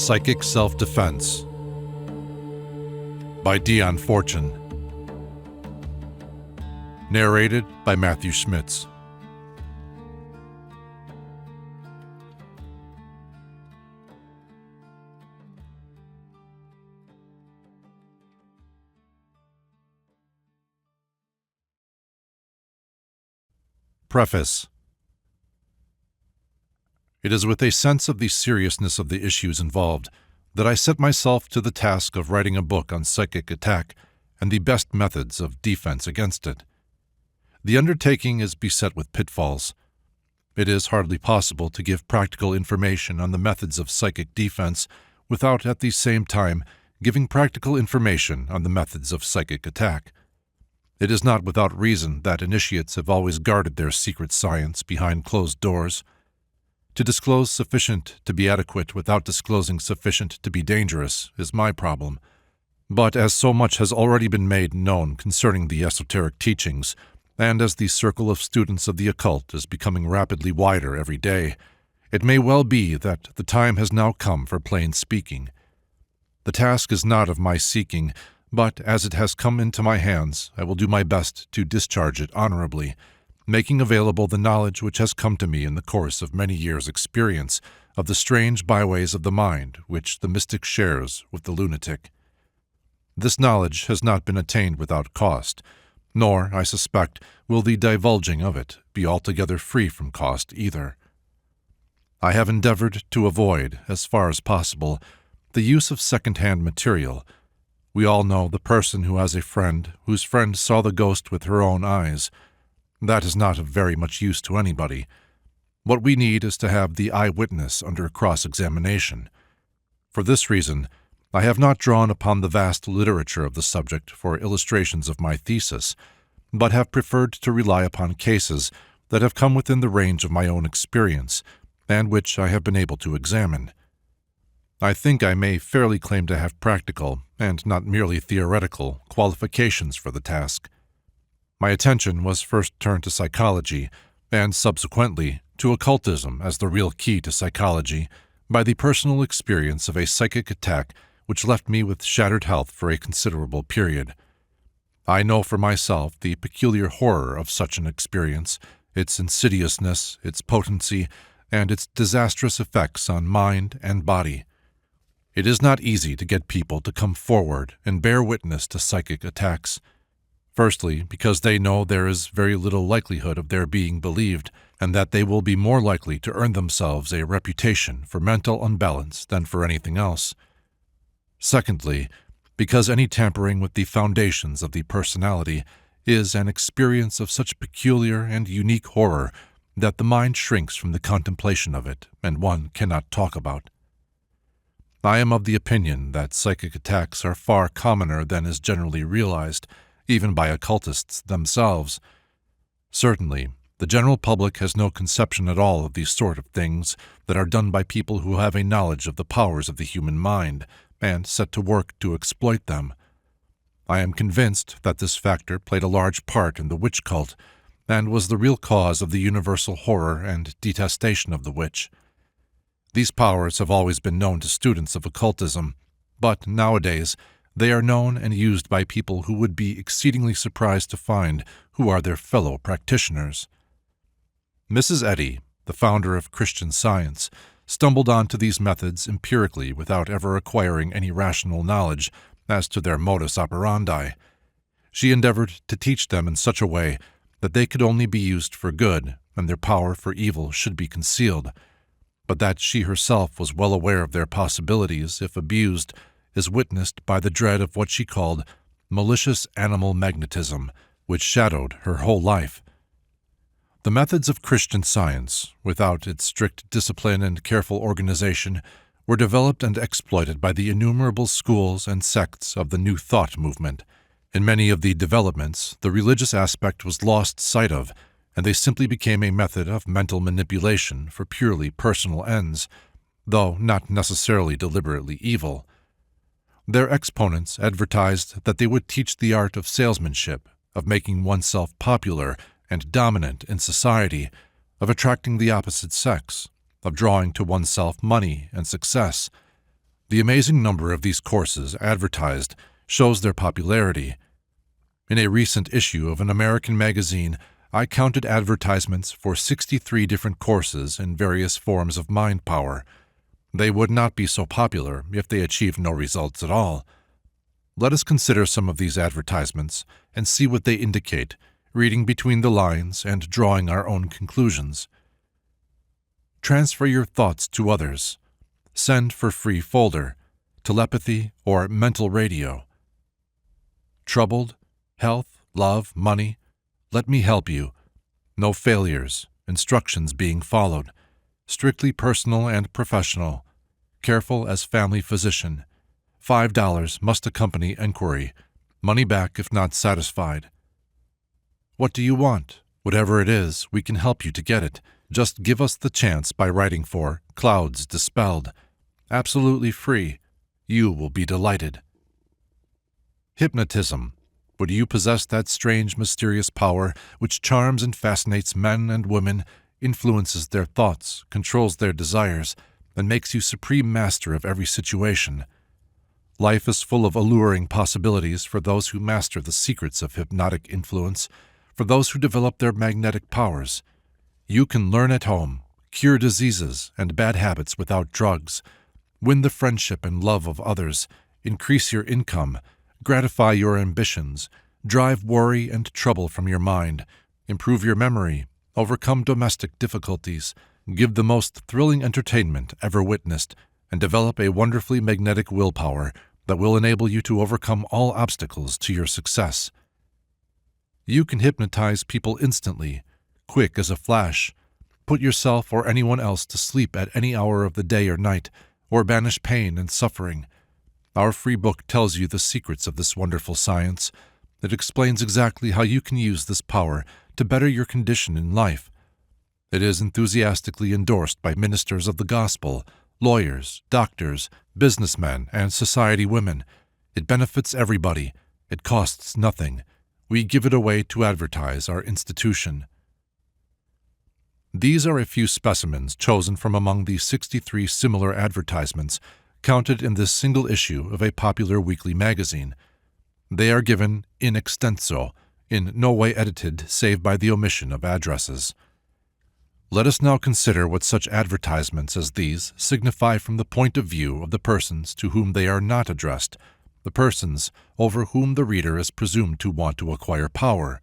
Psychic Self-Defense by Dion Fortune. Narrated by Matthew Schmitz. Preface. It is with a sense of the seriousness of the issues involved that I set myself to the task of writing a book on psychic attack and the best methods of defense against it. The undertaking is beset with pitfalls. It is hardly possible to give practical information on the methods of psychic defense without at the same time giving practical information on the methods of psychic attack. It is not without reason that initiates have always guarded their secret science behind closed doors. To disclose sufficient to be adequate without disclosing sufficient to be dangerous is my problem. But as so much has already been made known concerning the esoteric teachings, and as the circle of students of the occult is becoming rapidly wider every day, it may well be that the time has now come for plain speaking. The task is not of my seeking, but as it has come into my hands, I will do my best to discharge it honorably, making available the knowledge which has come to me in the course of many years' experience of the strange byways of the mind which the mystic shares with the lunatic. This knowledge has not been attained without cost, nor, I suspect, will the divulging of it be altogether free from cost either. I have endeavored to avoid, as far as possible, the use of second-hand material. We all know the person who has a friend whose friend saw the ghost with her own eyes. That is not of very much use to anybody. What we need is to have the eyewitness under cross-examination. For this reason, I have not drawn upon the vast literature of the subject for illustrations of my thesis, but have preferred to rely upon cases that have come within the range of my own experience, and which I have been able to examine. I think I may fairly claim to have practical, and not merely theoretical, qualifications for the task. My attention was first turned to psychology, and subsequently to occultism as the real key to psychology, by the personal experience of a psychic attack which left me with shattered health for a considerable period. I know for myself the peculiar horror of such an experience, its insidiousness, its potency, and its disastrous effects on mind and body. It is not easy to get people to come forward and bear witness to psychic attacks. Firstly, because they know there is very little likelihood of their being believed, and that they will be more likely to earn themselves a reputation for mental unbalance than for anything else. Secondly, because any tampering with the foundations of the personality is an experience of such peculiar and unique horror that the mind shrinks from the contemplation of it, and one cannot talk about. I am of the opinion that psychic attacks are far commoner than is generally realized, even by occultists themselves. Certainly, the general public has no conception at all of these sort of things that are done by people who have a knowledge of the powers of the human mind, and set to work to exploit them. I am convinced that this factor played a large part in the witch cult, and was the real cause of the universal horror and detestation of the witch. These powers have always been known to students of occultism, but nowadays they are known and used by people who would be exceedingly surprised to find who are their fellow practitioners. Mrs. Eddy, the founder of Christian Science, stumbled onto these methods empirically without ever acquiring any rational knowledge as to their modus operandi. She endeavored to teach them in such a way that they could only be used for good and their power for evil should be concealed, but that she herself was well aware of their possibilities if abused is witnessed by the dread of what she called malicious animal magnetism, which shadowed her whole life. The methods of Christian Science, without its strict discipline and careful organization, were developed and exploited by the innumerable schools and sects of the New Thought movement. In many of the developments, the religious aspect was lost sight of, and they simply became a method of mental manipulation for purely personal ends, though not necessarily deliberately evil. Their exponents advertised that they would teach the art of salesmanship, of making oneself popular and dominant in society, of attracting the opposite sex, of drawing to oneself money and success. The amazing number of these courses advertised shows their popularity. In a recent issue of an American magazine, I counted advertisements for 63 different courses in various forms of mind power. They would not be so popular if they achieved no results at all. Let us consider some of these advertisements and see what they indicate, reading between the lines and drawing our own conclusions. Transfer your thoughts to others. Send for free folder, telepathy, or mental radio. Troubled, health, love, money. Let me help you. No failures. Instructions being followed. Strictly personal and professional. Careful as family physician. $5 must accompany enquiry. Money back if not satisfied. What do you want? Whatever it is, we can help you to get it. Just give us the chance by writing for Clouds Dispelled. Absolutely free. You will be delighted. Hypnotism. Would you possess that strange, mysterious power which charms and fascinates men and women, influences their thoughts, controls their desires, and makes you supreme master of every situation? Life is full of alluring possibilities for those who master the secrets of hypnotic influence, for those who develop their magnetic powers. You can learn at home, cure diseases and bad habits without drugs, win the friendship and love of others, increase your income, gratify your ambitions, drive worry and trouble from your mind, improve your memory, overcome domestic difficulties, give the most thrilling entertainment ever witnessed, and develop a wonderfully magnetic willpower that will enable you to overcome all obstacles to your success. You can hypnotize people instantly, quick as a flash, put yourself or anyone else to sleep at any hour of the day or night, or banish pain and suffering. Our free book tells you the secrets of this wonderful science. It explains exactly how you can use this power to better your condition in life. It is enthusiastically endorsed by ministers of the gospel, lawyers, doctors, businessmen, and society women. It benefits everybody. It costs nothing. We give it away to advertise our institution. These are a few specimens chosen from among the 63 similar advertisements counted in this single issue of a popular weekly magazine. They are given in extenso, in no way edited save by the omission of addresses. Let us now consider what such advertisements as these signify from the point of view of the persons to whom they are not addressed, the persons over whom the reader is presumed to want to acquire power.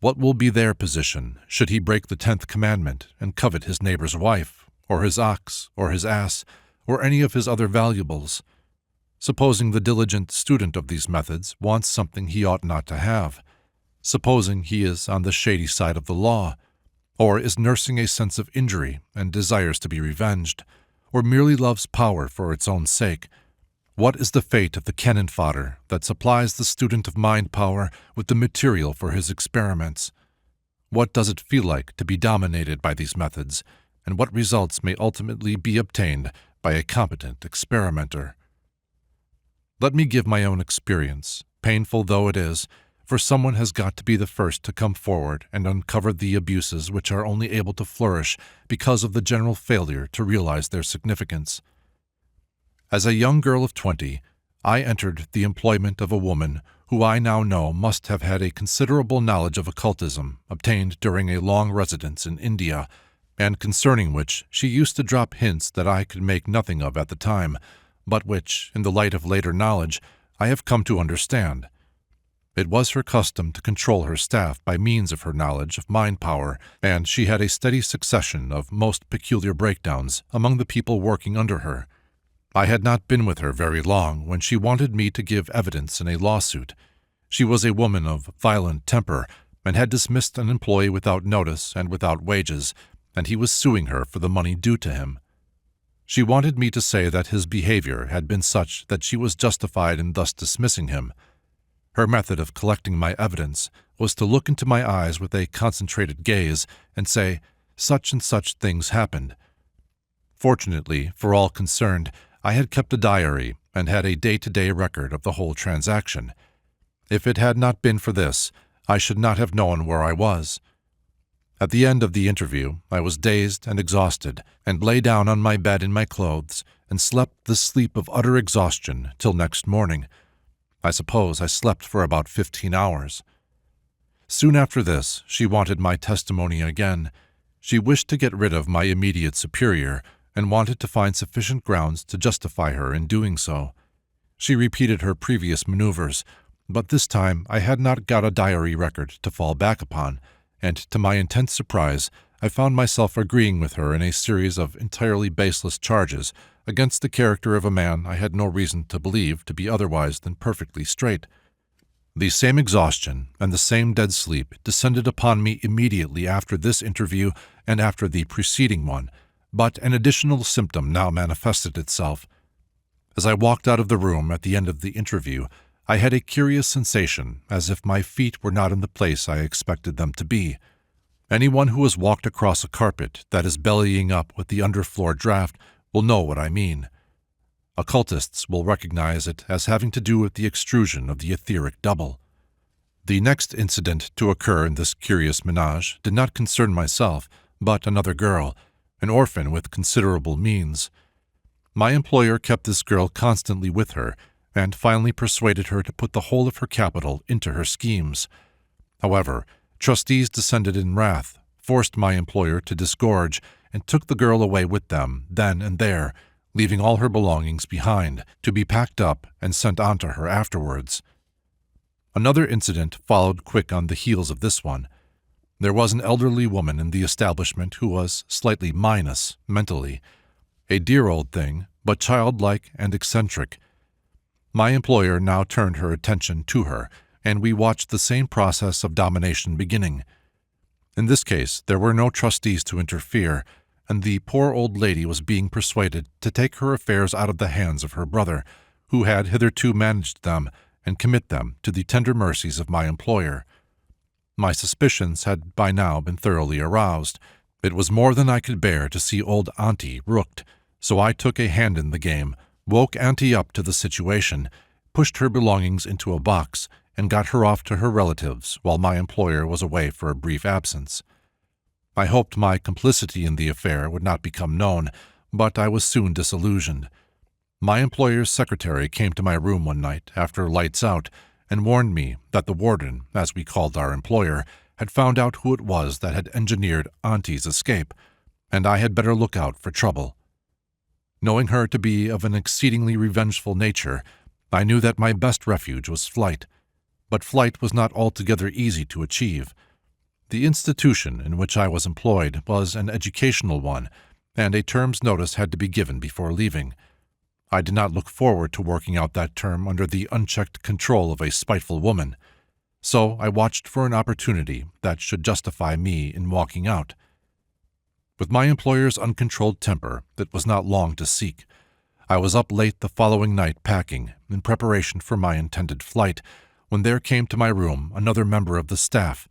What will be their position should he break the 10th commandment and covet his neighbor's wife, or his ox, or his ass, or any of his other valuables? Supposing the diligent student of these methods wants something he ought not to have. Supposing he is on the shady side of the law, or is nursing a sense of injury and desires to be revenged, or merely loves power for its own sake. What is the fate of the cannon fodder that supplies the student of mind power with the material for his experiments? What does it feel like to be dominated by these methods, and what results may ultimately be obtained by a competent experimenter? Let me give my own experience, painful though it is, for someone has got to be the first to come forward and uncover the abuses which are only able to flourish because of the general failure to realize their significance. As a young girl of 20, I entered the employment of a woman who I now know must have had a considerable knowledge of occultism obtained during a long residence in India, and concerning which she used to drop hints that I could make nothing of at the time, but which, in the light of later knowledge, I have come to understand. It was her custom to control her staff by means of her knowledge of mind power, and she had a steady succession of most peculiar breakdowns among the people working under her. I had not been with her very long when she wanted me to give evidence in a lawsuit. She was a woman of violent temper and had dismissed an employee without notice and without wages, and he was suing her for the money due to him. She wanted me to say that his behavior had been such that she was justified in thus dismissing him. Her method of collecting my evidence was to look into my eyes with a concentrated gaze and say, "Such and such things happened." Fortunately, for all concerned, I had kept a diary and had a day-to-day record of the whole transaction. If it had not been for this, I should not have known where I was. At the end of the interview, I was dazed and exhausted, and lay down on my bed in my clothes, and slept the sleep of utter exhaustion till next morning. I suppose I slept for about 15 hours. Soon after this, she wanted my testimony again. She wished to get rid of my immediate superior and wanted to find sufficient grounds to justify her in doing so. She repeated her previous maneuvers, but this time I had not got a diary record to fall back upon, and to my intense surprise, I found myself agreeing with her in a series of entirely baseless charges against the character of a man I had no reason to believe to be otherwise than perfectly straight. The same exhaustion and the same dead sleep descended upon me immediately after this interview and after the preceding one, but an additional symptom now manifested itself. As I walked out of the room at the end of the interview, I had a curious sensation, as if my feet were not in the place I expected them to be. Anyone who has walked across a carpet that is bellying up with the underfloor draft will know what I mean. Occultists will recognize it as having to do with the extrusion of the etheric double. The next incident to occur in this curious menage did not concern myself, but another girl, an orphan with considerable means. My employer kept this girl constantly with her, and finally persuaded her to put the whole of her capital into her schemes. However, trustees descended in wrath, forced my employer to disgorge, and took the girl away with them then and there, leaving all her belongings behind, to be packed up and sent on to her afterwards. Another incident followed quick on the heels of this one. There was an elderly woman in the establishment who was slightly minus mentally, a dear old thing, but childlike and eccentric. My employer now turned her attention to her, and we watched the same process of domination beginning. In this case, there were no trustees to interfere, and the poor old lady was being persuaded to take her affairs out of the hands of her brother, who had hitherto managed them, and commit them to the tender mercies of my employer. My suspicions had by now been thoroughly aroused. It was more than I could bear to see old Auntie rooked, so I took a hand in the game, woke Auntie up to the situation, pushed her belongings into a box, and got her off to her relatives while my employer was away for a brief absence. I hoped my complicity in the affair would not become known, but I was soon disillusioned. My employer's secretary came to my room one night after lights out and warned me that the warden, as we called our employer, had found out who it was that had engineered Auntie's escape, and I had better look out for trouble. Knowing her to be of an exceedingly revengeful nature, I knew that my best refuge was flight. But flight was not altogether easy to achieve. The institution in which I was employed was an educational one, and a term's notice had to be given before leaving. I did not look forward to working out that term under the unchecked control of a spiteful woman, so I watched for an opportunity that should justify me in walking out. With my employer's uncontrolled temper, it was not long to seek. I was up late the following night packing, in preparation for my intended flight, when there came to my room another member of the staff,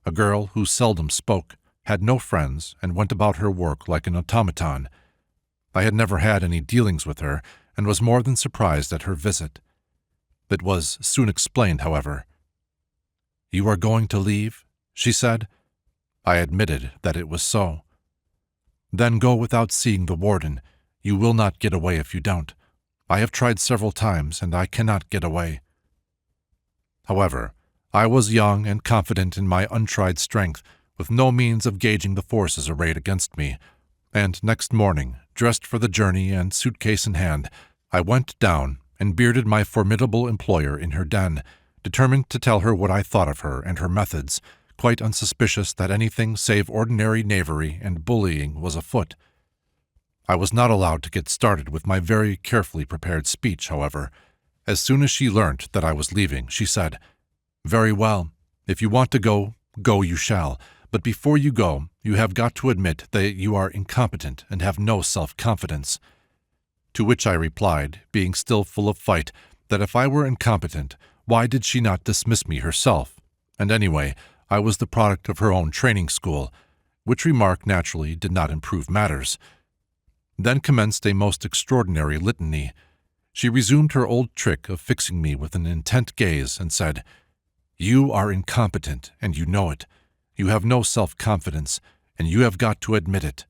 a girl who seldom spoke, had no friends, and went about her work like an automaton. I had never had any dealings with her, and was more than surprised at her visit. It was soon explained, however. "You are going to leave?" she said. I admitted that it was so. "Then go without seeing the warden. You will not get away if you don't. I have tried several times, and I cannot get away." However, I was young and confident in my untried strength, with no means of gauging the forces arrayed against me, and next morning, dressed for the journey and suitcase in hand, I went down and bearded my formidable employer in her den, determined to tell her what I thought of her and her methods, quite unsuspicious that anything save ordinary knavery and bullying was afoot. I was not allowed to get started with my very carefully prepared speech, however. As soon as she learnt that I was leaving, she said, "Very well. If you want to go, go you shall. But before you go, you have got to admit that you are incompetent and have no self-confidence." To which I replied, being still full of fight, that if I were incompetent, why did she not dismiss me herself? And anyway, I was the product of her own training school, which remark naturally did not improve matters. Then commenced a most extraordinary litany. She resumed her old trick of fixing me with an intent gaze and said, "You are incompetent, and you know it. You have no self-confidence, and you have got to admit it."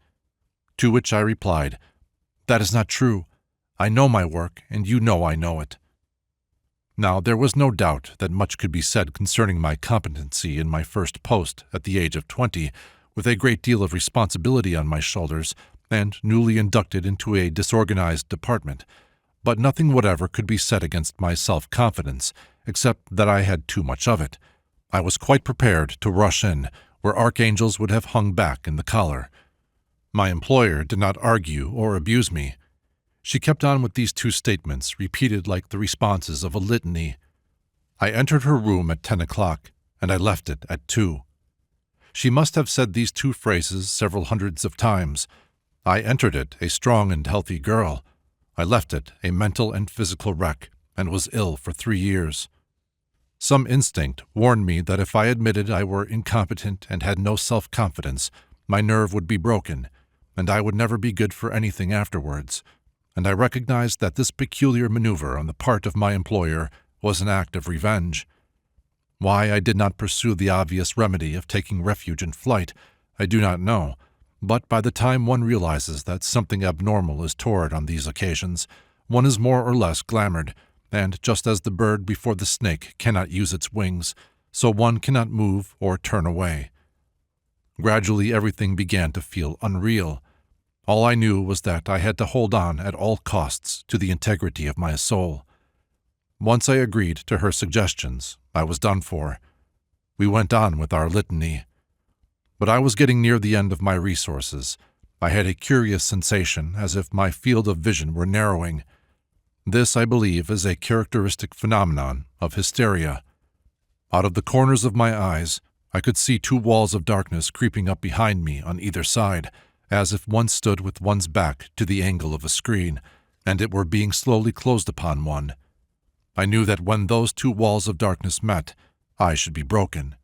To which I replied, "That is not true. I know my work, and you know I know it. Now, there was no doubt that much could be said concerning my competency in my first post at the age of 20, with a great deal of responsibility on my shoulders, and newly inducted into a disorganized department, but nothing whatever could be said against my self-confidence, except that I had too much of it. I was quite prepared to rush in, where archangels would have hung back in the collar. My employer did not argue or abuse me. She kept on with these two statements, repeated like the responses of a litany. I entered her room at 10 o'clock, and I left it at 2. She must have said these two phrases several hundreds of times. I entered it a strong and healthy girl. I left it a mental and physical wreck, and was ill for 3 years. Some instinct warned me that if I admitted I were incompetent and had no self-confidence, my nerve would be broken, and I would never be good for anything afterwards, and I recognized that this peculiar maneuver on the part of my employer was an act of revenge. Why I did not pursue the obvious remedy of taking refuge in flight, I do not know, but by the time one realizes that something abnormal is toward on these occasions, one is more or less glamored, and just as the bird before the snake cannot use its wings, so one cannot move or turn away. Gradually everything began to feel unreal. All I knew was that I had to hold on at all costs to the integrity of my soul. Once I agreed to her suggestions, I was done for. We went on with our litany. But I was getting near the end of my resources. I had a curious sensation as if my field of vision were narrowing. This, I believe, is a characteristic phenomenon of hysteria. Out of the corners of my eyes, I could see 2 walls of darkness creeping up behind me on either side, as if one stood with one's back to the angle of a screen, and it were being slowly closed upon one. I knew that when those 2 walls of darkness met, I should be broken.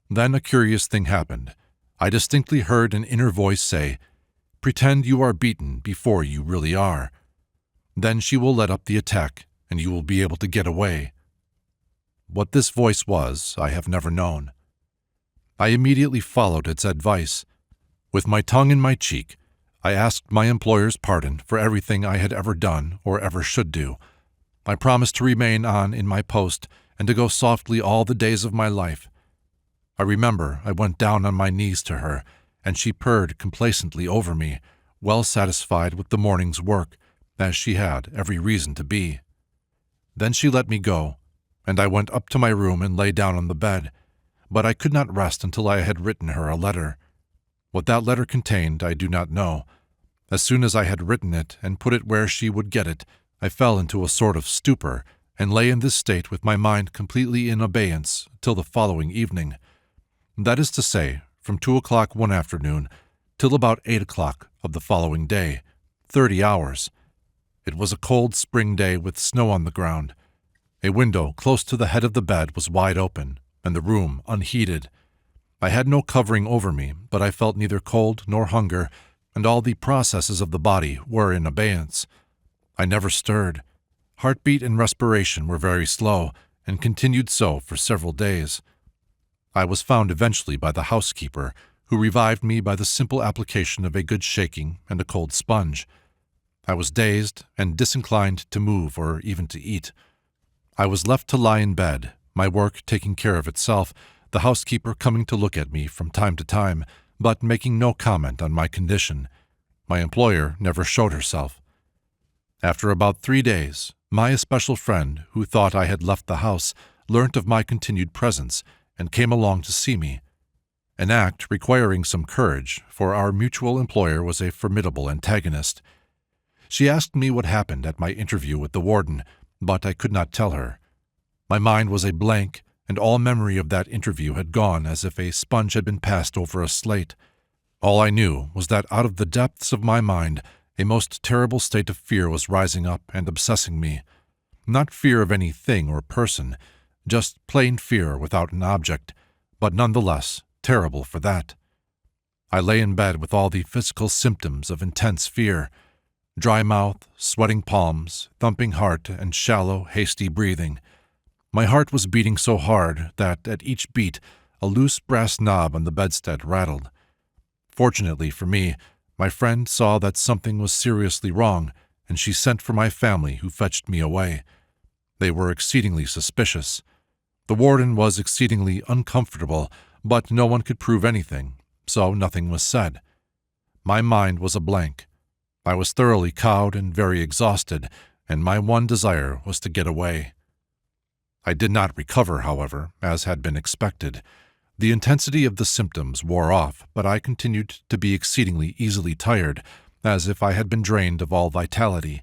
Then a curious thing happened. I distinctly heard an inner voice say, "Pretend you are beaten before you really are. Then she will let up the attack, and you will be able to get away." What this voice was, I have never known. I immediately followed its advice. With my tongue in my cheek, I asked my employer's pardon for everything I had ever done or ever should do. I promised to remain on in my post and to go softly all the days of my life. I remember I went down on my knees to her, and she purred complacently over me, well satisfied with the morning's work, as she had every reason to be. Then she let me go, and I went up to my room and lay down on the bed, but I could not rest until I had written her a letter. What that letter contained I do not know. As soon as I had written it and put it where she would get it, I fell into a sort of stupor, and lay in this state with my mind completely in abeyance till the following evening. That is to say, from 2 o'clock one afternoon till about 8 o'clock of the following day, 30 hours. It was a cold spring day with snow on the ground. A window close to the head of the bed was wide open, and the room unheated. I had no covering over me, but I felt neither cold nor hunger, and all the processes of the body were in abeyance. I never stirred. Heartbeat and respiration were very slow, and continued so for several days. I was found eventually by the housekeeper, who revived me by the simple application of a good shaking and a cold sponge. I was dazed and disinclined to move or even to eat. I was left to lie in bed, my work taking care of itself, the housekeeper coming to look at me from time to time, but making no comment on my condition. My employer never showed herself. After about 3 days, my especial friend, who thought I had left the house, learnt of my continued presence, and came along to see me. An act requiring some courage, for our mutual employer was a formidable antagonist. She asked me what happened at my interview with the warden, but I could not tell her. My mind was a blank, and all memory of that interview had gone as if a sponge had been passed over a slate. All I knew was that out of the depths of my mind a most terrible state of fear was rising up and obsessing me. Not fear of any thing or person, just plain fear without an object, but nonetheless terrible for that. I lay in bed with all the physical symptoms of intense fear: dry mouth, sweating palms, thumping heart, and shallow, hasty breathing. My heart was beating so hard that, at each beat, a loose brass knob on the bedstead rattled. Fortunately for me, my friend saw that something was seriously wrong, and she sent for my family, who fetched me away. They were exceedingly suspicious. The warden was exceedingly uncomfortable, but no one could prove anything, so nothing was said. My mind was a blank. I was thoroughly cowed and very exhausted, and my one desire was to get away. I did not recover, however, as had been expected. The intensity of the symptoms wore off, but I continued to be exceedingly easily tired, as if I had been drained of all vitality.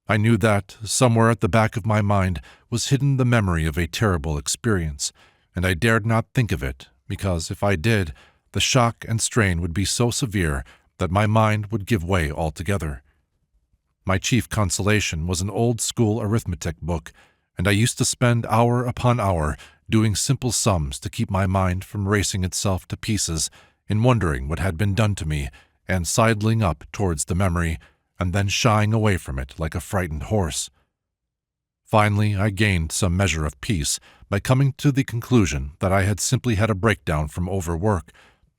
I knew that, somewhere at the back of my mind, was hidden the memory of a terrible experience, and I dared not think of it, because if I did, the shock and strain would be so severe that my mind would give way altogether. My chief consolation was an old-school arithmetic book, and I used to spend hour upon hour doing simple sums to keep my mind from racing itself to pieces in wondering what had been done to me and sidling up towards the memory and then shying away from it like a frightened horse. Finally, I gained some measure of peace by coming to the conclusion that I had simply had a breakdown from overwork,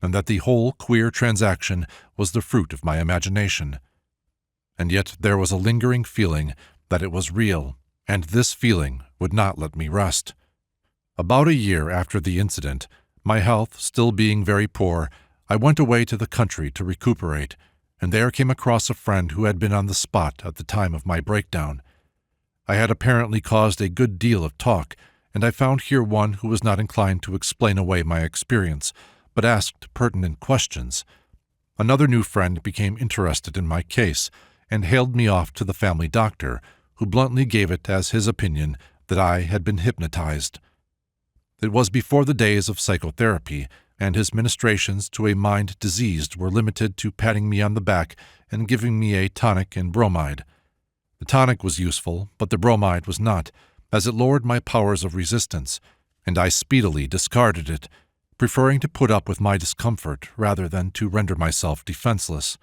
and that the whole queer transaction was the fruit of my imagination. And yet there was a lingering feeling that it was real, and this feeling would not let me rest. About a year after the incident, my health still being very poor, I went away to the country to recuperate, and there came across a friend who had been on the spot at the time of my breakdown. I had apparently caused a good deal of talk, and I found here one who was not inclined to explain away my experience, but asked pertinent questions. Another new friend became interested in my case, and hailed me off to the family doctor, who bluntly gave it as his opinion that I had been hypnotized. It was before the days of psychotherapy, and his ministrations to a mind diseased were limited to patting me on the back and giving me a tonic and bromide. The tonic was useful, but the bromide was not, as it lowered my powers of resistance, and I speedily discarded it, preferring to put up with my discomfort rather than to render myself defenseless.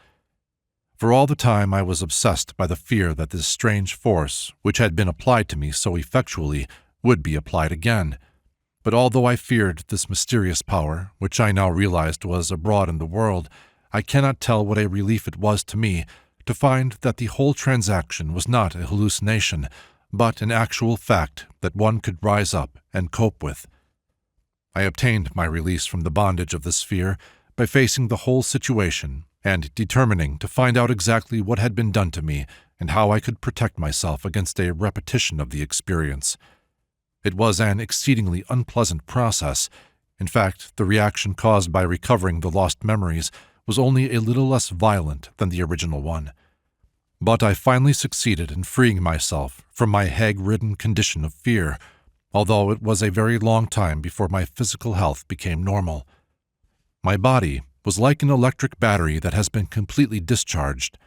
For all the time I was obsessed by the fear that this strange force, which had been applied to me so effectually, would be applied again. But although I feared this mysterious power, which I now realized was abroad in the world, I cannot tell what a relief it was to me to find that the whole transaction was not a hallucination, but an actual fact that one could rise up and cope with. I obtained my release from the bondage of this fear by facing the whole situation and determining to find out exactly what had been done to me and how I could protect myself against a repetition of the experience. It was an exceedingly unpleasant process. In fact, the reaction caused by recovering the lost memories was only a little less violent than the original one. But I finally succeeded in freeing myself from my hag-ridden condition of fear, although it was a very long time before my physical health became normal. My body was like an electric battery that has been completely discharged.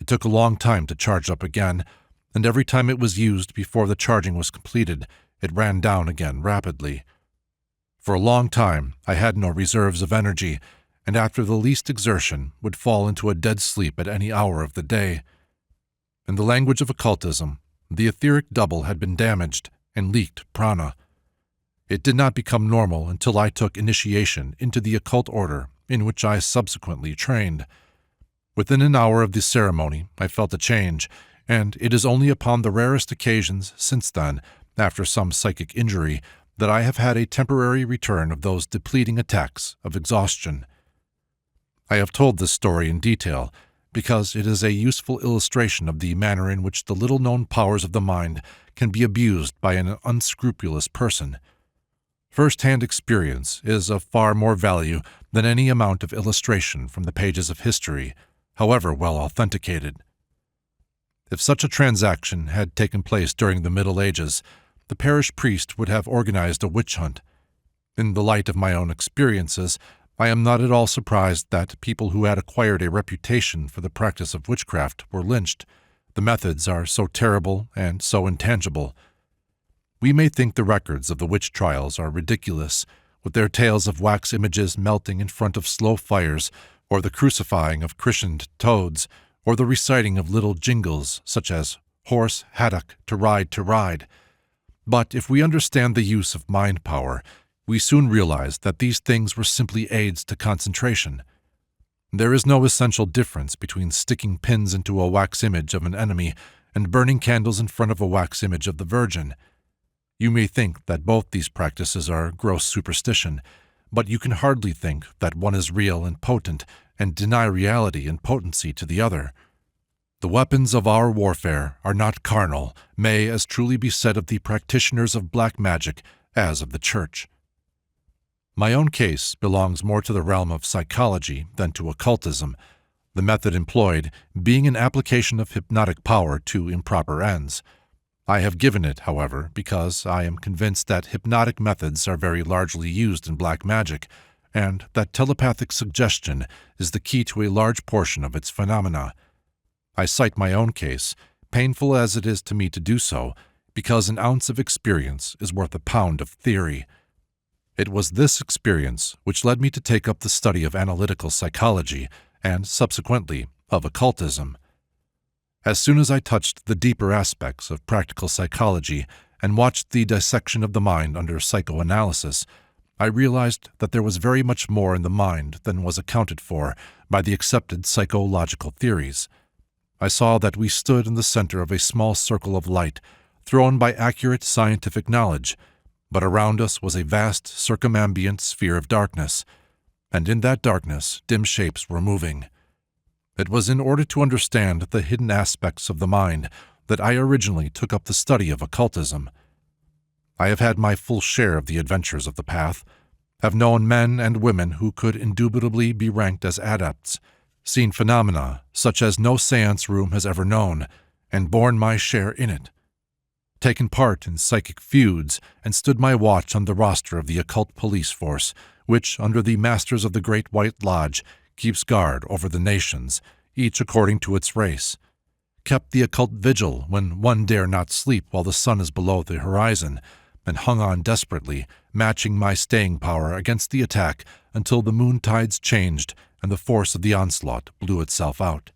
It took a long time to charge up again, and every time it was used before the charging was completed, it ran down again rapidly. For a long time, I had no reserves of energy, and after the least exertion would fall into a dead sleep at any hour of the day. In the language of occultism, the etheric double had been damaged and leaked prana. It did not become normal until I took initiation into the occult order in which I subsequently trained. Within an hour of the ceremony, I felt a change, and it is only upon the rarest occasions since then, after some psychic injury, that I have had a temporary return of those depleting attacks of exhaustion. I have told this story in detail because it is a useful illustration of the manner in which the little-known powers of the mind can be abused by an unscrupulous person. First-hand experience is of far more value than any amount of illustration from the pages of history, however well authenticated. If such a transaction had taken place during the Middle Ages, the parish priest would have organized a witch hunt. In the light of my own experiences, I am not at all surprised that people who had acquired a reputation for the practice of witchcraft were lynched. The methods are so terrible and so intangible. We may think the records of the witch trials are ridiculous, with their tales of wax images melting in front of slow fires, or the crucifying of christened toads, or the reciting of little jingles such as horse, haddock, to ride. But if we understand the use of mind power, we soon realize that these things were simply aids to concentration. There is no essential difference between sticking pins into a wax image of an enemy and burning candles in front of a wax image of the Virgin. You may think that both these practices are gross superstition, but you can hardly think that one is real and potent and deny reality and potency to the other. The weapons of our warfare are not carnal, may as truly be said of the practitioners of black magic as of the Church. My own case belongs more to the realm of psychology than to occultism, the method employed being an application of hypnotic power to improper ends. I have given it, however, because I am convinced that hypnotic methods are very largely used in black magic, and that telepathic suggestion is the key to a large portion of its phenomena. I cite my own case, painful as it is to me to do so, because an ounce of experience is worth a pound of theory. It was this experience which led me to take up the study of analytical psychology and, subsequently, of occultism. As soon as I touched the deeper aspects of practical psychology and watched the dissection of the mind under psychoanalysis, I realized that there was very much more in the mind than was accounted for by the accepted psychological theories. I saw that we stood in the center of a small circle of light, thrown by accurate scientific knowledge, but around us was a vast circumambient sphere of darkness, and in that darkness dim shapes were moving. It was in order to understand the hidden aspects of the mind that I originally took up the study of occultism. I have had my full share of the adventures of the path, have known men and women who could indubitably be ranked as adepts, seen phenomena such as no seance room has ever known, and borne my share in it, taken part in psychic feuds, and stood my watch on the roster of the occult police force, which, under the masters of the Great White Lodge, keeps guard over the nations, each according to its race, kept the occult vigil when one dare not sleep while the sun is below the horizon, and hung on desperately, matching my staying power against the attack until the moon tides changed and the force of the onslaught blew itself out.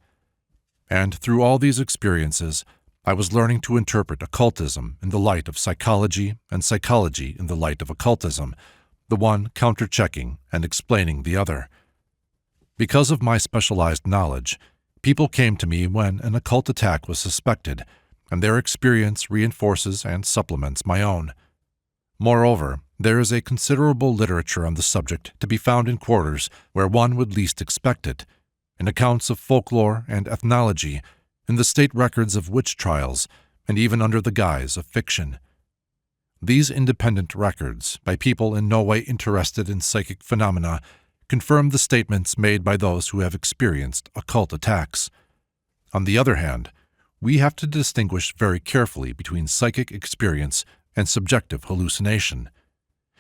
And through all these experiences, I was learning to interpret occultism in the light of psychology and psychology in the light of occultism, the one counter-checking and explaining the other. Because of my specialized knowledge, people came to me when an occult attack was suspected, and their experience reinforces and supplements my own. Moreover, there is a considerable literature on the subject to be found in quarters where one would least expect it, in accounts of folklore and ethnology, in the state records of witch trials, and even under the guise of fiction. These independent records, by people in no way interested in psychic phenomena, confirm the statements made by those who have experienced occult attacks. On the other hand, we have to distinguish very carefully between psychic experience and subjective hallucination.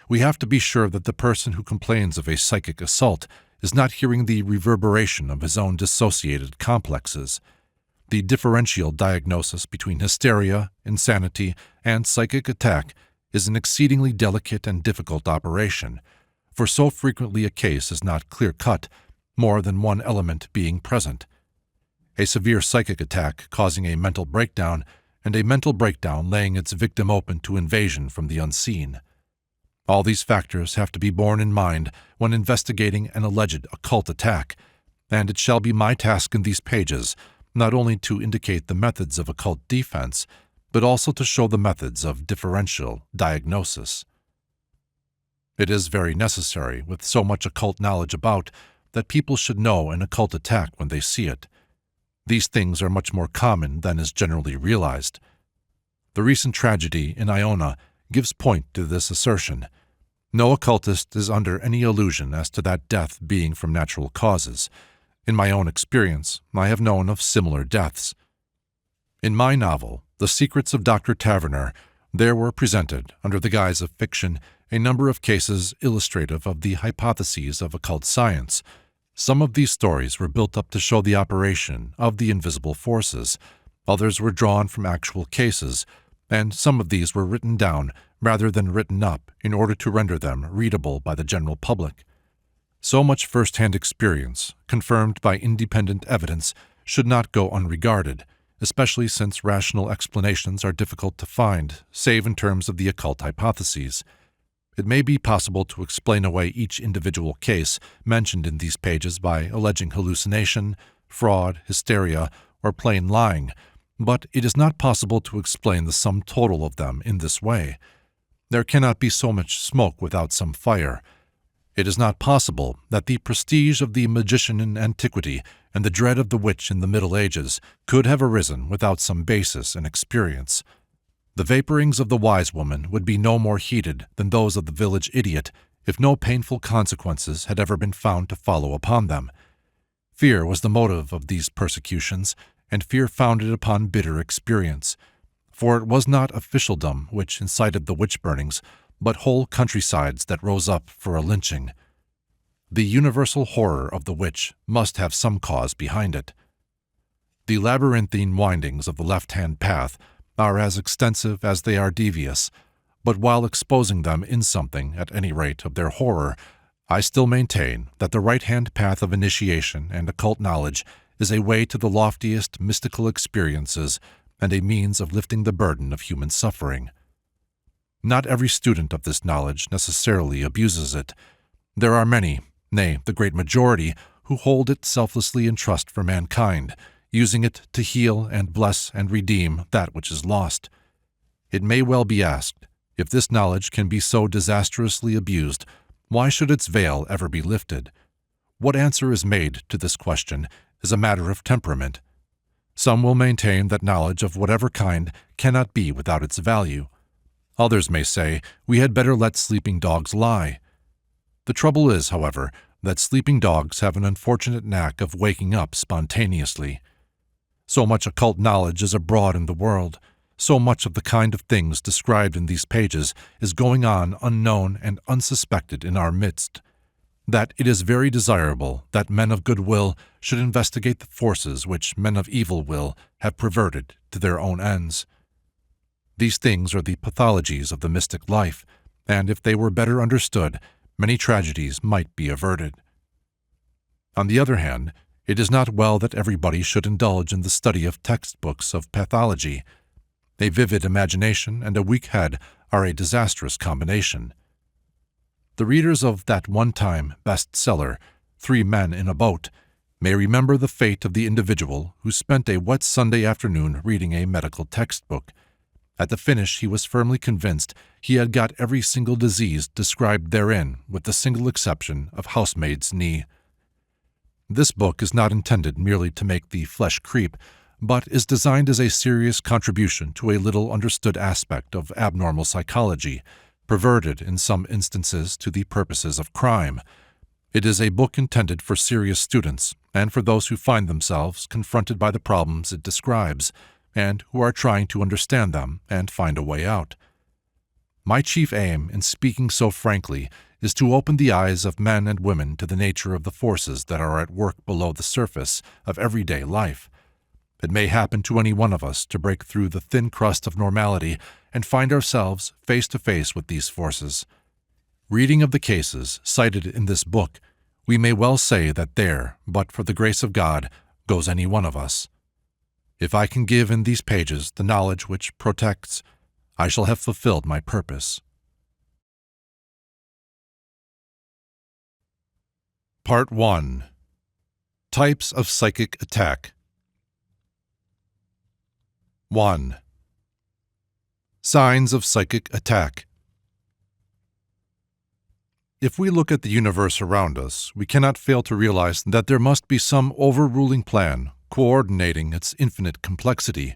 We have to be sure that the person who complains of a psychic assault is not hearing the reverberation of his own dissociated complexes. The differential diagnosis between hysteria, insanity, and psychic attack is an exceedingly delicate and difficult operation, for so frequently a case is not clear-cut, more than one element being present. A severe psychic attack causing a mental breakdown, and a mental breakdown laying its victim open to invasion from the unseen. All these factors have to be borne in mind when investigating an alleged occult attack, and it shall be my task in these pages not only to indicate the methods of occult defense, but also to show the methods of differential diagnosis. It is very necessary, with so much occult knowledge about, that people should know an occult attack when they see it. These things are much more common than is generally realized. The recent tragedy in Iona gives point to this assertion. No occultist is under any illusion as to that death being from natural causes. In my own experience, I have known of similar deaths. In my novel, The Secrets of Dr. Taverner, there were presented, under the guise of fiction, a number of cases illustrative of the hypotheses of occult science. Some of these stories were built up to show the operation of the invisible forces, others were drawn from actual cases, and some of these were written down rather than written up in order to render them readable by the general public. So much first-hand experience, confirmed by independent evidence, should not go unregarded, especially since rational explanations are difficult to find, save in terms of the occult hypotheses. It may be possible to explain away each individual case mentioned in these pages by alleging hallucination, fraud, hysteria, or plain lying, but it is not possible to explain the sum total of them in this way. There cannot be so much smoke without some fire. It is not possible that the prestige of the magician in antiquity and the dread of the witch in the Middle Ages could have arisen without some basis in experience. The vaporings of the wise woman would be no more heated than those of the village idiot if no painful consequences had ever been found to follow upon them. Fear was the motive of these persecutions, and fear founded upon bitter experience. For it was not officialdom which incited the witch-burnings, but whole countrysides that rose up for a lynching. The universal horror of the witch must have some cause behind it. The labyrinthine windings of the left-hand path are as extensive as they are devious, but while exposing them in something, at any rate, of their horror, I still maintain that the right-hand path of initiation and occult knowledge is a way to the loftiest mystical experiences and a means of lifting the burden of human suffering. Not every student of this knowledge necessarily abuses it. There are many, nay, the great majority, who hold it selflessly in trust for mankind, using it to heal and bless and redeem that which is lost. It may well be asked, if this knowledge can be so disastrously abused, why should its veil ever be lifted? What answer is made to this question is a matter of temperament. Some will maintain that knowledge of whatever kind cannot be without its value. Others may say we had better let sleeping dogs lie. The trouble is, however, that sleeping dogs have an unfortunate knack of waking up spontaneously. So much occult knowledge is abroad in the world, so much of the kind of things described in these pages is going on unknown and unsuspected in our midst, that it is very desirable that men of good will should investigate the forces which men of evil will have perverted to their own ends. These things are the pathologies of the mystic life, and if they were better understood, many tragedies might be averted. On the other hand, it is not well that everybody should indulge in the study of textbooks of pathology. A vivid imagination and a weak head are a disastrous combination. The readers of that one-time bestseller, 3 Men in a Boat, may remember the fate of the individual who spent a wet Sunday afternoon reading a medical textbook. At the finish, he was firmly convinced he had got every single disease described therein, with the single exception of housemaid's knee. This book is not intended merely to make the flesh creep, but is designed as a serious contribution to a little understood aspect of abnormal psychology, perverted in some instances to the purposes of crime. It is a book intended for serious students and for those who find themselves confronted by the problems it describes, and who are trying to understand them and find a way out. My chief aim in speaking so frankly is to open the eyes of men and women to the nature of the forces that are at work below the surface of everyday life. It may happen to any one of us to break through the thin crust of normality and find ourselves face to face with these forces. Reading of the cases cited in this book, we may well say that there, but for the grace of God, goes any one of us. If I can give in these pages the knowledge which protects, I shall have fulfilled my purpose. Part 1. Types of Psychic Attack. 1. Signs of psychic attack. If we look at the universe around us, we cannot fail to realize that there must be some overruling plan coordinating its infinite complexity.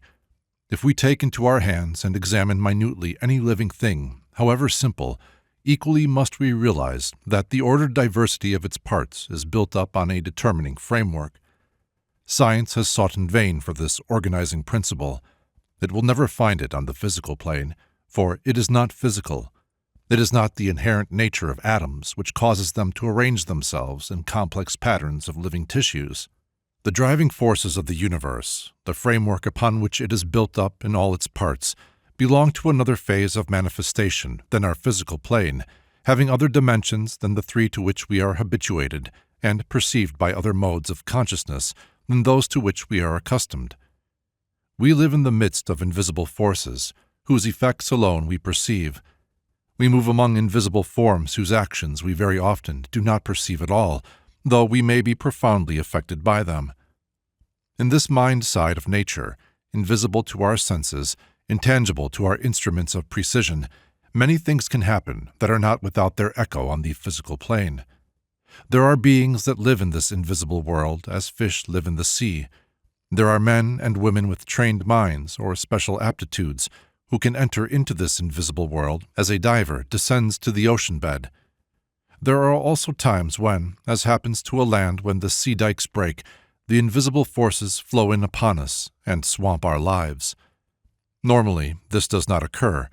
If we take into our hands and examine minutely any living thing, however simple, equally must we realize that the ordered diversity of its parts is built up on a determining framework. Science has sought in vain for this organizing principle. It will never find it on the physical plane, for it is not physical. It is not the inherent nature of atoms which causes them to arrange themselves in complex patterns of living tissues. The driving forces of the universe, the framework upon which it is built up in all its parts, belong to another phase of manifestation than our physical plane, having other dimensions than the 3 to which we are habituated, and perceived by other modes of consciousness than those to which we are accustomed. We live in the midst of invisible forces, whose effects alone we perceive. We move among invisible forms whose actions we very often do not perceive at all, though we may be profoundly affected by them. In this mind side of nature, invisible to our senses, intangible to our instruments of precision, many things can happen that are not without their echo on the physical plane. There are beings that live in this invisible world as fish live in the sea. There are men and women with trained minds or special aptitudes who can enter into this invisible world as a diver descends to the ocean bed. There are also times when, as happens to a land when the sea dikes break, the invisible forces flow in upon us and swamp our lives. Normally, this does not occur.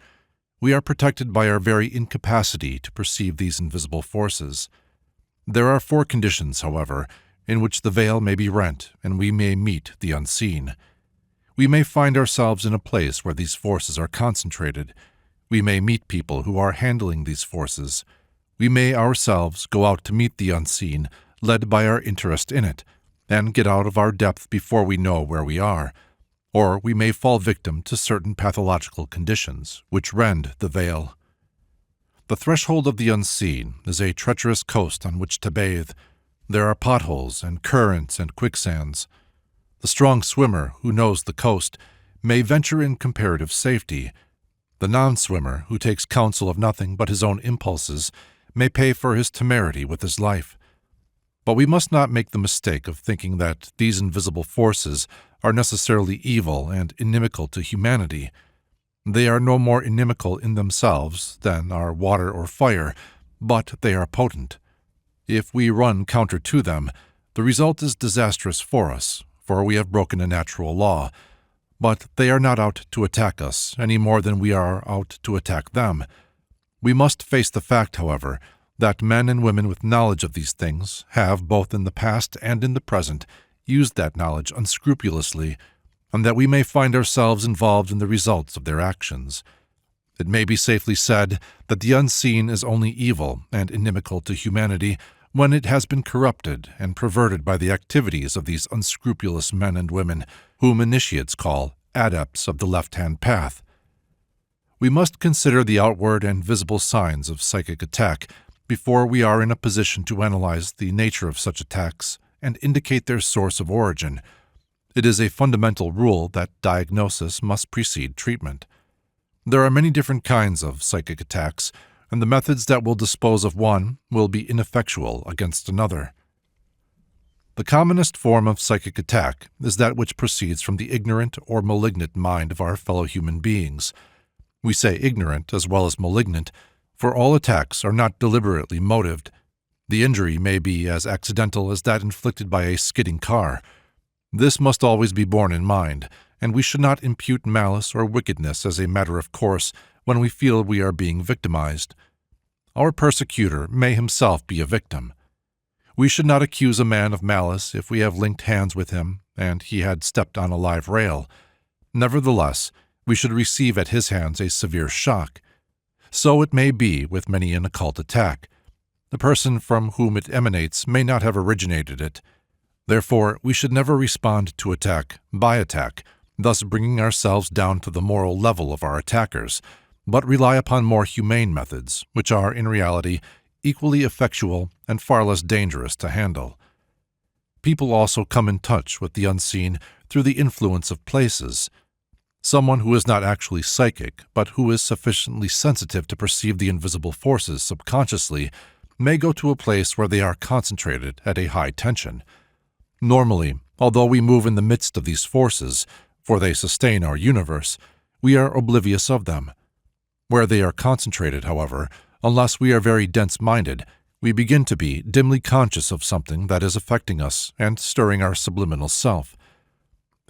We are protected by our very incapacity to perceive these invisible forces. There are 4 conditions, however, in which the veil may be rent and we may meet the unseen. We may find ourselves in a place where these forces are concentrated. We may meet people who are handling these forces. We may ourselves go out to meet the unseen, led by our interest in it, and get out of our depth before we know where we are. Or we may fall victim to certain pathological conditions which rend the veil. The threshold of the unseen is a treacherous coast on which to bathe. There are potholes and currents and quicksands. The strong swimmer who knows the coast may venture in comparative safety. The non-swimmer who takes counsel of nothing but his own impulses may pay for his temerity with his life. But we must not make the mistake of thinking that these invisible forces are necessarily evil and inimical to humanity. They are no more inimical in themselves than are water or fire, but they are potent. If we run counter to them, the result is disastrous for us, for we have broken a natural law. But they are not out to attack us any more than we are out to attack them. We must face the fact, however, that men and women with knowledge of these things have, both in the past and in the present, used that knowledge unscrupulously, and that we may find ourselves involved in the results of their actions. It may be safely said that the unseen is only evil and inimical to humanity when it has been corrupted and perverted by the activities of these unscrupulous men and women, whom initiates call adepts of the left-hand path. We must consider the outward and visible signs of psychic attack before we are in a position to analyze the nature of such attacks and indicate their source of origin. It is a fundamental rule that diagnosis must precede treatment. There are many different kinds of psychic attacks, and the methods that will dispose of one will be ineffectual against another. The commonest form of psychic attack is that which proceeds from the ignorant or malignant mind of our fellow human beings. We say ignorant as well as malignant, for all attacks are not deliberately motived. The injury may be as accidental as that inflicted by a skidding car. This must always be borne in mind, and we should not impute malice or wickedness as a matter of course when we feel we are being victimized. Our persecutor may himself be a victim. We should not accuse a man of malice if we have linked hands with him and he had stepped on a live rail. Nevertheless, we should receive at his hands a severe shock. So it may be with many an occult attack. The person from whom it emanates may not have originated it. Therefore, we should never respond to attack by attack, thus bringing ourselves down to the moral level of our attackers, but rely upon more humane methods, which are, in reality, equally effectual and far less dangerous to handle. People also come in touch with the unseen through the influence of places. Someone who is not actually psychic, but who is sufficiently sensitive to perceive the invisible forces subconsciously, may go to a place where they are concentrated at a high tension. Normally, although we move in the midst of these forces, for they sustain our universe, we are oblivious of them. Where they are concentrated, however, unless we are very dense-minded, we begin to be dimly conscious of something that is affecting us and stirring our subliminal self.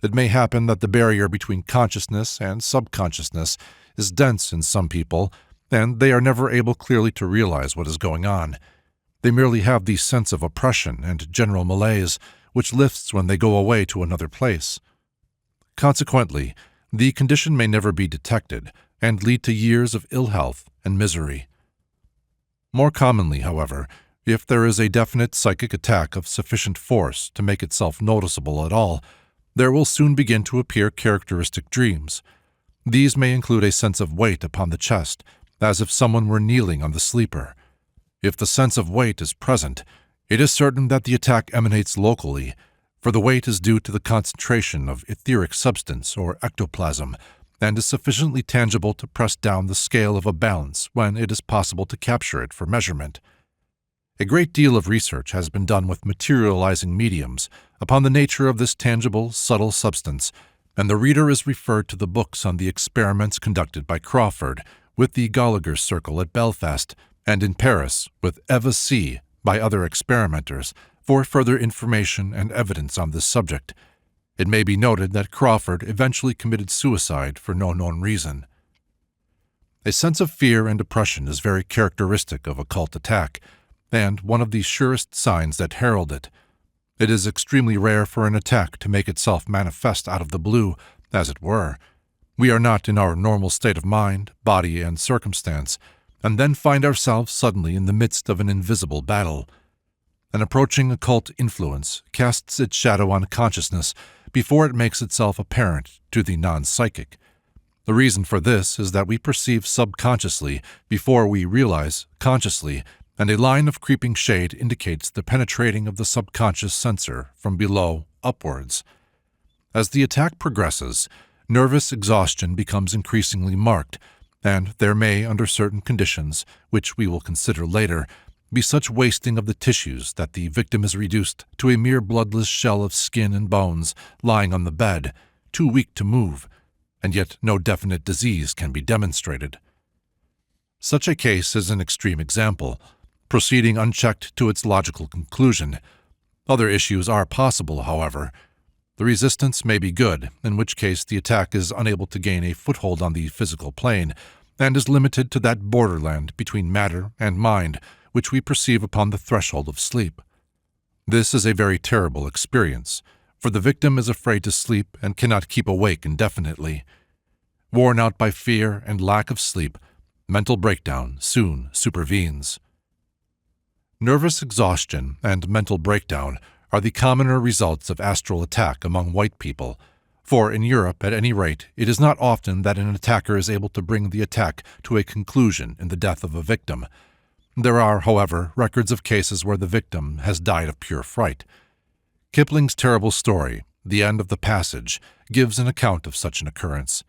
It may happen that the barrier between consciousness and subconsciousness is dense in some people, and they are never able clearly to realize what is going on. They merely have the sense of oppression and general malaise, which lifts when they go away to another place. Consequently, the condition may never be detected and lead to years of ill health and misery. More commonly, however, if there is a definite psychic attack of sufficient force to make itself noticeable at all, there will soon begin to appear characteristic dreams. These may include a sense of weight upon the chest, as if someone were kneeling on the sleeper. If the sense of weight is present, it is certain that the attack emanates locally, for the weight is due to the concentration of etheric substance or ectoplasm, and is sufficiently tangible to press down the scale of a balance when it is possible to capture it for measurement. A great deal of research has been done with materializing mediums upon the nature of this tangible, subtle substance, and the reader is referred to the books on the experiments conducted by Crawford with the Gallagher Circle at Belfast, and in Paris with Eva C. by other experimenters for further information and evidence on this subject. It may be noted that Crawford eventually committed suicide for no known reason. A sense of fear and oppression is very characteristic of occult attack, and one of the surest signs that herald it. It is extremely rare for an attack to make itself manifest out of the blue, as it were. We are not in our normal state of mind, body, and circumstance, and then find ourselves suddenly in the midst of an invisible battle. An approaching occult influence casts its shadow on consciousness before it makes itself apparent to the non-psychic. The reason for this is that we perceive subconsciously before we realize consciously, and a line of creeping shade indicates the penetrating of the subconscious sensor from below upwards. As the attack progresses, nervous exhaustion becomes increasingly marked, and there may, under certain conditions, which we will consider later, be such wasting of the tissues that the victim is reduced to a mere bloodless shell of skin and bones lying on the bed, too weak to move, and yet no definite disease can be demonstrated. Such a case is an extreme example, proceeding unchecked to its logical conclusion. Other issues are possible, however. The resistance may be good, in which case the attack is unable to gain a foothold on the physical plane, and is limited to that borderland between matter and mind which we perceive upon the threshold of sleep. This is a very terrible experience, for the victim is afraid to sleep and cannot keep awake indefinitely. Worn out by fear and lack of sleep, mental breakdown soon supervenes. Nervous exhaustion and mental breakdown are the commoner results of astral attack among white people, for in Europe, at any rate, it is not often that an attacker is able to bring the attack to a conclusion in the death of a victim. There are, however, records of cases where the victim has died of pure fright. Kipling's terrible story, The End of the Passage, gives an account of such an occurrence.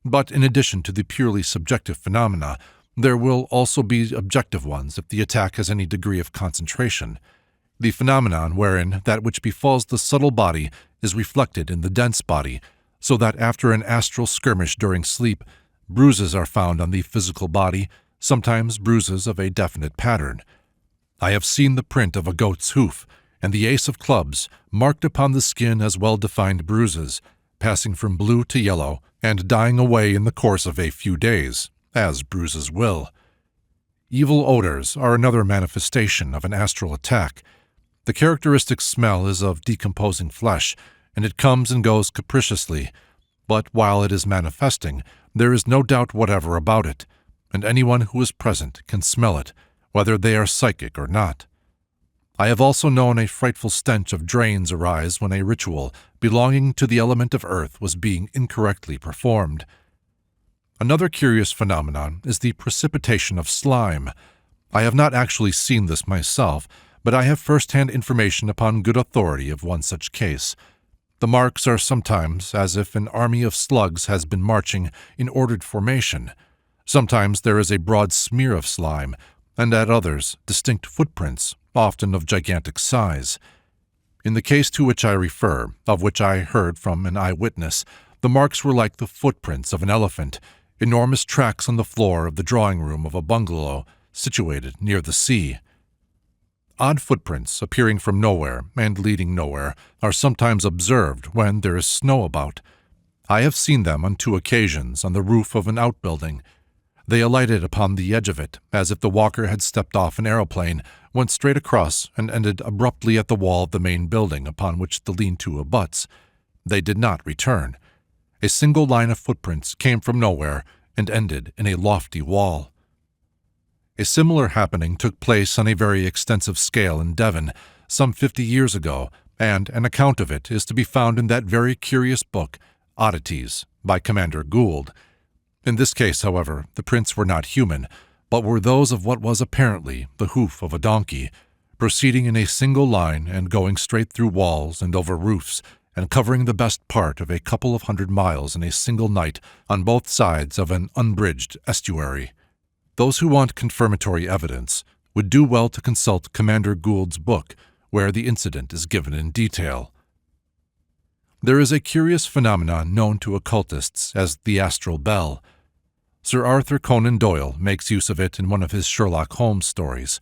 But in addition to the purely subjective phenomena, there will also be objective ones if the attack has any degree of concentration. The phenomenon wherein that which befalls the subtle body is reflected in the dense body, so that after an astral skirmish during sleep, bruises are found on the physical body, sometimes bruises of a definite pattern. I have seen the print of a goat's hoof, and the ace of clubs, marked upon the skin as well-defined bruises, passing from blue to yellow, and dying away in the course of a few days, as bruises will. Evil odors are another manifestation of an astral attack. The characteristic smell is of decomposing flesh, and it comes and goes capriciously, but while it is manifesting, there is no doubt whatever about it, and anyone who is present can smell it, whether they are psychic or not. I have also known a frightful stench of drains arise when a ritual belonging to the element of earth was being incorrectly performed. Another curious phenomenon is the precipitation of slime. I have not actually seen this myself, but I have first-hand information upon good authority of one such case. The marks are sometimes as if an army of slugs has been marching in ordered formation. Sometimes there is a broad smear of slime, and at others distinct footprints, often of gigantic size. In the case to which I refer, of which I heard from an eyewitness, the marks were like the footprints of an elephant, enormous tracks on the floor of the drawing-room of a bungalow situated near the sea. Odd footprints appearing from nowhere and leading nowhere are sometimes observed when there is snow about. I have seen them on 2 occasions on the roof of an outbuilding. They alighted upon the edge of it, as if the walker had stepped off an aeroplane, went straight across, and ended abruptly at the wall of the main building upon which the lean-to abuts. They did not return. A single line of footprints came from nowhere and ended in a lofty wall. A similar happening took place on a very extensive scale in Devon some 50 years ago, and an account of it is to be found in that very curious book, Oddities, by Commander Gould. In this case, however, the prints were not human, but were those of what was apparently the hoof of a donkey, proceeding in a single line and going straight through walls and over roofs, and covering the best part of a couple of 100 miles in a single night on both sides of an unbridged estuary. Those who want confirmatory evidence would do well to consult Commander Gould's book, where the incident is given in detail. There is a curious phenomenon known to occultists as the astral bell. Sir Arthur Conan Doyle makes use of it in one of his Sherlock Holmes stories.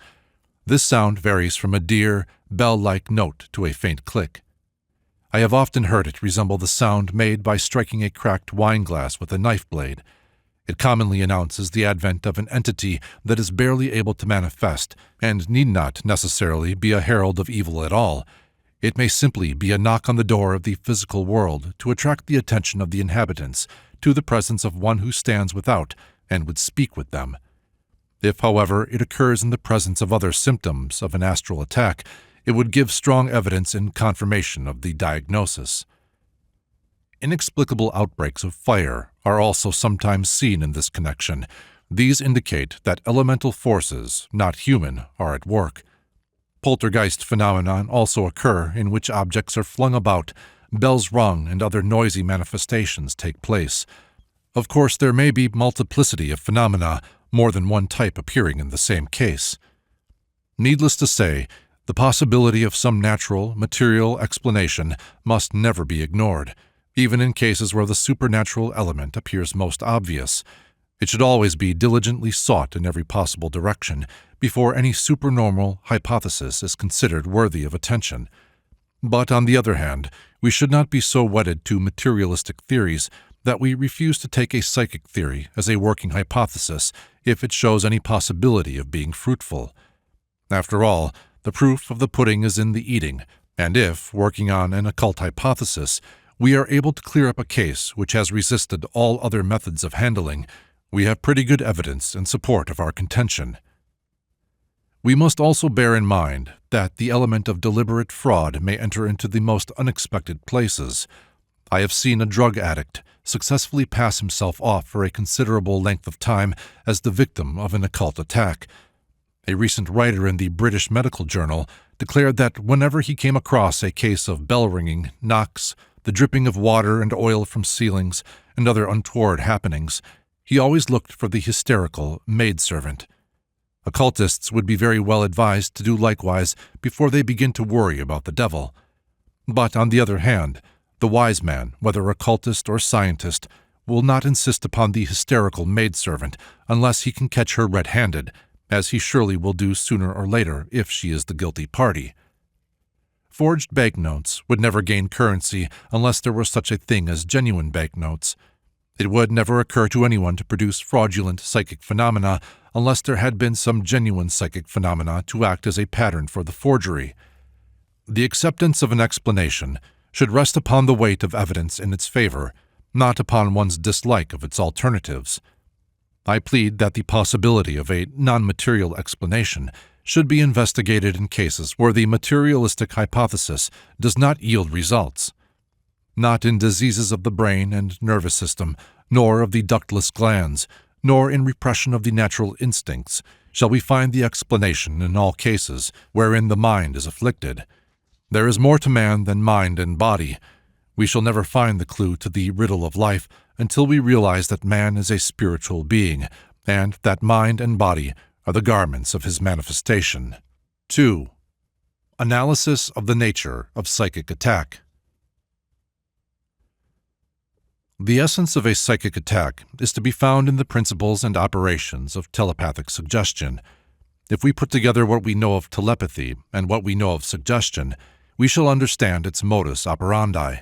This sound varies from a dear, bell-like note to a faint click. I have often heard it resemble the sound made by striking a cracked wine glass with a knife blade. It commonly announces the advent of an entity that is barely able to manifest and need not necessarily be a herald of evil at all. It may simply be a knock on the door of the physical world to attract the attention of the inhabitants to the presence of one who stands without and would speak with them. If, however, it occurs in the presence of other symptoms of an astral attack, it would give strong evidence in confirmation of the diagnosis. Inexplicable outbreaks of fire are also sometimes seen in this connection. These indicate that elemental forces, not human, are at work. Poltergeist phenomena also occur in which objects are flung about, bells rung, and other noisy manifestations take place. Of course, there may be multiplicity of phenomena, more than one type appearing in the same case. Needless to say, the possibility of some natural, material explanation must never be ignored, even in cases where the supernatural element appears most obvious. It should always be diligently sought in every possible direction before any supernormal hypothesis is considered worthy of attention. But on the other hand, we should not be so wedded to materialistic theories that we refuse to take a psychic theory as a working hypothesis if it shows any possibility of being fruitful. After all, the proof of the pudding is in the eating, and if, working on an occult hypothesis, we are able to clear up a case which has resisted all other methods of handling, we have pretty good evidence in support of our contention. We must also bear in mind that the element of deliberate fraud may enter into the most unexpected places. I have seen a drug addict successfully pass himself off for a considerable length of time as the victim of an occult attack. A recent writer in the British Medical Journal declared that whenever he came across a case of bell-ringing, knocks, the dripping of water and oil from ceilings, and other untoward happenings, he always looked for the hysterical maidservant. Occultists would be very well advised to do likewise before they begin to worry about the devil. But on the other hand, the wise man, whether occultist or scientist, will not insist upon the hysterical maidservant unless he can catch her red-handed, as he surely will do sooner or later if she is the guilty party. Forged banknotes would never gain currency unless there were such a thing as genuine banknotes. It would never occur to anyone to produce fraudulent psychic phenomena unless there had been some genuine psychic phenomena to act as a pattern for the forgery. The acceptance of an explanation should rest upon the weight of evidence in its favor, not upon one's dislike of its alternatives. I plead that the possibility of a non-material explanation should be investigated in cases where the materialistic hypothesis does not yield results. Not in diseases of the brain and nervous system, nor of the ductless glands, nor in repression of the natural instincts, shall we find the explanation in all cases wherein the mind is afflicted. There is more to man than mind and body. We shall never find the clue to the riddle of life until we realize that man is a spiritual being, and that mind and body are the garments of his manifestation. 2. Analysis of the nature of psychic attack. The essence of a psychic attack is to be found in the principles and operations of telepathic suggestion. If we put together what we know of telepathy and what we know of suggestion, we shall understand its modus operandi.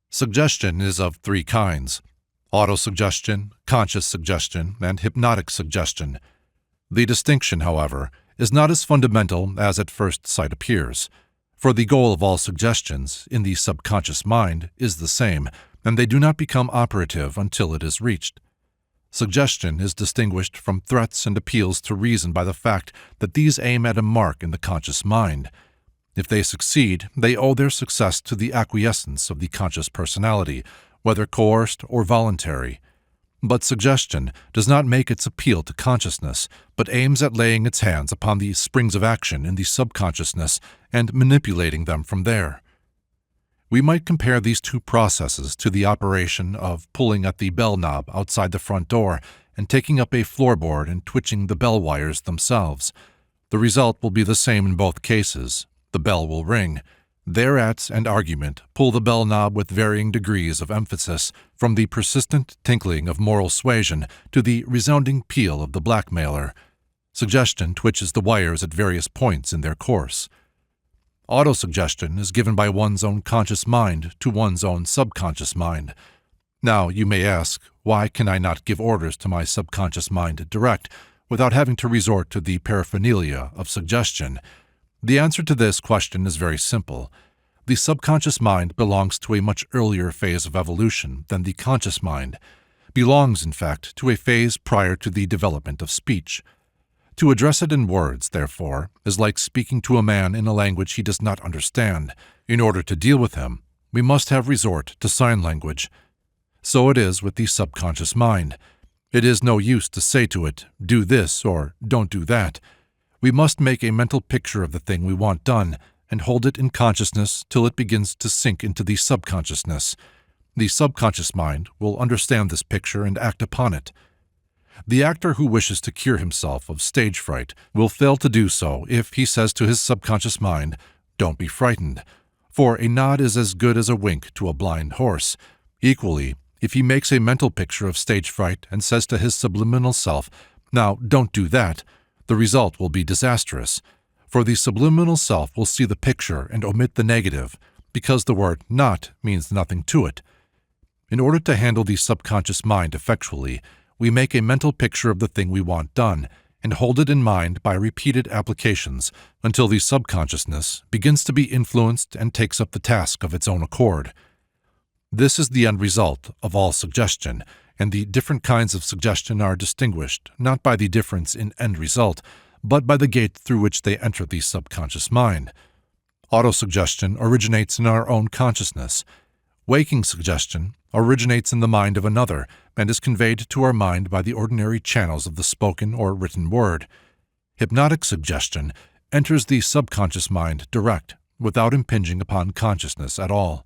Suggestion is of three kinds: autosuggestion, conscious suggestion, and hypnotic suggestion. The distinction, however, is not as fundamental as at first sight appears, for the goal of all suggestions in the subconscious mind is the same, and they do not become operative until it is reached. Suggestion is distinguished from threats and appeals to reason by the fact that these aim at a mark in the conscious mind. If they succeed, they owe their success to the acquiescence of the conscious personality, whether coerced or voluntary. But suggestion does not make its appeal to consciousness, but aims at laying its hands upon the springs of action in the subconsciousness and manipulating them from there. We might compare these two processes to the operation of pulling at the bell knob outside the front door and taking up a floorboard and twitching the bell wires themselves. The result will be the same in both cases. The bell will ring. Thereat and argument pull the bell knob with varying degrees of emphasis, from the persistent tinkling of moral suasion to the resounding peal of the blackmailer. Suggestion twitches the wires at various points in their course. Autosuggestion is given by one's own conscious mind to one's own subconscious mind. Now, you may ask, why can I not give orders to my subconscious mind direct, without having to resort to the paraphernalia of suggestion? The answer to this question is very simple. The subconscious mind belongs to a much earlier phase of evolution than the conscious mind, belongs, in fact, to a phase prior to the development of speech. To address it in words, therefore, is like speaking to a man in a language he does not understand. In order to deal with him, we must have resort to sign language. So it is with the subconscious mind. It is no use to say to it, do this or don't do that. We must make a mental picture of the thing we want done and hold it in consciousness till it begins to sink into the subconsciousness. The subconscious mind will understand this picture and act upon it. The actor who wishes to cure himself of stage fright will fail to do so if he says to his subconscious mind, "Don't be frightened," for a nod is as good as a wink to a blind horse. Equally, if he makes a mental picture of stage fright and says to his subliminal self, "Now, don't do that," the result will be disastrous, for the subliminal self will see the picture and omit the negative, because the word "not" means nothing to it. In order to handle the subconscious mind effectually, we make a mental picture of the thing we want done, and hold it in mind by repeated applications until the subconsciousness begins to be influenced and takes up the task of its own accord. This is the end result of all suggestion, and the different kinds of suggestion are distinguished not by the difference in end result, but by the gate through which they enter the subconscious mind. Autosuggestion originates in our own consciousness. Waking suggestion originates in the mind of another and is conveyed to our mind by the ordinary channels of the spoken or written word. Hypnotic suggestion enters the subconscious mind direct, without impinging upon consciousness at all.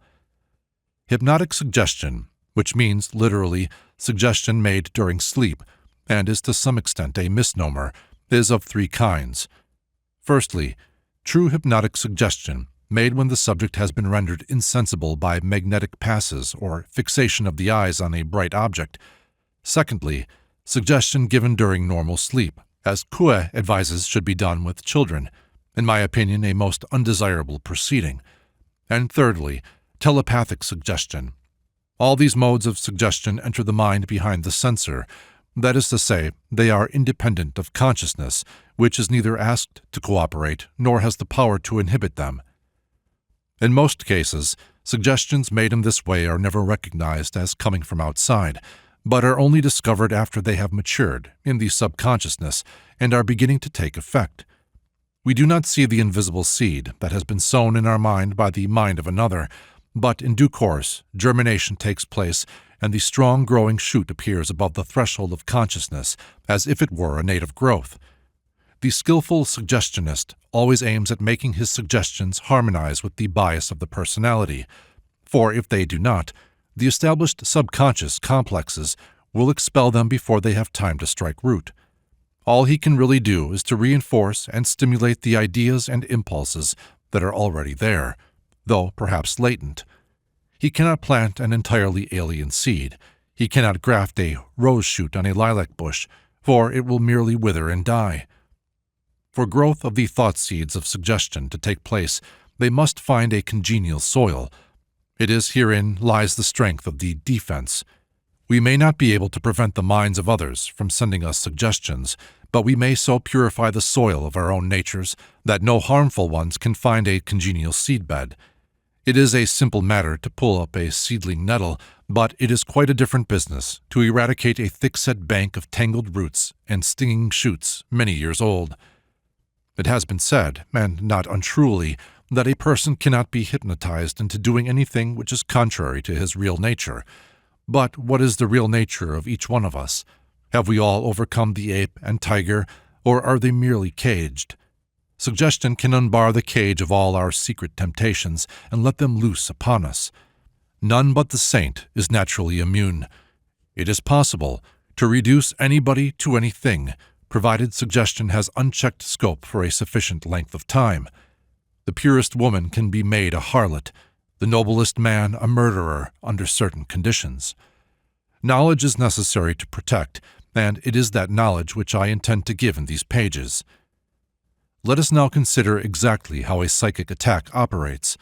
Hypnotic suggestion, which means literally suggestion made during sleep, and is to some extent a misnomer, is of three kinds. Firstly, true hypnotic suggestion, made when the subject has been rendered insensible by magnetic passes or fixation of the eyes on a bright object. Secondly, suggestion given during normal sleep, as Kue advises should be done with children, in my opinion a most undesirable proceeding. And thirdly, telepathic suggestion. All these modes of suggestion enter the mind behind the censor. That is to say, they are independent of consciousness, which is neither asked to cooperate nor has the power to inhibit them. In most cases, suggestions made in this way are never recognized as coming from outside, but are only discovered after they have matured in the subconsciousness and are beginning to take effect. We do not see the invisible seed that has been sown in our mind by the mind of another, but in due course germination takes place and the strong growing shoot appears above the threshold of consciousness as if it were a native growth. The skillful suggestionist always aims at making his suggestions harmonize with the bias of the personality, for if they do not, the established subconscious complexes will expel them before they have time to strike root. All he can really do is to reinforce and stimulate the ideas and impulses that are already there, though perhaps latent. He cannot plant an entirely alien seed. He cannot graft a rose shoot on a lilac bush, for it will merely wither and die. For growth of the thought seeds of suggestion to take place, they must find a congenial soil. It is herein lies the strength of the defense. We may not be able to prevent the minds of others from sending us suggestions, but we may so purify the soil of our own natures that no harmful ones can find a congenial seedbed. It is a simple matter to pull up a seedling nettle, but it is quite a different business to eradicate a thick-set bank of tangled roots and stinging shoots many years old. It has been said, and not untruly, that a person cannot be hypnotized into doing anything which is contrary to his real nature, But what is the real nature of each one of us? Have we all overcome the ape and tiger, or are they merely caged? Suggestion can unbar the cage of all our secret temptations and let them loose upon us. None but the saint is naturally immune. It is possible to reduce anybody to anything, provided suggestion has unchecked scope for a sufficient length of time. The purest woman can be made a harlot, the noblest man a murderer under certain conditions. Knowledge is necessary to protect, and it is that knowledge which I intend to give in these pages. Let us now consider exactly how a psychic attack operates.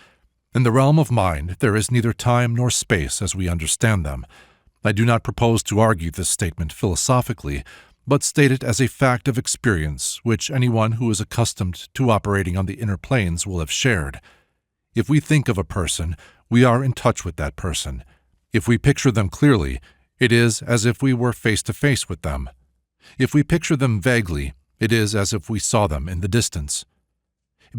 In the realm of mind, there is neither time nor space as we understand them. I do not propose to argue this statement philosophically, but state it as a fact of experience which anyone who is accustomed to operating on the inner planes will have shared. If we think of a person, we are in touch with that person. If we picture them clearly, it is as if we were face to face with them. If we picture them vaguely, it is as if we saw them in the distance.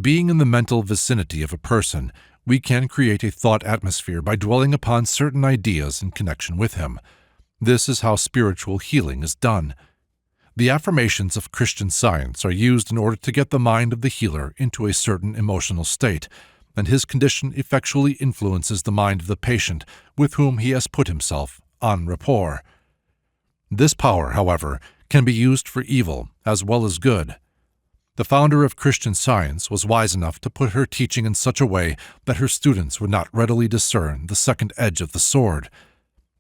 Being in the mental vicinity of a person, we can create a thought atmosphere by dwelling upon certain ideas in connection with him. This is how spiritual healing is done. The affirmations of Christian Science are used in order to get the mind of the healer into a certain emotional state, and his condition effectually influences the mind of the patient with whom he has put himself en rapport. This power, however, can be used for evil as well as good. The founder of Christian Science was wise enough to put her teaching in such a way that her students would not readily discern the second edge of the sword.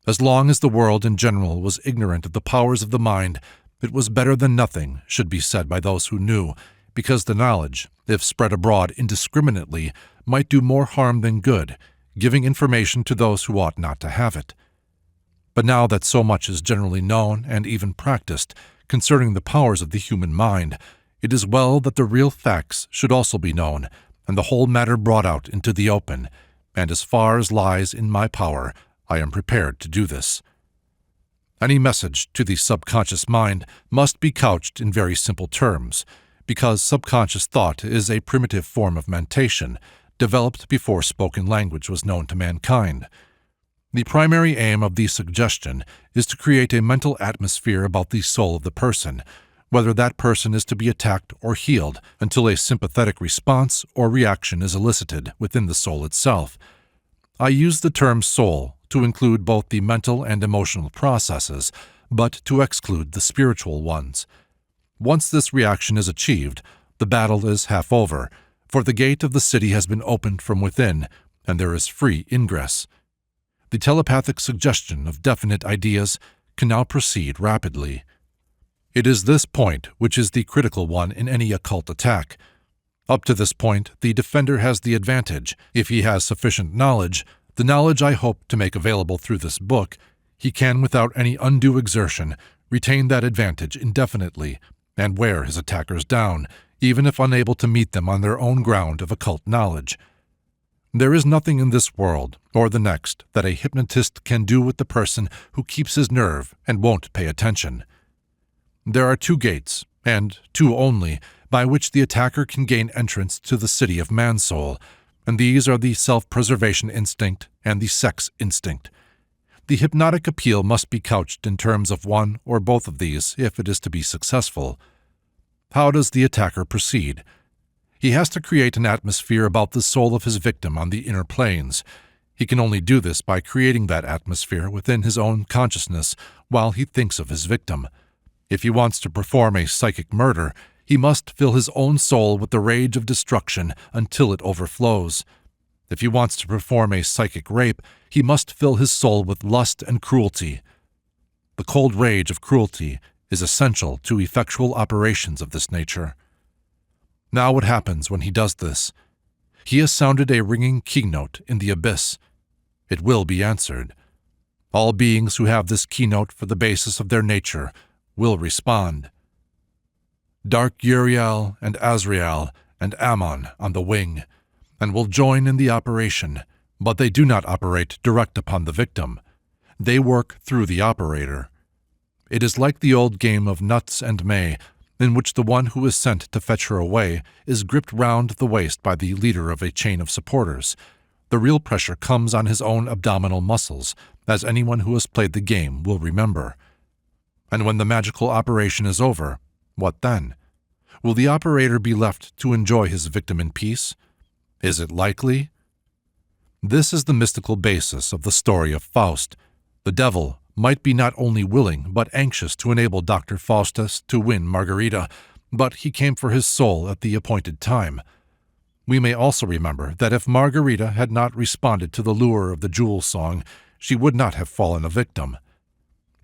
As long as the world in general was ignorant of the powers of the mind, it was better than nothing should be said by those who knew, because the knowledge, if spread abroad indiscriminately, might do more harm than good, giving information to those who ought not to have it. But now that so much is generally known and even practiced concerning the powers of the human mind, it is well that the real facts should also be known, and the whole matter brought out into the open, and as far as lies in my power, I am prepared to do this. Any message to the subconscious mind must be couched in very simple terms, because subconscious thought is a primitive form of mentation, developed before spoken language was known to mankind. The primary aim of the suggestion is to create a mental atmosphere about the soul of the person, whether that person is to be attacked or healed, until a sympathetic response or reaction is elicited within the soul itself. I use the term soul to include both the mental and emotional processes, but to exclude the spiritual ones. Once this reaction is achieved, the battle is half over, for the gate of the city has been opened from within, and there is free ingress. The telepathic suggestion of definite ideas can now proceed rapidly. It is this point which is the critical one in any occult attack. Up to this point, the defender has the advantage. If he has sufficient knowledge, the knowledge I hope to make available through this book, he can, without any undue exertion, retain that advantage indefinitely and wear his attackers down, even if unable to meet them on their own ground of occult knowledge. There is nothing in this world or the next that a hypnotist can do with the person who keeps his nerve and won't pay attention. There are two gates, and two only, by which the attacker can gain entrance to the city of man-soul, and these are the self-preservation instinct and the sex instinct. The hypnotic appeal must be couched in terms of one or both of these if it is to be successful. How does the attacker proceed? He has to create an atmosphere about the soul of his victim on the inner planes. He can only do this by creating that atmosphere within his own consciousness while he thinks of his victim. If he wants to perform a psychic murder, he must fill his own soul with the rage of destruction until it overflows. If he wants to perform a psychic rape, he must fill his soul with lust and cruelty. The cold rage of cruelty is essential to effectual operations of this nature. Now what happens when he does this? He has sounded a ringing keynote in the abyss. It will be answered. All beings who have this keynote for the basis of their nature will respond. Dark Uriel and Azrael and Ammon on the wing, and will join in the operation, but they do not operate direct upon the victim. They work through the operator. It is like the old game of nuts and may, in which the one who is sent to fetch her away is gripped round the waist by the leader of a chain of supporters. The real pressure comes on his own abdominal muscles, as anyone who has played the game will remember. And when the magical operation is over, what then? Will the operator be left to enjoy his victim in peace? Is it likely? This is the mystical basis of the story of Faust. The devil might be not only willing but anxious to enable Dr. Faustus to win Margarita, but he came for his soul at the appointed time. We may also remember that if Margarita had not responded to the lure of the jewel song, she would not have fallen a victim.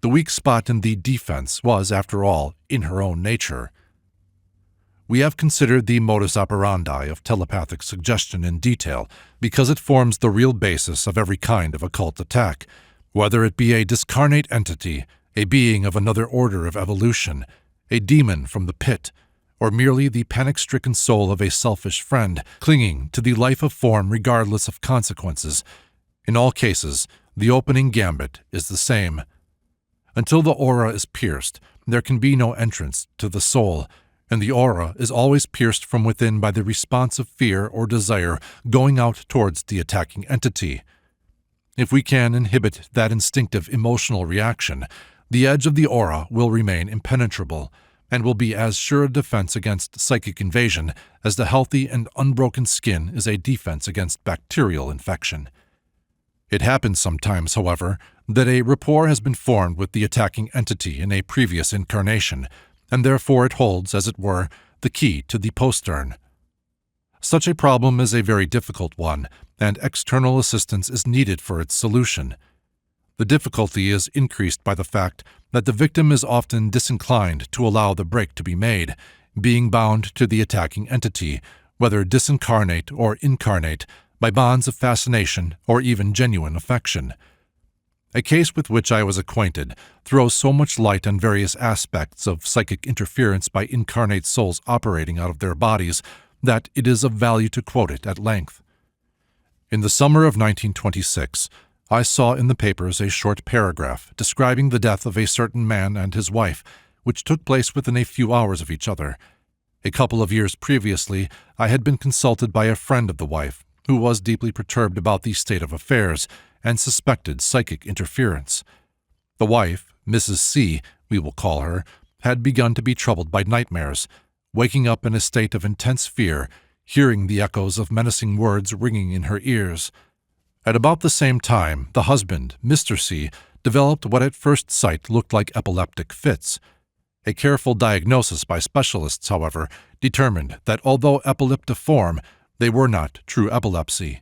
The weak spot in the defense was, after all, in her own nature. We have considered the modus operandi of telepathic suggestion in detail because it forms the real basis of every kind of occult attack, whether it be a discarnate entity, a being of another order of evolution, a demon from the pit, or merely the panic-stricken soul of a selfish friend clinging to the life of form regardless of consequences. In all cases, the opening gambit is the same. Until the aura is pierced, there can be no entrance to the soul, and the aura is always pierced from within by the response of fear or desire going out towards the attacking entity. If we can inhibit that instinctive emotional reaction, the edge of the aura will remain impenetrable and will be as sure a defense against psychic invasion as the healthy and unbroken skin is a defense against bacterial infection. It happens sometimes, however, that a rapport has been formed with the attacking entity in a previous incarnation, and therefore it holds, as it were, the key to the postern. Such a problem is a very difficult one, and external assistance is needed for its solution. The difficulty is increased by the fact that the victim is often disinclined to allow the break to be made, being bound to the attacking entity, whether disincarnate or incarnate, by bonds of fascination or even genuine affection. A case with which I was acquainted throws so much light on various aspects of psychic interference by incarnate souls operating out of their bodies that it is of value to quote it at length. In the summer of 1926, I saw in the papers a short paragraph describing the death of a certain man and his wife, which took place within a few hours of each other. A couple of years previously, I had been consulted by a friend of the wife, who was deeply perturbed about the state of affairs and suspected psychic interference. The wife, Mrs. C., we will call her, had begun to be troubled by nightmares, waking up in a state of intense fear, hearing the echoes of menacing words ringing in her ears. At about the same time, the husband, Mr. C., developed what at first sight looked like epileptic fits. A careful diagnosis by specialists, however, determined that although epileptiform, they were not true epilepsy.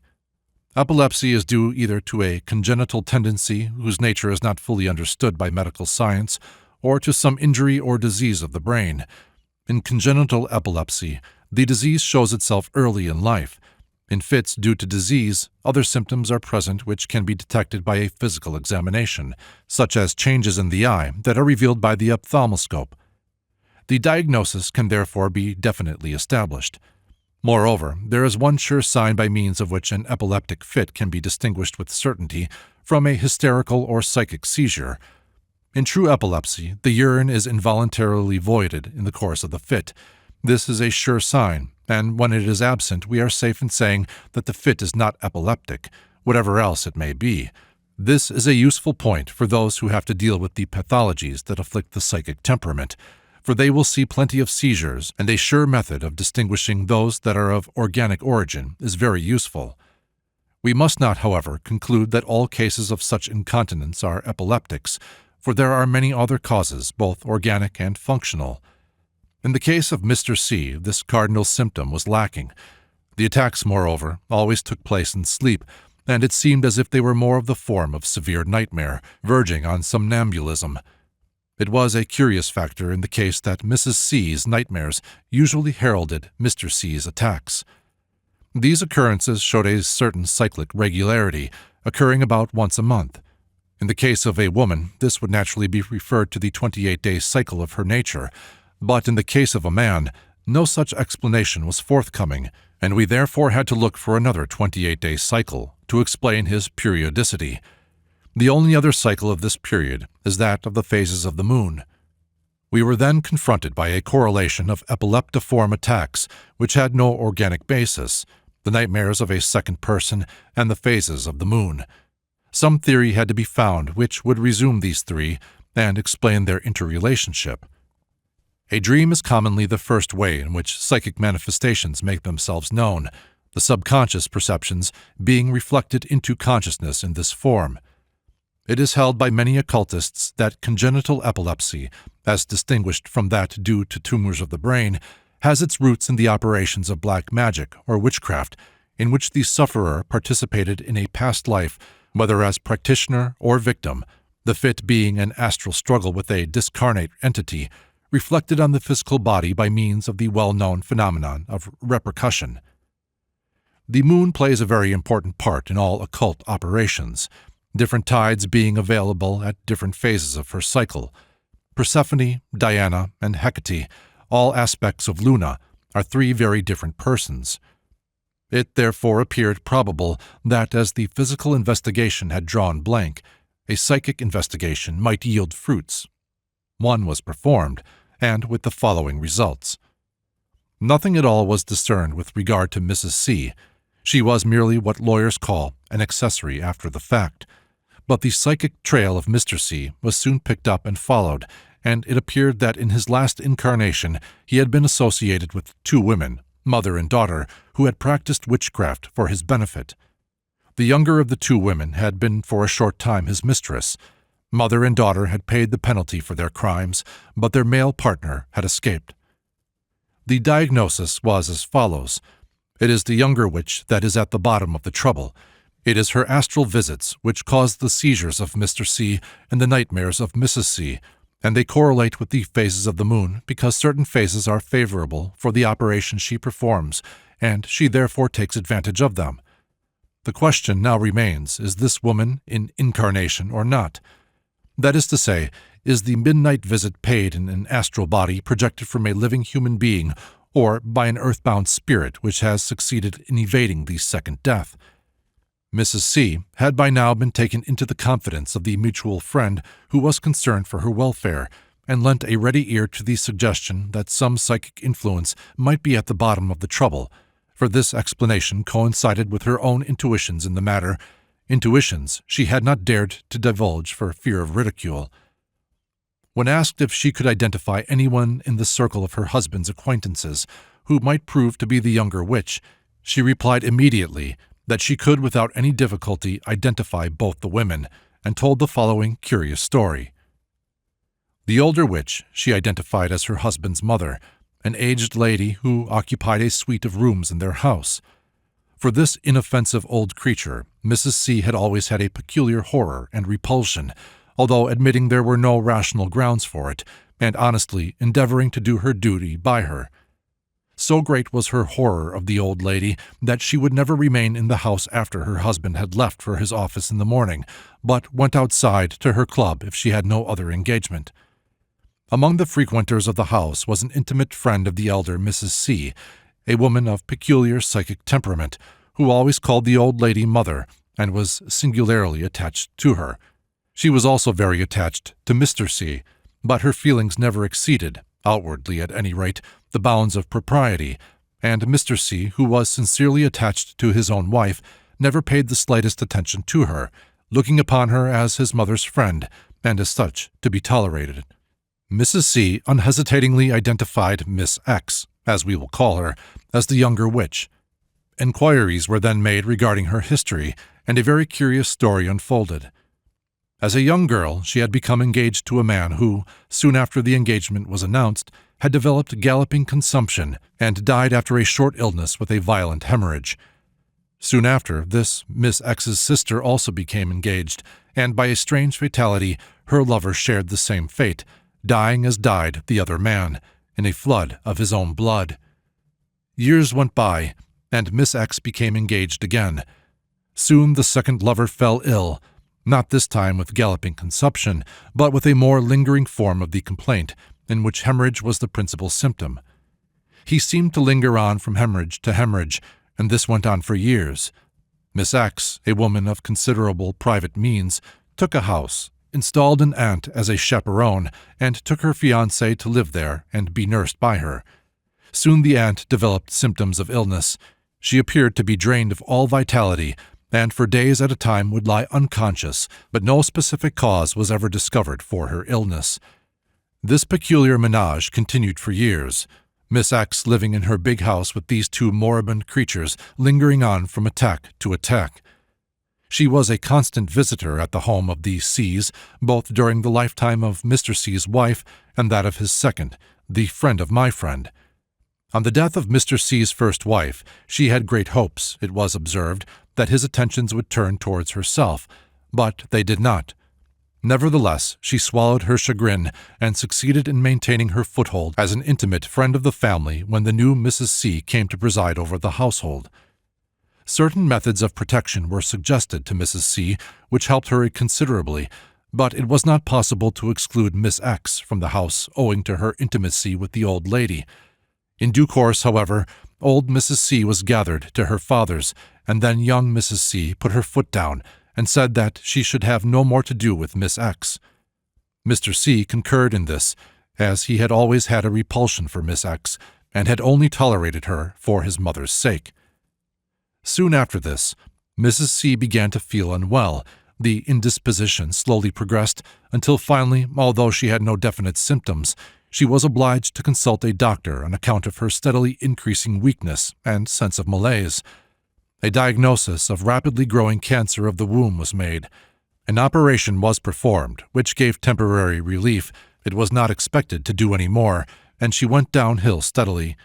Epilepsy is due either to a congenital tendency whose nature is not fully understood by medical science, or to some injury or disease of the brain. In congenital epilepsy, the disease shows itself early in life. In fits due to disease, other symptoms are present which can be detected by a physical examination, such as changes in the eye that are revealed by the ophthalmoscope. The diagnosis can therefore be definitely established. Moreover, there is one sure sign by means of which an epileptic fit can be distinguished with certainty from a hysterical or psychic seizure. In true epilepsy, the urine is involuntarily voided in the course of the fit. This is a sure sign, and when it is absent, we are safe in saying that the fit is not epileptic, whatever else it may be. This is a useful point for those who have to deal with the pathologies that afflict the psychic temperament, for they will see plenty of seizures, and a sure method of distinguishing those that are of organic origin is very useful. We must not, however, conclude that all cases of such incontinence are epileptics, for there are many other causes, both organic and functional. In the case of Mr. C., this cardinal symptom was lacking. The attacks, moreover, always took place in sleep, and it seemed as if they were more of the form of severe nightmare, verging on somnambulism. It was a curious factor in the case that Mrs. C.'s nightmares usually heralded Mr. C.'s attacks. These occurrences showed a certain cyclic regularity, occurring about once a month. In the case of a woman, this would naturally be referred to the 28-day cycle of her nature, but in the case of a man, no such explanation was forthcoming, and we therefore had to look for another 28-day cycle to explain his periodicity. The only other cycle of this period is that of the phases of the moon. We were then confronted by a correlation of epileptiform attacks which had no organic basis, the nightmares of a second person, and the phases of the moon. Some theory had to be found which would resume these three and explain their interrelationship. A dream is commonly the first way in which psychic manifestations make themselves known, the subconscious perceptions being reflected into consciousness in this form. It is held by many occultists that congenital epilepsy, as distinguished from that due to tumors of the brain, has its roots in the operations of black magic or witchcraft, in which the sufferer participated in a past life, whether as practitioner or victim, the fit being an astral struggle with a discarnate entity, reflected on the physical body by means of the well-known phenomenon of repercussion. The moon plays a very important part in all occult operations, different tides being available at different phases of her cycle. Persephone, Diana, and Hecate, all aspects of Luna, are three very different persons. It therefore appeared probable that as the physical investigation had drawn blank, a psychic investigation might yield fruits. One was performed, and with the following results. Nothing at all was discerned with regard to Mrs. C. She was merely what lawyers call an accessory after the fact. But the psychic trail of Mr. C was soon picked up and followed, and it appeared that in his last incarnation he had been associated with two women, mother and daughter, who had practiced witchcraft for his benefit. The younger of the two women had been for a short time his mistress. Mother and daughter had paid the penalty for their crimes, but their male partner had escaped. The diagnosis was as follows. It is the younger witch that is at the bottom of the trouble. It is her astral visits which cause the seizures of Mr. C and the nightmares of Mrs. C, and they correlate with the phases of the moon because certain phases are favorable for the operation she performs, and she therefore takes advantage of them. The question now remains, is this woman in incarnation or not? That is to say, is the midnight visit paid in an astral body projected from a living human being or by an earthbound spirit which has succeeded in evading the second death? Mrs. C had by now been taken into the confidence of the mutual friend who was concerned for her welfare, and lent a ready ear to the suggestion that some psychic influence might be at the bottom of the trouble, for this explanation coincided with her own intuitions in the matter, intuitions she had not dared to divulge for fear of ridicule. When asked if she could identify anyone in the circle of her husband's acquaintances who might prove to be the younger witch, she replied immediately that she could without any difficulty identify both the women, and told the following curious story. The older witch she identified as her husband's mother, an aged lady who occupied a suite of rooms in their house. For this inoffensive old creature, Mrs. C had always had a peculiar horror and repulsion, although admitting there were no rational grounds for it, and honestly endeavoring to do her duty by her. So great was her horror of the old lady that she would never remain in the house after her husband had left for his office in the morning, but went outside to her club if she had no other engagement. Among the frequenters of the house was an intimate friend of the elder Mrs. C, a woman of peculiar psychic temperament, who always called the old lady mother and was singularly attached to her. She was also very attached to Mr. C, but her feelings never exceeded, outwardly at any rate, the bounds of propriety, and Mr. C, who was sincerely attached to his own wife, never paid the slightest attention to her, looking upon her as his mother's friend, and as such to be tolerated. Mrs. C unhesitatingly identified Miss X, as we will call her, as the younger witch. Enquiries were then made regarding her history, and a very curious story unfolded. As a young girl, she had become engaged to a man who, soon after the engagement was announced, had developed galloping consumption and died after a short illness with a violent hemorrhage. Soon after this, Miss X's sister also became engaged, and by a strange fatality, her lover shared the same fate, dying as died the other man, in a flood of his own blood. Years went by, and Miss X became engaged again. Soon the second lover fell ill, not this time with galloping consumption, but with a more lingering form of the complaint, in which hemorrhage was the principal symptom. He seemed to linger on from hemorrhage to hemorrhage, and this went on for years. Miss X, a woman of considerable private means, took a house, installed an aunt as a chaperone, and took her fiancé to live there and be nursed by her. Soon the aunt developed symptoms of illness. She appeared to be drained of all vitality, and for days at a time would lie unconscious, but no specific cause was ever discovered for her illness. This peculiar menage continued for years, Miss X living in her big house with these two moribund creatures lingering on from attack to attack. She was a constant visitor at the home of the C's, both during the lifetime of Mr. C's wife and that of his second, the friend of my friend. On the death of Mr. C's first wife, she had great hopes, it was observed, that his attentions would turn towards herself, but they did not. Nevertheless, she swallowed her chagrin and succeeded in maintaining her foothold as an intimate friend of the family when the new Mrs. C came to preside over the household. Certain methods of protection were suggested to Mrs. C, which helped her considerably, but it was not possible to exclude Miss X from the house owing to her intimacy with the old lady. In due course, however, old Mrs. C was gathered to her father's, and then young Mrs. C put her foot down and said that she should have no more to do with Miss X. Mr. C concurred in this, as he had always had a repulsion for Miss X, and had only tolerated her for his mother's sake. Soon after this, Mrs. C began to feel unwell. The indisposition slowly progressed until finally, although she had no definite symptoms, she was obliged to consult a doctor on account of her steadily increasing weakness and sense of malaise. A diagnosis of rapidly growing cancer of the womb was made. An operation was performed, which gave temporary relief. It was not expected to do any more, and she went downhill steadily.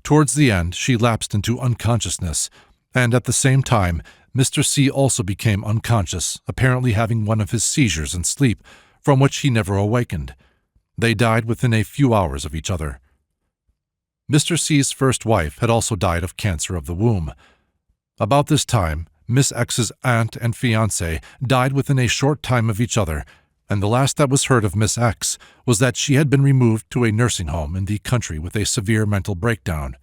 Towards the end, she lapsed into unconsciousness, and at the same time, Mr. C also became unconscious, apparently having one of his seizures in sleep, from which he never awakened. They died within a few hours of each other. Mr. C's first wife had also died of cancer of the womb. About this time, Miss X's aunt and fiancé died within a short time of each other, and the last that was heard of Miss X was that she had been removed to a nursing home in the country with a severe mental breakdown.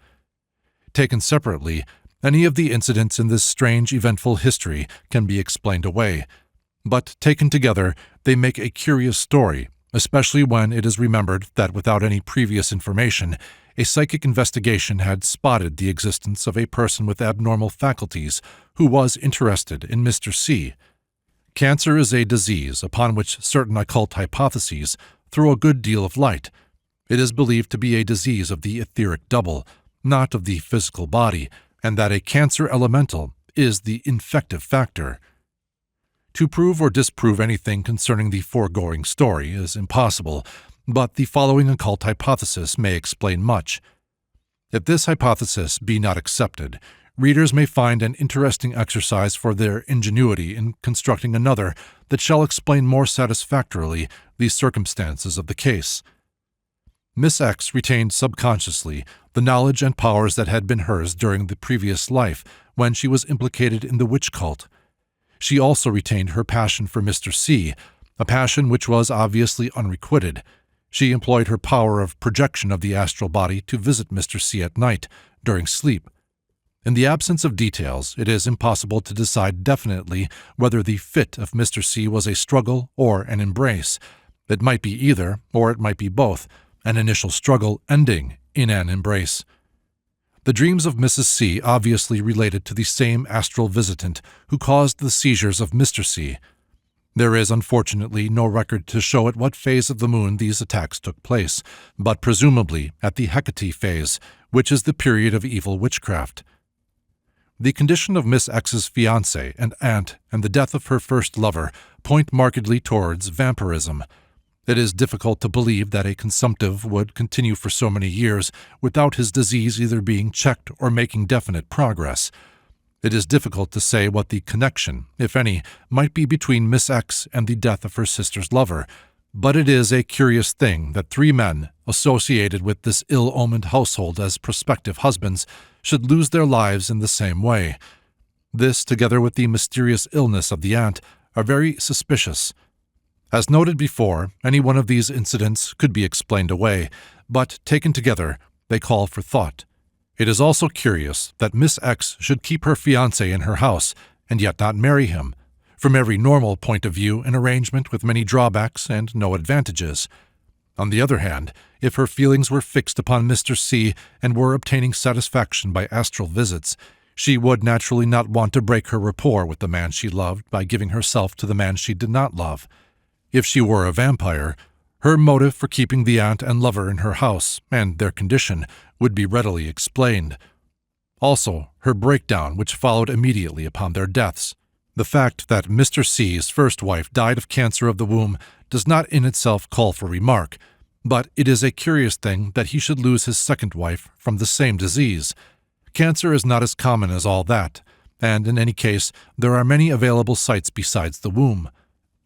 Taken separately, any of the incidents in this strange, eventful history can be explained away, but taken together, they make a curious story, especially when it is remembered that without any previous information, a psychic investigation had spotted the existence of a person with abnormal faculties who was interested in Mr. C. Cancer is a disease upon which certain occult hypotheses throw a good deal of light. It is believed to be a disease of the etheric double, not of the physical body, and that a cancer elemental is the infective factor. To prove or disprove anything concerning the foregoing story is impossible, but the following occult hypothesis may explain much. If this hypothesis be not accepted, readers may find an interesting exercise for their ingenuity in constructing another that shall explain more satisfactorily the circumstances of the case. Miss X retained subconsciously the knowledge and powers that had been hers during the previous life when she was implicated in the witch cult. She also retained her passion for Mr. C, a passion which was obviously unrequited. She employed her power of projection of the astral body to visit Mr. C at night, during sleep. In the absence of details, it is impossible to decide definitely whether the fit of Mr. C was a struggle or an embrace. It might be either, or it might be both, an initial struggle ending in an embrace. The dreams of Mrs. C obviously related to the same astral visitant who caused the seizures of Mr. C. There is unfortunately no record to show at what phase of the moon these attacks took place, but presumably at the Hecate phase, which is the period of evil witchcraft. The condition of Miss X's fiancé and aunt and the death of her first lover point markedly towards vampirism. It is difficult to believe that a consumptive would continue for so many years without his disease either being checked or making definite progress. It is difficult to say what the connection, if any, might be between Miss X and the death of her sister's lover, but it is a curious thing that three men, associated with this ill-omened household as prospective husbands, should lose their lives in the same way. This, together with the mysterious illness of the aunt, are very suspicious. As noted before, any one of these incidents could be explained away, but taken together, they call for thought. It is also curious that Miss X should keep her fiancé in her house and yet not marry him. From every normal point of view, an arrangement with many drawbacks and no advantages. On the other hand, if her feelings were fixed upon Mr. C and were obtaining satisfaction by astral visits, She would naturally not want to break her rapport with the man she loved by giving herself to the man she did not love. If she were a vampire, her motive for keeping the aunt and lover in her house, and their condition, would be readily explained. Also, her breakdown, which followed immediately upon their deaths. The fact that Mr. C's first wife died of cancer of the womb does not in itself call for remark, but it is a curious thing that he should lose his second wife from the same disease. Cancer is not as common as all that, and in any case, there are many available sites besides the womb.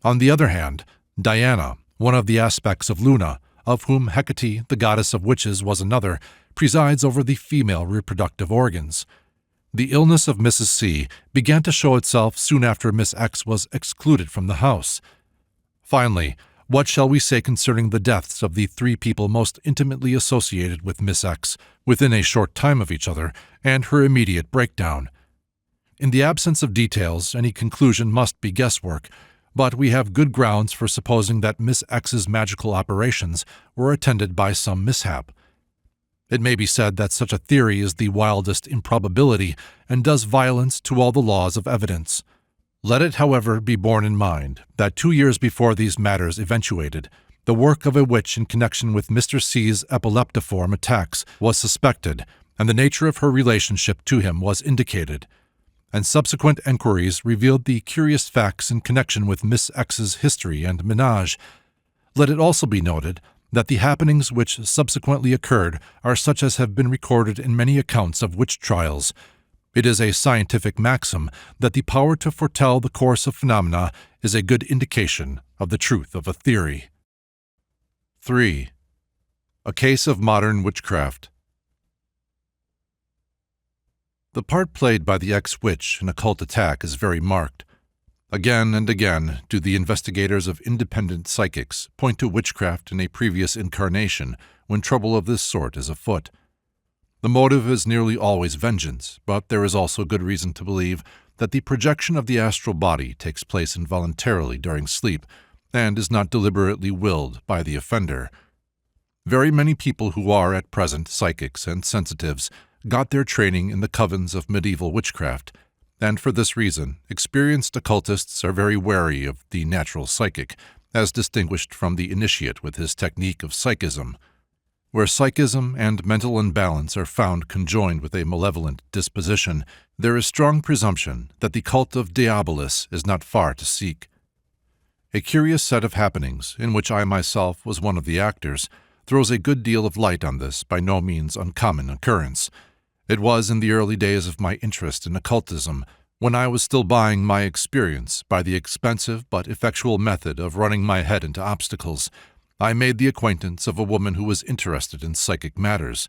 On the other hand, Diana, one of the aspects of Luna, of whom Hecate, the goddess of witches, was another, presides over the female reproductive organs. The illness of Mrs. C began to show itself soon after Miss X was excluded from the house. Finally, what shall we say concerning the deaths of the three people most intimately associated with Miss X, within a short time of each other, and her immediate breakdown? In the absence of details, any conclusion must be guesswork, but we have good grounds for supposing that Miss X's magical operations were attended by some mishap. It may be said that such a theory is the wildest improbability and does violence to all the laws of evidence. Let it, however, be borne in mind that 2 years before these matters eventuated, the work of a witch in connection with Mr. C's epileptiform attacks was suspected, and the nature of her relationship to him was indicated, and subsequent enquiries revealed the curious facts in connection with Miss X's history and menage. Let it also be noted that the happenings which subsequently occurred are such as have been recorded in many accounts of witch trials. It is a scientific maxim that the power to foretell the course of phenomena is a good indication of the truth of a theory. 3. A case of modern witchcraft. The part played by the ex-witch in occult attack is very marked. Again and again do the investigators of independent psychics point to witchcraft in a previous incarnation when trouble of this sort is afoot. The motive is nearly always vengeance, but there is also good reason to believe that the projection of the astral body takes place involuntarily during sleep and is not deliberately willed by the offender. Very many people who are at present psychics and sensitives got their training in the covens of medieval witchcraft, and for this reason, experienced occultists are very wary of the natural psychic, as distinguished from the initiate with his technique of psychism. Where psychism and mental imbalance are found conjoined with a malevolent disposition, there is strong presumption that the cult of Diabolus is not far to seek. A curious set of happenings, in which I myself was one of the actors, throws a good deal of light on this by no means uncommon occurrence. It was in the early days of my interest in occultism, when I was still buying my experience by the expensive but effectual method of running my head into obstacles, I made the acquaintance of a woman who was interested in psychic matters.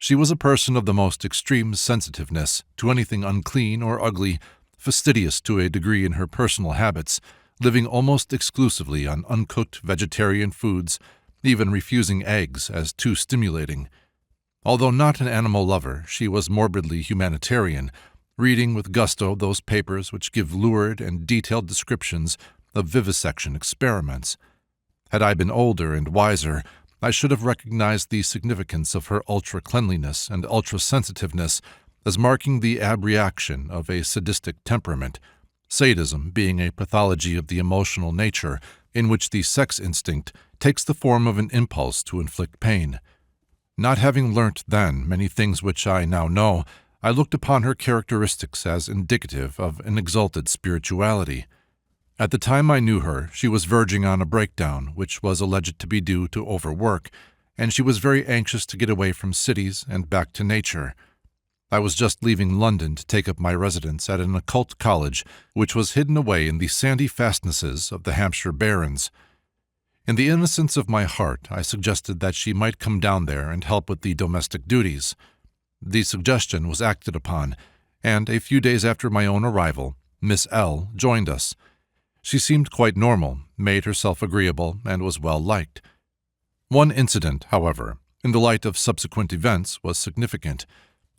She was a person of the most extreme sensitiveness to anything unclean or ugly, fastidious to a degree in her personal habits, living almost exclusively on uncooked vegetarian foods, even refusing eggs as too stimulating. Although not an animal lover, she was morbidly humanitarian, reading with gusto those papers which give lurid and detailed descriptions of vivisection experiments. Had I been older and wiser, I should have recognized the significance of her ultra-cleanliness and ultra-sensitiveness as marking the abreaction of a sadistic temperament, sadism being a pathology of the emotional nature in which the sex instinct takes the form of an impulse to inflict pain. Not having learnt then many things which I now know, I looked upon her characteristics as indicative of an exalted spirituality. At the time I knew her, she was verging on a breakdown, which was alleged to be due to overwork, and she was very anxious to get away from cities and back to nature. I was just leaving London to take up my residence at an occult college, which was hidden away in the sandy fastnesses of the Hampshire Barrens. In the innocence of my heart, I suggested that she might come down there and help with the domestic duties. The suggestion was acted upon, and a few days after my own arrival, Miss L. joined us. She seemed quite normal, made herself agreeable, and was well liked. One incident, however, in the light of subsequent events, was significant.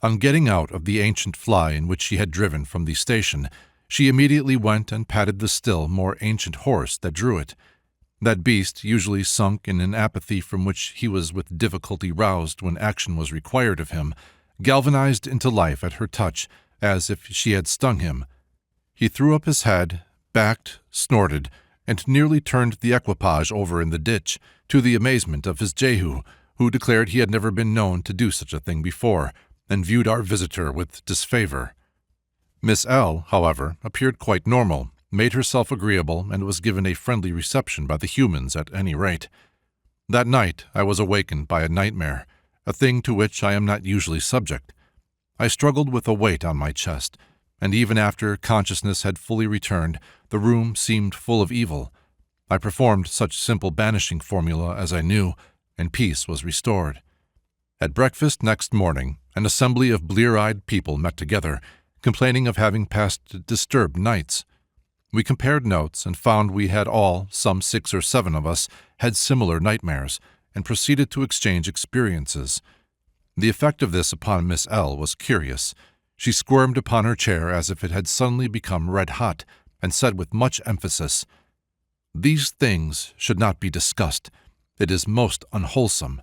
On getting out of the ancient fly in which she had driven from the station, she immediately went and patted the still more ancient horse that drew it. That beast, usually sunk in an apathy from which he was with difficulty roused when action was required of him, galvanized into life at her touch, as if she had stung him. He threw up his head, backed, snorted, and nearly turned the equipage over in the ditch, to the amazement of his Jehu, who declared he had never been known to do such a thing before, and viewed our visitor with disfavor. Miss L, however, appeared quite normal, made herself agreeable, and was given a friendly reception by the humans at any rate. That night I was awakened by a nightmare, a thing to which I am not usually subject. I struggled with a weight on my chest, and even after consciousness had fully returned, the room seemed full of evil. I performed such simple banishing formula as I knew, and peace was restored. At breakfast next morning, an assembly of blear-eyed people met together, complaining of having passed disturbed nights. We compared notes and found we had all, some 6 or 7 of us, had similar nightmares, and proceeded to exchange experiences. The effect of this upon Miss L was curious. She squirmed upon her chair as if it had suddenly become red-hot, and said with much emphasis, "These things should not be discussed. It is most unwholesome."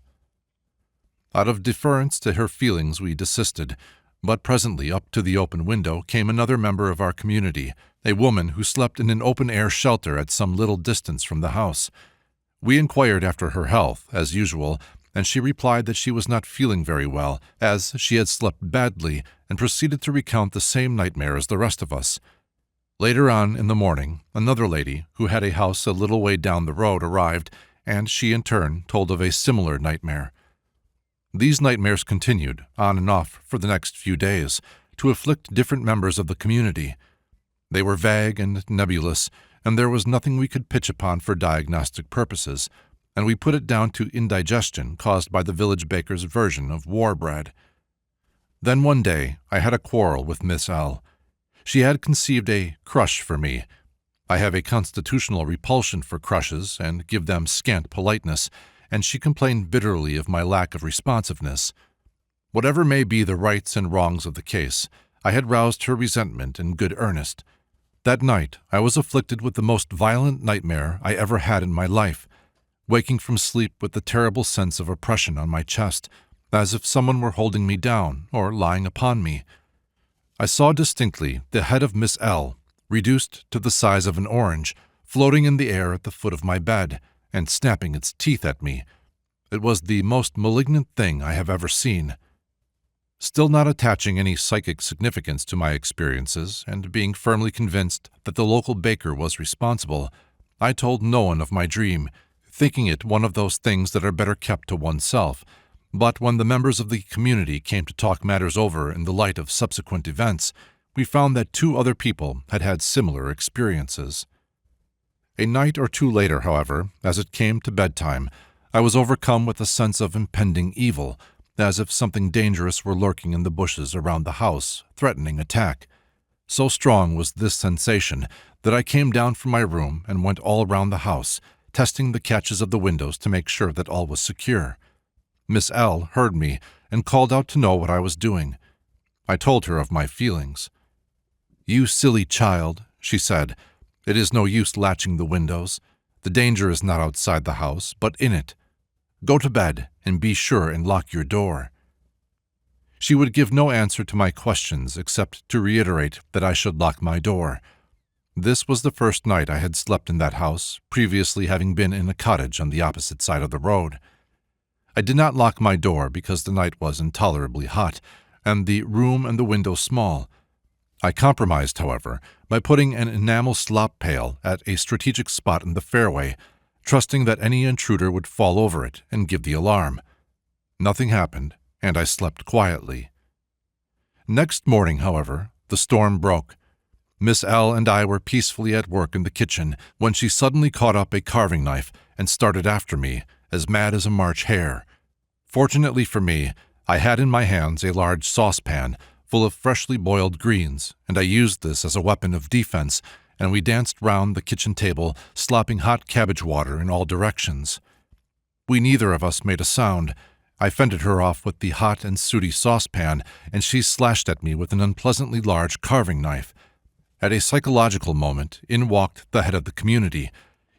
Out of deference to her feelings we desisted, but presently up to the open window came another member of our community, a woman who slept in an open-air shelter at some little distance from the house. We inquired after her health, as usual, and she replied that she was not feeling very well, as she had slept badly, and proceeded to recount the same nightmare as the rest of us. Later on in the morning, another lady, who had a house a little way down the road, arrived, and she in turn told of a similar nightmare. These nightmares continued, on and off, for the next few days, to afflict different members of the community. They were vague and nebulous, and there was nothing we could pitch upon for diagnostic purposes, and we put it down to indigestion caused by the village baker's version of war bread. Then one day I had a quarrel with Miss L. She had conceived a crush for me. I have a constitutional repulsion for crushes and give them scant politeness, and she complained bitterly of my lack of responsiveness. Whatever may be the rights and wrongs of the case, I had roused her resentment in good earnest. That night I was afflicted with the most violent nightmare I ever had in my life, waking from sleep with the terrible sense of oppression on my chest, as if someone were holding me down or lying upon me. I saw distinctly the head of Miss L, reduced to the size of an orange, floating in the air at the foot of my bed, and snapping its teeth at me. It was the most malignant thing I have ever seen. Still not attaching any psychic significance to my experiences, and being firmly convinced that the local baker was responsible, I told no one of my dream, thinking it one of those things that are better kept to oneself. But when the members of the community came to talk matters over in the light of subsequent events, we found that 2 other people had had similar experiences. A night or 2 later, however, as it came to bedtime, I was overcome with a sense of impending evil, as if something dangerous were lurking in the bushes around the house, threatening attack. So strong was this sensation that I came down from my room and went all around the house, testing the catches of the windows to make sure that all was secure. Miss L heard me and called out to know what I was doing. I told her of my feelings. "You silly child," she said, "it is no use latching the windows. The danger is not outside the house, but in it. Go to bed and be sure and lock your door." She would give no answer to my questions except to reiterate that I should lock my door. This was the first night I had slept in that house, previously having been in a cottage on the opposite side of the road. I did not lock my door because the night was intolerably hot, and the room and the window small. I compromised, however, by putting an enamel slop pail at a strategic spot in the fairway, trusting that any intruder would fall over it and give the alarm. Nothing happened, and I slept quietly. Next morning, however, the storm broke. Miss L and I were peacefully at work in the kitchen when she suddenly caught up a carving knife and started after me, as mad as a March hare. Fortunately for me, I had in my hands a large saucepan full of freshly boiled greens, and I used this as a weapon of defense, and we danced round the kitchen table, slopping hot cabbage water in all directions. We neither of us made a sound. I fended her off with the hot and sooty saucepan, and she slashed at me with an unpleasantly large carving knife. At a psychological moment, in walked the head of the community.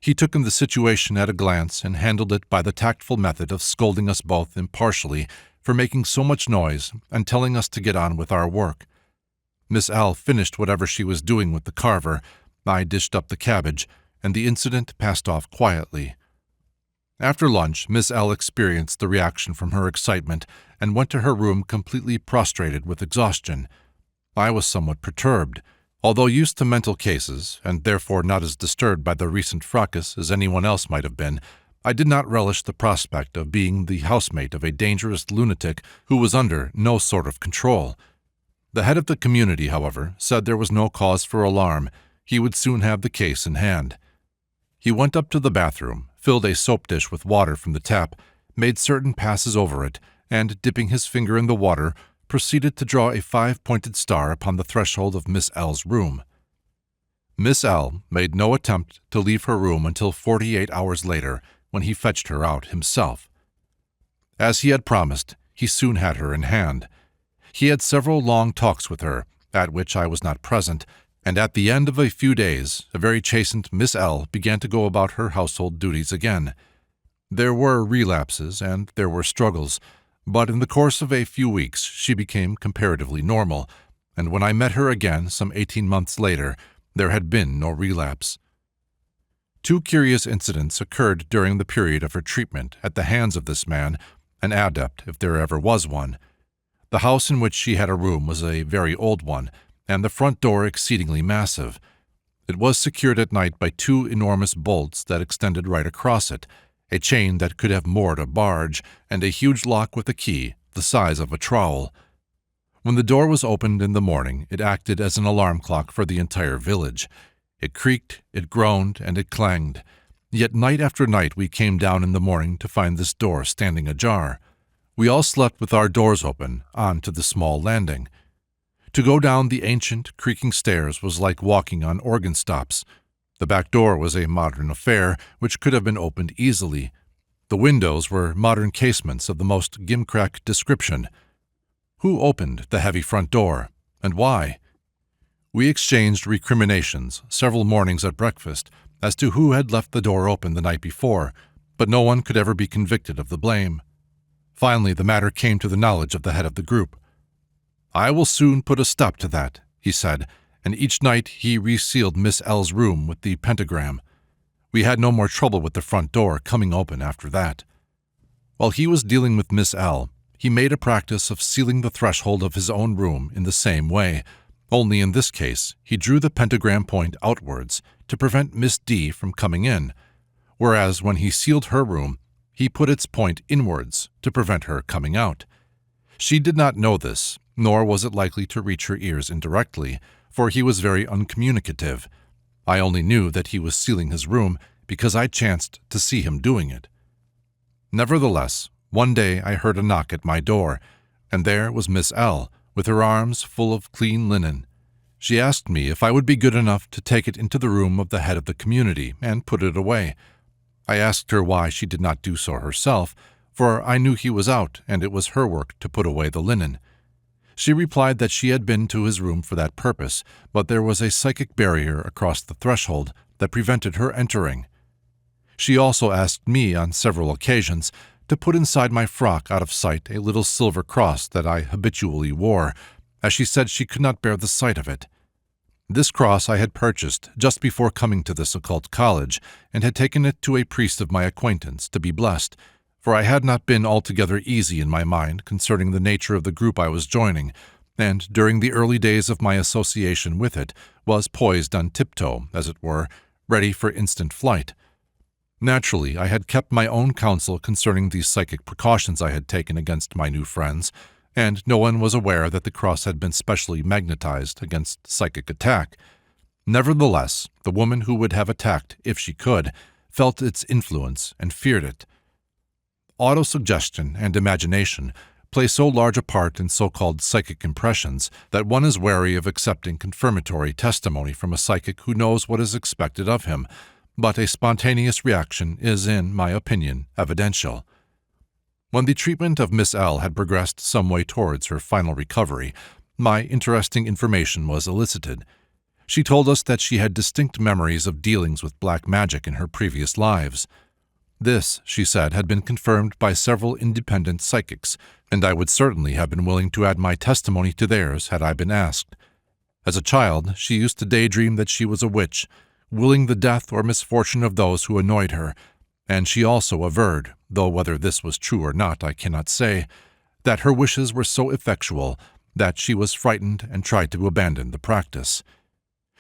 He took in the situation at a glance and handled it by the tactful method of scolding us both impartially for making so much noise and telling us to get on with our work. Miss L finished whatever she was doing with the carver, I dished up the cabbage, and the incident passed off quietly. After lunch, Miss L experienced the reaction from her excitement and went to her room completely prostrated with exhaustion. I was somewhat perturbed. Although used to mental cases, and therefore not as disturbed by the recent fracas as anyone else might have been, I did not relish the prospect of being the housemate of a dangerous lunatic who was under no sort of control. The head of the community, however, said there was no cause for alarm. He would soon have the case in hand. He went up to the bathroom, filled a soap dish with water from the tap, made certain passes over it, and, dipping his finger in the water, proceeded to draw a 5-pointed star upon the threshold of Miss L's room. Miss L made no attempt to leave her room until 48 hours later, when he fetched her out himself. As he had promised, he soon had her in hand. He had several long talks with her, at which I was not present, and at the end of a few days, a very chastened Miss L began to go about her household duties again. There were relapses and there were struggles, but in the course of a few weeks she became comparatively normal, and when I met her again some 18 months later, there had been no relapse. 2 curious incidents occurred during the period of her treatment at the hands of this man, an adept if there ever was one. The house in which she had a room was a very old one, and the front door exceedingly massive. It was secured at night by 2 enormous bolts that extended right across it, a chain that could have moored a barge, and a huge lock with a key the size of a trowel. When the door was opened in the morning, it acted as an alarm clock for the entire village. It creaked, it groaned, and it clanged. Yet night after night we came down in the morning to find this door standing ajar. We all slept with our doors open onto the small landing. To go down the ancient, creaking stairs was like walking on organ stops. The back door was a modern affair which could have been opened easily. The windows were modern casements of the most gimcrack description. Who opened the heavy front door, and why? We exchanged recriminations several mornings at breakfast as to who had left the door open the night before, but no one could ever be convicted of the blame. Finally, the matter came to the knowledge of the head of the group. "I will soon put a stop to that," he said, and each night he resealed Miss L's room with the pentagram. We had no more trouble with the front door coming open after that. While he was dealing with Miss L, he made a practice of sealing the threshold of his own room in the same way, only in this case he drew the pentagram point outwards to prevent Miss D from coming in, whereas when he sealed her room, he put its point inwards to prevent her coming out. She did not know this, nor was it likely to reach her ears indirectly, for he was very uncommunicative. I only knew that he was sealing his room because I chanced to see him doing it. Nevertheless, one day I heard a knock at my door, and there was Miss L, with her arms full of clean linen. She asked me if I would be good enough to take it into the room of the head of the community and put it away. I asked her why she did not do so herself, for I knew he was out and it was her work to put away the linen. She replied that she had been to his room for that purpose, but there was a psychic barrier across the threshold that prevented her entering. She also asked me on several occasions to put inside my frock out of sight a little silver cross that I habitually wore, as she said she could not bear the sight of it. This cross I had purchased just before coming to this occult college, and had taken it to a priest of my acquaintance to be blessed, for I had not been altogether easy in my mind concerning the nature of the group I was joining, and during the early days of my association with it was poised on tiptoe, as it were, ready for instant flight. Naturally, I had kept my own counsel concerning the psychic precautions I had taken against my new friends, and no one was aware that the cross had been specially magnetized against psychic attack. Nevertheless, the woman who would have attacked, if she could, felt its influence and feared it. Autosuggestion and imagination play so large a part in so-called psychic impressions that one is wary of accepting confirmatory testimony from a psychic who knows what is expected of him, but a spontaneous reaction is, in my opinion, evidential. When the treatment of Miss L had progressed some way towards her final recovery, my interesting information was elicited. She told us that she had distinct memories of dealings with black magic in her previous lives. This, she said, had been confirmed by several independent psychics, and I would certainly have been willing to add my testimony to theirs had I been asked. As a child, she used to daydream that she was a witch, willing the death or misfortune of those who annoyed her, and she also averred, though whether this was true or not I cannot say, that her wishes were so effectual that she was frightened and tried to abandon the practice.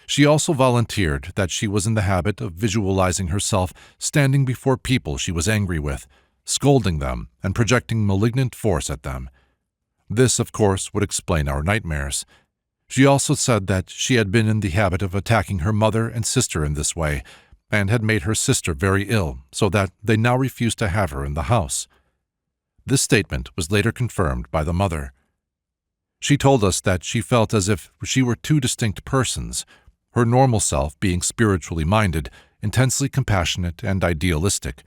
She also volunteered that she was in the habit of visualizing herself standing before people she was angry with, scolding them and projecting malignant force at them. This, of course, would explain our nightmares. She also said that she had been in the habit of attacking her mother and sister in this way, and had made her sister very ill, so that they now refused to have her in the house. This statement was later confirmed by the mother. She told us that she felt as if she were two distinct persons, her normal self being spiritually minded, intensely compassionate and idealistic,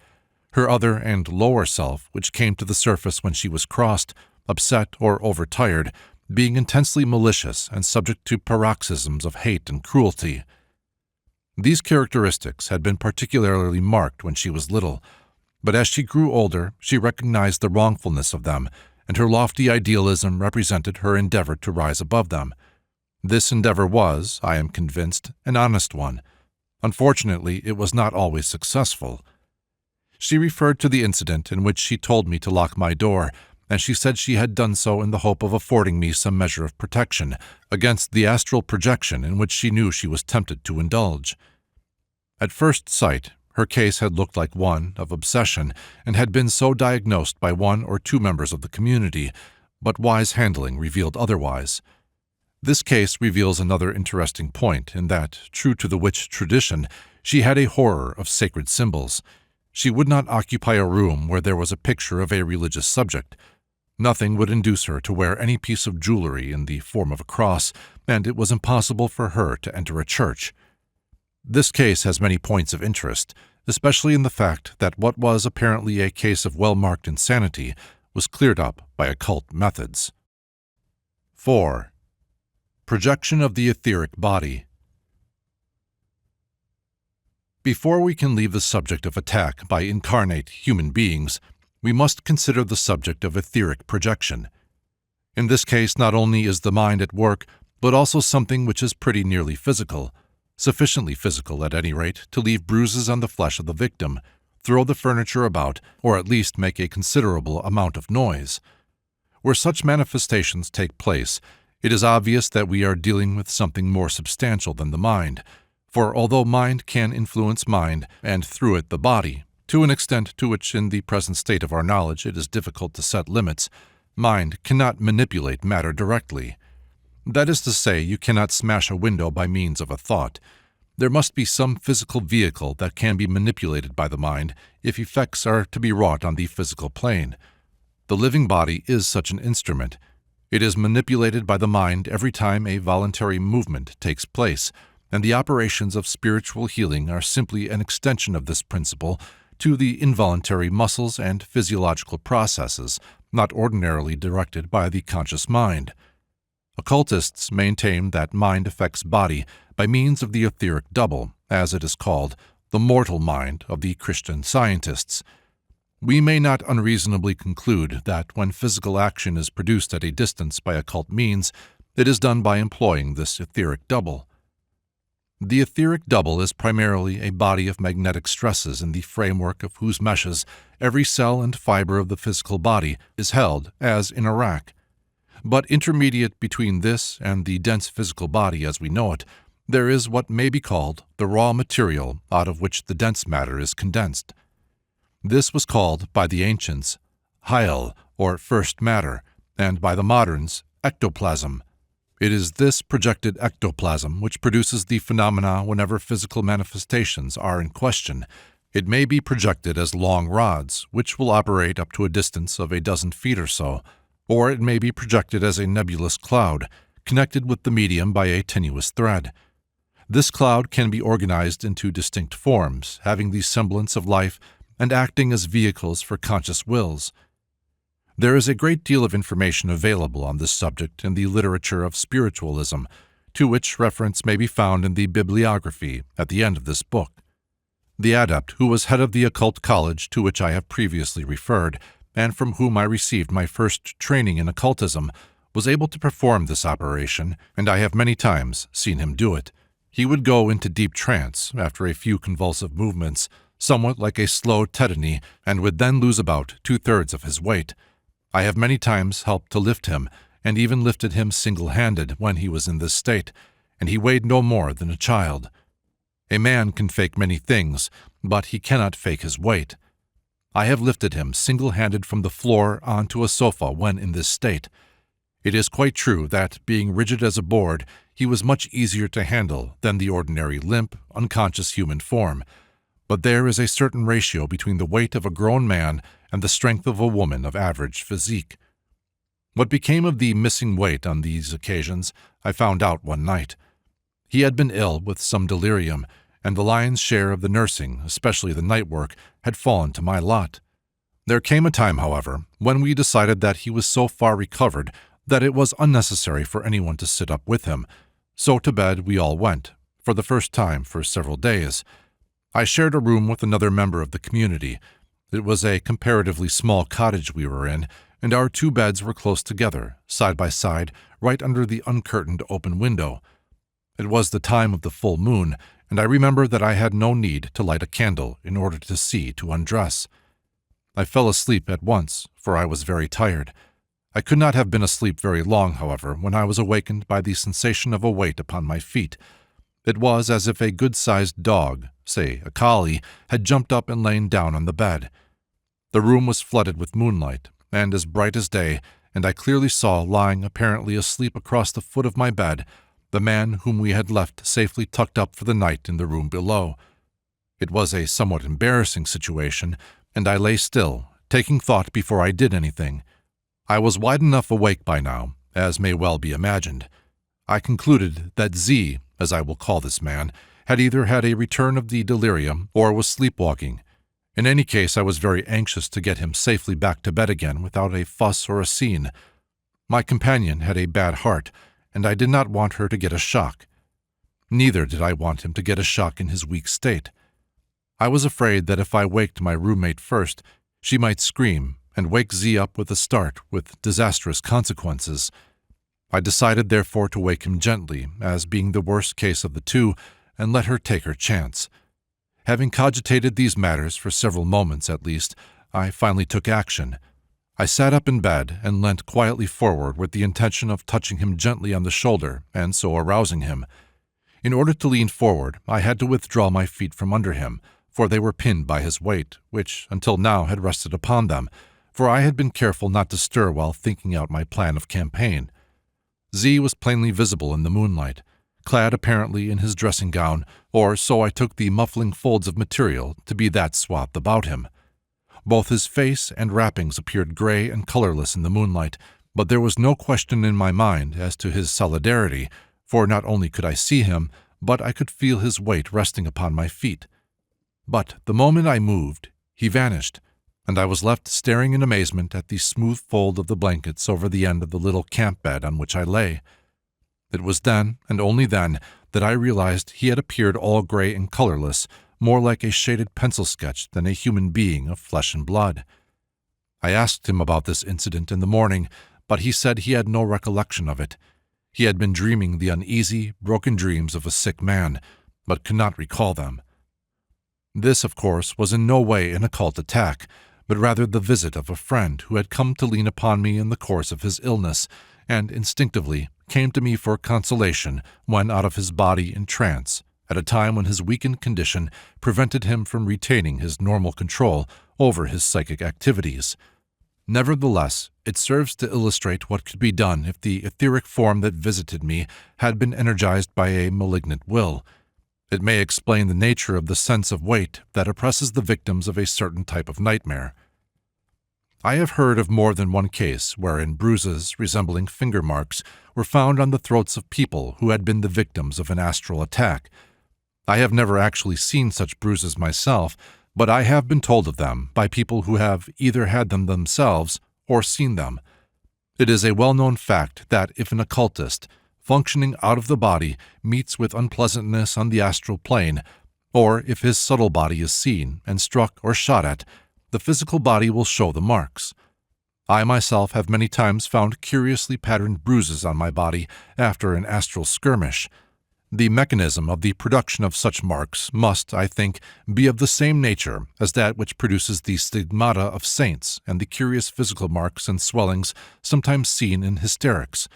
her other and lower self, which came to the surface when she was crossed, upset, or overtired, being intensely malicious and subject to paroxysms of hate and cruelty. These characteristics had been particularly marked when she was little, but as she grew older, she recognized the wrongfulness of them, and her lofty idealism represented her endeavor to rise above them. This endeavor was, I am convinced, an honest one. Unfortunately, it was not always successful. She referred to the incident in which she told me to lock my door, and she said she had done so in the hope of affording me some measure of protection against the astral projection in which she knew she was tempted to indulge. At first sight, her case had looked like one of obsession and had been so diagnosed by one or two members of the community, but wise handling revealed otherwise. This case reveals another interesting point in that, true to the witch tradition, she had a horror of sacred symbols. She would not occupy a room where there was a picture of a religious subject. Nothing would induce her to wear any piece of jewelry in the form of a cross, and it was impossible for her to enter a church. This case has many points of interest, especially in the fact that what was apparently a case of well-marked insanity was cleared up by occult methods. 4. Projection of the etheric body. Before we can leave the subject of attack by incarnate human beings, we must consider the subject of etheric projection. In this case, not only is the mind at work, but also something which is pretty nearly physical, sufficiently physical at any rate to leave bruises on the flesh of the victim, throw the furniture about, or at least make a considerable amount of noise. Where such manifestations take place, it is obvious that we are dealing with something more substantial than the mind, for although mind can influence mind, and through it the body, to an extent to which in the present state of our knowledge it is difficult to set limits, mind cannot manipulate matter directly. That is to say, you cannot smash a window by means of a thought. There must be some physical vehicle that can be manipulated by the mind if effects are to be wrought on the physical plane. The living body is such an instrument. It is manipulated by the mind every time a voluntary movement takes place, and the operations of spiritual healing are simply an extension of this principle to the involuntary muscles and physiological processes not ordinarily directed by the conscious mind. Occultists maintain that mind affects body by means of the etheric double, as it is called, the mortal mind of the Christian scientists. We may not unreasonably conclude that when physical action is produced at a distance by occult means, it is done by employing this etheric double. The etheric double is primarily a body of magnetic stresses in the framework of whose meshes every cell and fiber of the physical body is held, as in a rack. But intermediate between this and the dense physical body as we know it, there is what may be called the raw material out of which the dense matter is condensed. This was called by the ancients hyal, or first matter, and by the moderns ectoplasm. It is this projected ectoplasm which produces the phenomena whenever physical manifestations are in question. It may be projected as long rods, which will operate up to a distance of a dozen feet or so, or it may be projected as a nebulous cloud, connected with the medium by a tenuous thread. This cloud can be organized into distinct forms, having the semblance of life and acting as vehicles for conscious wills. There is a great deal of information available on this subject in the literature of spiritualism, to which reference may be found in the bibliography at the end of this book. The adept who was head of the occult college to which I have previously referred, and from whom I received my first training in occultism, was able to perform this operation, and I have many times seen him do it. He would go into deep trance after a few convulsive movements, somewhat like a slow tetany, and would then lose about 2/3 of his weight. I have many times helped to lift him, and even lifted him single-handed when he was in this state, and he weighed no more than a child. A man can fake many things, but he cannot fake his weight. I have lifted him single-handed from the floor onto a sofa when in this state. It is quite true that, being rigid as a board, he was much easier to handle than the ordinary limp, unconscious human form, but there is a certain ratio between the weight of a grown man and the strength of a woman of average physique. What became of the missing weight on these occasions, I found out one night. He had been ill with some delirium, and the lion's share of the nursing, especially the night work, had fallen to my lot. There came a time, however, when we decided that he was so far recovered that it was unnecessary for anyone to sit up with him, so to bed we all went, for the first time for several days. I shared a room with another member of the community. It was a comparatively small cottage we were in, and our 2 beds were close together, side by side, right under the uncurtained open window. It was the time of the full moon, and I remember that I had no need to light a candle in order to see to undress. I fell asleep at once, for I was very tired. I could not have been asleep very long, however, when I was awakened by the sensation of a weight upon my feet. It was as if a good-sized dog, say a collie, had jumped up and lain down on the bed. The room was flooded with moonlight, and as bright as day, and I clearly saw, lying apparently asleep across the foot of my bed, the man whom we had left safely tucked up for the night in the room below. It was a somewhat embarrassing situation, and I lay still, taking thought before I did anything. I was wide enough awake by now, as may well be imagined. I concluded that Z, as I will call this man, had either had a return of the delirium or was sleepwalking. In any case, I was very anxious to get him safely back to bed again without a fuss or a scene. My companion had a bad heart, and I did not want her to get a shock. Neither did I want him to get a shock in his weak state. I was afraid that if I waked my roommate first, she might scream and wake Z up with a start with disastrous consequences. I decided therefore to wake him gently, as being the worst case of the two, and let her take her chance. Having cogitated these matters for several moments at least, I finally took action. I sat up in bed and leant quietly forward with the intention of touching him gently on the shoulder and so arousing him. In order to lean forward, I had to withdraw my feet from under him, for they were pinned by his weight, which until now had rested upon them, for I had been careful not to stir while thinking out my plan of campaign. Z was plainly visible in the moonlight, clad apparently in his dressing gown, or so I took the muffling folds of material to be that swathed about him. Both his face and wrappings appeared gray and colorless in the moonlight, but there was no question in my mind as to his solidarity, for not only could I see him, but I could feel his weight resting upon my feet. But the moment I moved, he vanished, and I was left staring in amazement at the smooth fold of the blankets over the end of the little camp bed on which I lay. It was then, and only then, that I realized he had appeared all gray and colorless, more like a shaded pencil sketch than a human being of flesh and blood. I asked him about this incident in the morning, but he said he had no recollection of it. He had been dreaming the uneasy, broken dreams of a sick man, but could not recall them. This, of course, was in no way an occult attack, but rather the visit of a friend who had come to lean upon me in the course of his illness, and instinctively came to me for consolation when out of his body in trance, at a time when his weakened condition prevented him from retaining his normal control over his psychic activities. Nevertheless, it serves to illustrate what could be done if the etheric form that visited me had been energized by a malignant will. It may explain the nature of the sense of weight that oppresses the victims of a certain type of nightmare. I have heard of more than one case wherein bruises resembling finger marks were found on the throats of people who had been the victims of an astral attack. I have never actually seen such bruises myself, but I have been told of them by people who have either had them themselves or seen them. It is a well-known fact that if an occultist, functioning out of the body, meets with unpleasantness on the astral plane, or if his subtle body is seen and struck or shot at, the physical body will show the marks. I myself have many times found curiously patterned bruises on my body after an astral skirmish. The mechanism of the production of such marks must, I think, be of the same nature as that which produces the stigmata of saints and the curious physical marks and swellings sometimes seen in hysterics.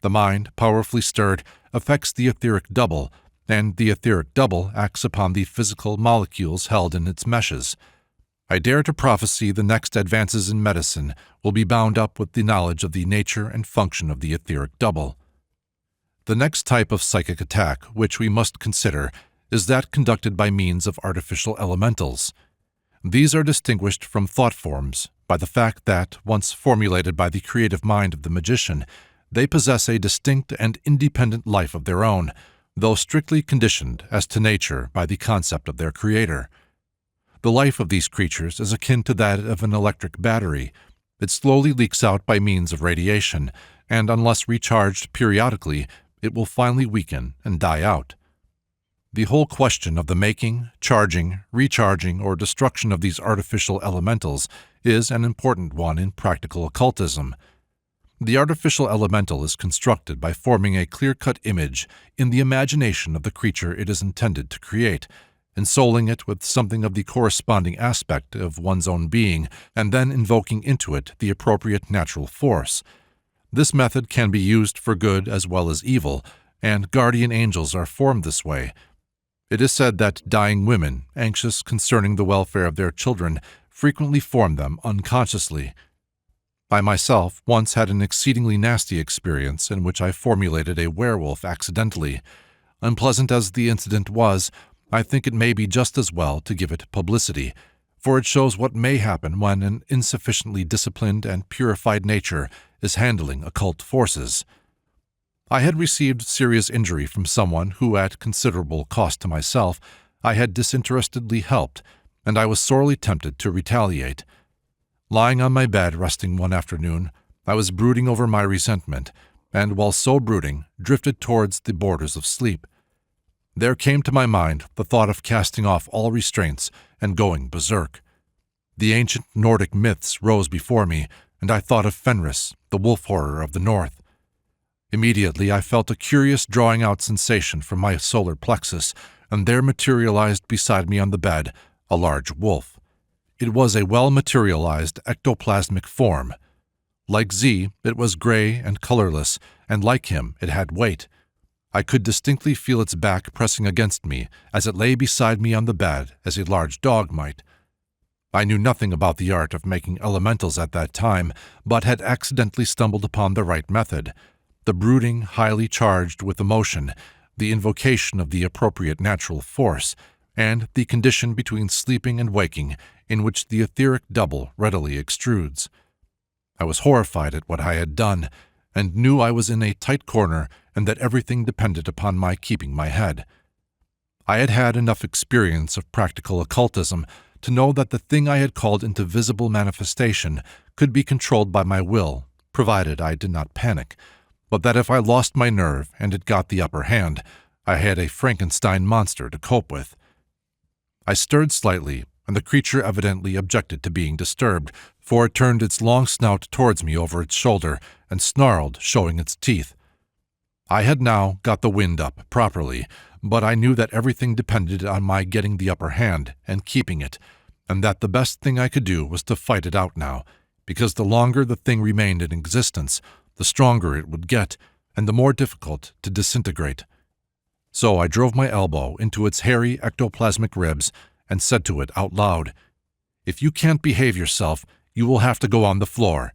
The mind, powerfully stirred, affects the etheric double, and the etheric double acts upon the physical molecules held in its meshes. I dare to prophesy the next advances in medicine will be bound up with the knowledge of the nature and function of the etheric double. The next type of psychic attack which we must consider is that conducted by means of artificial elementals. These are distinguished from thought forms by the fact that, once formulated by the creative mind of the magician, they possess a distinct and independent life of their own, though strictly conditioned as to nature by the concept of their creator. The life of these creatures is akin to that of an electric battery. It slowly leaks out by means of radiation, and unless recharged periodically, it will finally weaken and die out. The whole question of the making, charging, recharging, or destruction of these artificial elementals is an important one in practical occultism. The artificial elemental is constructed by forming a clear-cut image in the imagination of the creature it is intended to create, ensouling it with something of the corresponding aspect of one's own being, and then invoking into it the appropriate natural force. This method can be used for good as well as evil, and guardian angels are formed this way. It is said that dying women, anxious concerning the welfare of their children, frequently form them unconsciously. I myself once had an exceedingly nasty experience in which I formulated a werewolf accidentally. Unpleasant as the incident was, I think it may be just as well to give it publicity, for it shows what may happen when an insufficiently disciplined and purified nature is handling occult forces. I had received serious injury from someone who, at considerable cost to myself, I had disinterestedly helped, and I was sorely tempted to retaliate. Lying on my bed resting one afternoon, I was brooding over my resentment, and while so brooding, drifted towards the borders of sleep. There came to my mind the thought of casting off all restraints and going berserk. The ancient Nordic myths rose before me, and I thought of Fenris, the wolf horror of the north. Immediately I felt a curious drawing out sensation from my solar plexus, and there materialized beside me on the bed a large wolf. It was a well-materialized ectoplasmic form. Like Z, it was gray and colorless, and like him, it had weight. I could distinctly feel its back pressing against me as it lay beside me on the bed as a large dog might. I knew nothing about the art of making elementals at that time, but had accidentally stumbled upon the right method. The brooding, highly charged with emotion, the invocation of the appropriate natural force, and the condition between sleeping and waking in which the etheric double readily extrudes. I was horrified at what I had done, and knew I was in a tight corner and that everything depended upon my keeping my head. I had had enough experience of practical occultism to know that the thing I had called into visible manifestation could be controlled by my will, provided I did not panic, but that if I lost my nerve and it got the upper hand, I had a Frankenstein monster to cope with. I stirred slightly, and the creature evidently objected to being disturbed, for it turned its long snout towards me over its shoulder and snarled, showing its teeth. I had now got the wind up properly, but I knew that everything depended on my getting the upper hand and keeping it, and that the best thing I could do was to fight it out now, because the longer the thing remained in existence, the stronger it would get, and the more difficult to disintegrate. So I drove my elbow into its hairy ectoplasmic ribs and said to it out loud, "If you can't behave yourself, you will have to go on the floor,"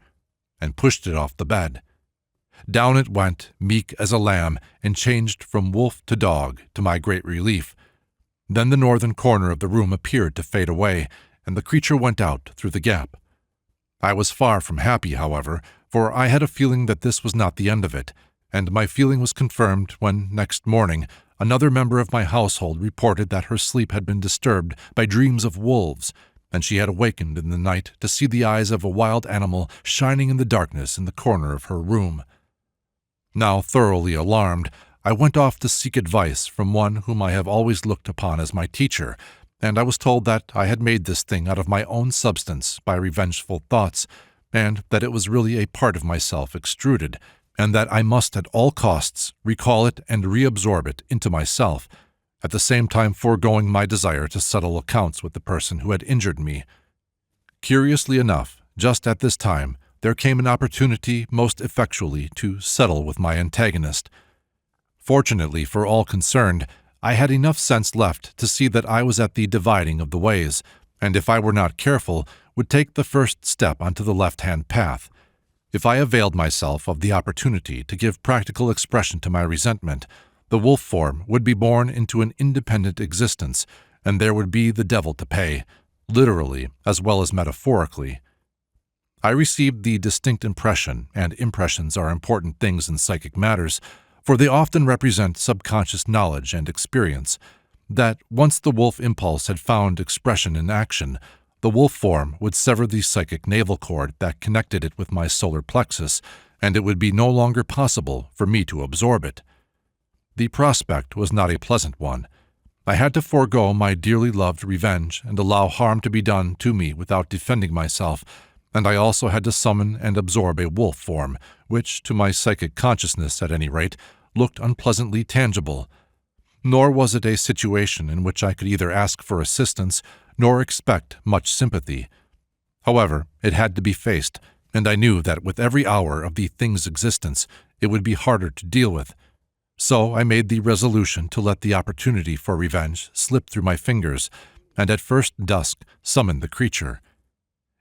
and pushed it off the bed. Down it went, meek as a lamb, and changed from wolf to dog, to my great relief. Then the northern corner of the room appeared to fade away, and the creature went out through the gap. I was far from happy, however, for I had a feeling that this was not the end of it, and my feeling was confirmed when, next morning, another member of my household reported that her sleep had been disturbed by dreams of wolves, and she had awakened in the night to see the eyes of a wild animal shining in the darkness in the corner of her room. Now thoroughly alarmed, I went off to seek advice from one whom I have always looked upon as my teacher, and I was told that I had made this thing out of my own substance by revengeful thoughts, and that it was really a part of myself extruded, and that I must at all costs recall it and reabsorb it into myself, at the same time foregoing my desire to settle accounts with the person who had injured me. Curiously enough, just at this time, there came an opportunity most effectually to settle with my antagonist. Fortunately for all concerned, I had enough sense left to see that I was at the dividing of the ways, and if I were not careful, would take the first step onto the left-hand path. If I availed myself of the opportunity to give practical expression to my resentment, the wolf form would be born into an independent existence, and there would be the devil to pay, literally as well as metaphorically. I received the distinct impression, and impressions are important things in psychic matters, for they often represent subconscious knowledge and experience, that once the wolf impulse had found expression in action, the wolf form would sever the psychic navel cord that connected it with my solar plexus, and it would be no longer possible for me to absorb it. The prospect was not a pleasant one. I had to forego my dearly loved revenge and allow harm to be done to me without defending myself, and I also had to summon and absorb a wolf form, which, to my psychic consciousness at any rate, looked unpleasantly tangible. Nor was it a situation in which I could either ask for assistance nor expect much sympathy. However, it had to be faced, and I knew that with every hour of the thing's existence it would be harder to deal with. So I made the resolution to let the opportunity for revenge slip through my fingers, and at first dusk summoned the creature.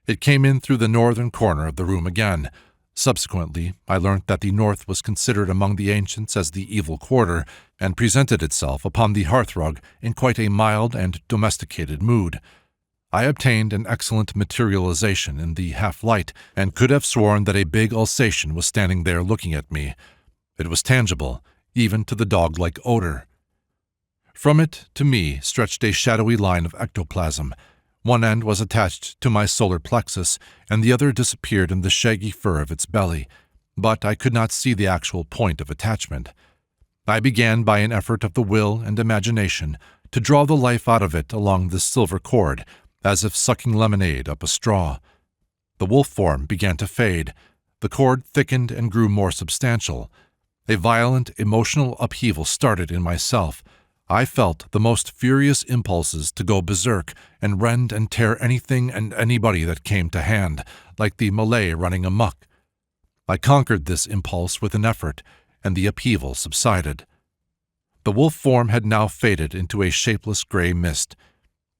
It came in through the northern corner of the room again. Subsequently, I learnt that the north was considered among the ancients as the evil quarter, and presented itself upon the hearthrug in quite a mild and domesticated mood. I obtained an excellent materialization in the half-light, and could have sworn that a big Alsatian was standing there looking at me. It was tangible, even to the dog-like odor. From it to me stretched a shadowy line of ectoplasm. One end was attached to my solar plexus, and the other disappeared in the shaggy fur of its belly, but I could not see the actual point of attachment. I began by an effort of the will and imagination to draw the life out of it along this silver cord, as if sucking lemonade up a straw. The wolf form began to fade. The cord thickened and grew more substantial. A violent emotional upheaval started in myself. I felt the most furious impulses to go berserk and rend and tear anything and anybody that came to hand, like the Malay running amok. I conquered this impulse with an effort, and the upheaval subsided. The wolf form had now faded into a shapeless gray mist.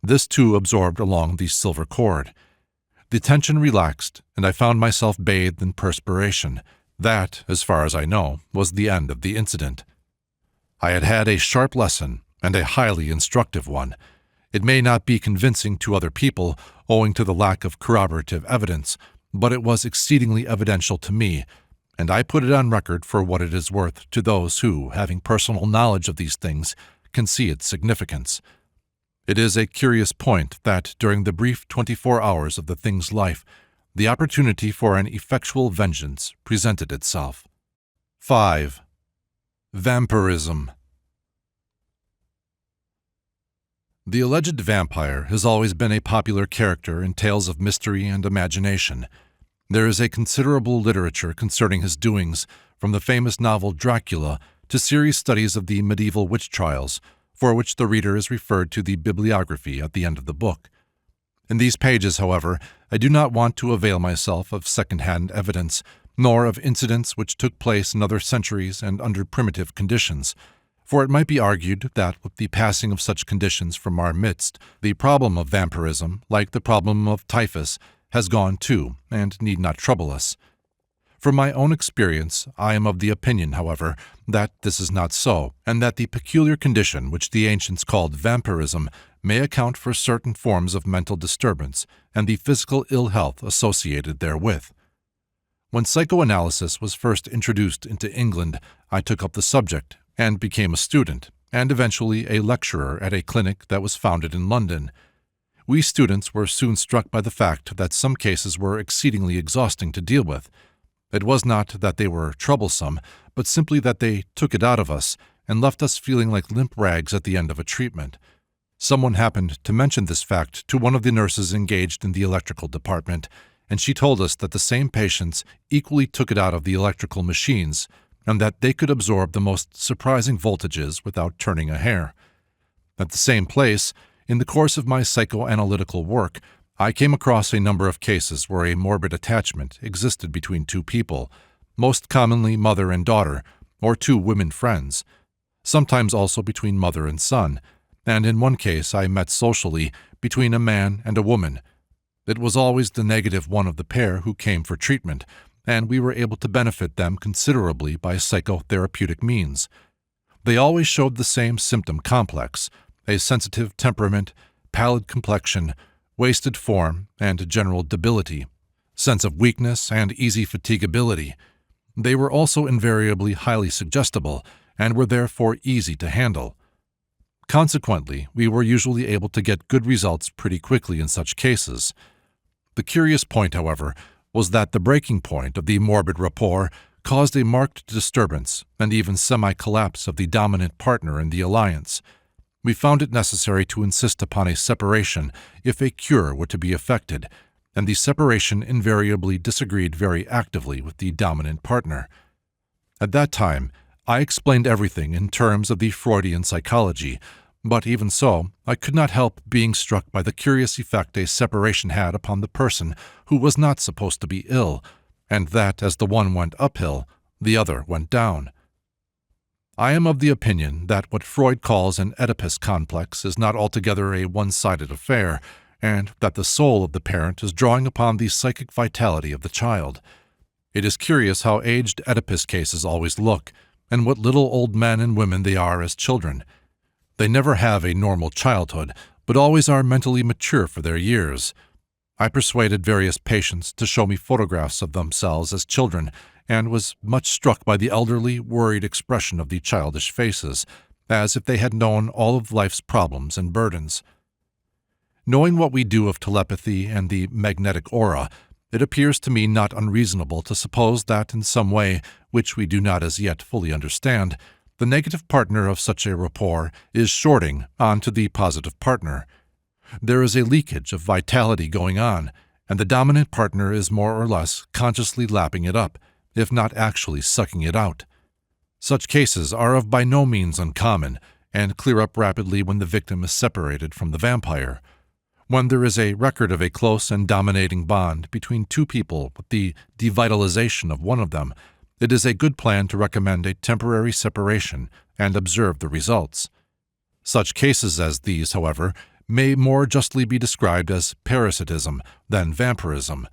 This too absorbed along the silver cord. The tension relaxed, and I found myself bathed in perspiration. That, as far as I know, was the end of the incident. I had had a sharp lesson, and a highly instructive one. It may not be convincing to other people, owing to the lack of corroborative evidence, but it was exceedingly evidential to me, and I put it on record for what it is worth to those who, having personal knowledge of these things, can see its significance. It is a curious point that, during the brief 24 hours of the thing's life, the opportunity for an effectual vengeance presented itself. 5. Vampirism. The alleged vampire has always been a popular character in tales of mystery and imagination. There is a considerable literature concerning his doings, from the famous novel Dracula to serious studies of the medieval witch trials, for which the reader is referred to the bibliography at the end of the book. In these pages, however, I do not want to avail myself of second-hand evidence, nor of incidents which took place in other centuries and under primitive conditions, for it might be argued that with the passing of such conditions from our midst, the problem of vampirism, like the problem of typhus, has gone too, and need not trouble us. From my own experience, I am of the opinion, however, that this is not so, and that the peculiar condition which the ancients called vampirism may account for certain forms of mental disturbance and the physical ill health associated therewith. When psychoanalysis was first introduced into England, I took up the subject and became a student, and eventually a lecturer at a clinic that was founded in London. We students were soon struck by the fact that some cases were exceedingly exhausting to deal with. It was not that they were troublesome, but simply that they took it out of us and left us feeling like limp rags at the end of a treatment. Someone happened to mention this fact to one of the nurses engaged in the electrical department, and she told us that the same patients equally took it out of the electrical machines and that they could absorb the most surprising voltages without turning a hair. At the same place, in the course of my psychoanalytical work, I came across a number of cases where a morbid attachment existed between two people, most commonly mother and daughter, or two women friends, sometimes also between mother and son, and in one case I met socially between a man and a woman. It was always the negative one of the pair who came for treatment, and we were able to benefit them considerably by psychotherapeutic means. They always showed the same symptom complex: a sensitive temperament, pallid complexion, wasted form, and general debility, sense of weakness, and easy fatigability. They were also invariably highly suggestible and were therefore easy to handle. Consequently, we were usually able to get good results pretty quickly in such cases. The curious point, however, was that the breaking point of the morbid rapport caused a marked disturbance and even semi-collapse of the dominant partner in the alliance. We found it necessary to insist upon a separation if a cure were to be effected, and the separation invariably disagreed very actively with the dominant partner. At that time, I explained everything in terms of the Freudian psychology, but even so, I could not help being struck by the curious effect a separation had upon the person who was not supposed to be ill, and that as the one went uphill, the other went down. I am of the opinion that what Freud calls an Oedipus complex is not altogether a one-sided affair, and that the soul of the parent is drawing upon the psychic vitality of the child. It is curious how aged Oedipus cases always look, and what little old men and women they are as children. They never have a normal childhood, but always are mentally mature for their years. I persuaded various patients to show me photographs of themselves as children, and was much struck by the elderly, worried expression of the childish faces, as if they had known all of life's problems and burdens. Knowing what we do of telepathy and the magnetic aura, it appears to me not unreasonable to suppose that in some way, which we do not as yet fully understand, the negative partner of such a rapport is shorting onto the positive partner. There is a leakage of vitality going on, and the dominant partner is more or less consciously lapping it up, if not actually sucking it out. Such cases are of by no means uncommon, and clear up rapidly when the victim is separated from the vampire. When there is a record of a close and dominating bond between two people with the devitalization of one of them, it is a good plan to recommend a temporary separation and observe the results. Such cases as these, however, may more justly be described as parasitism than vampirism.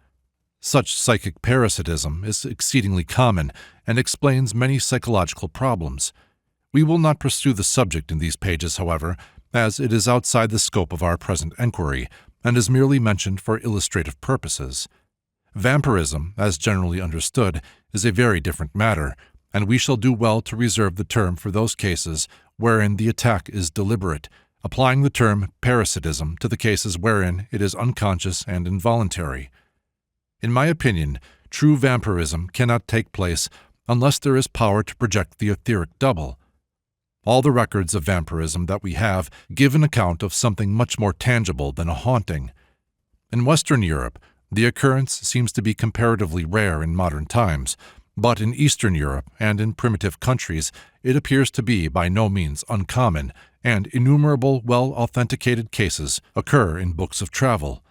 Such psychic parasitism is exceedingly common and explains many psychological problems. We will not pursue the subject in these pages, however, as it is outside the scope of our present enquiry and is merely mentioned for illustrative purposes. Vampirism, as generally understood, is a very different matter, and we shall do well to reserve the term for those cases wherein the attack is deliberate, applying the term parasitism to the cases wherein it is unconscious and involuntary. In my opinion, true vampirism cannot take place unless there is power to project the etheric double. All the records of vampirism that we have give an account of something much more tangible than a haunting. In Western Europe, the occurrence seems to be comparatively rare in modern times, but in Eastern Europe and in primitive countries it appears to be by no means uncommon, and innumerable well-authenticated cases occur in books of travel.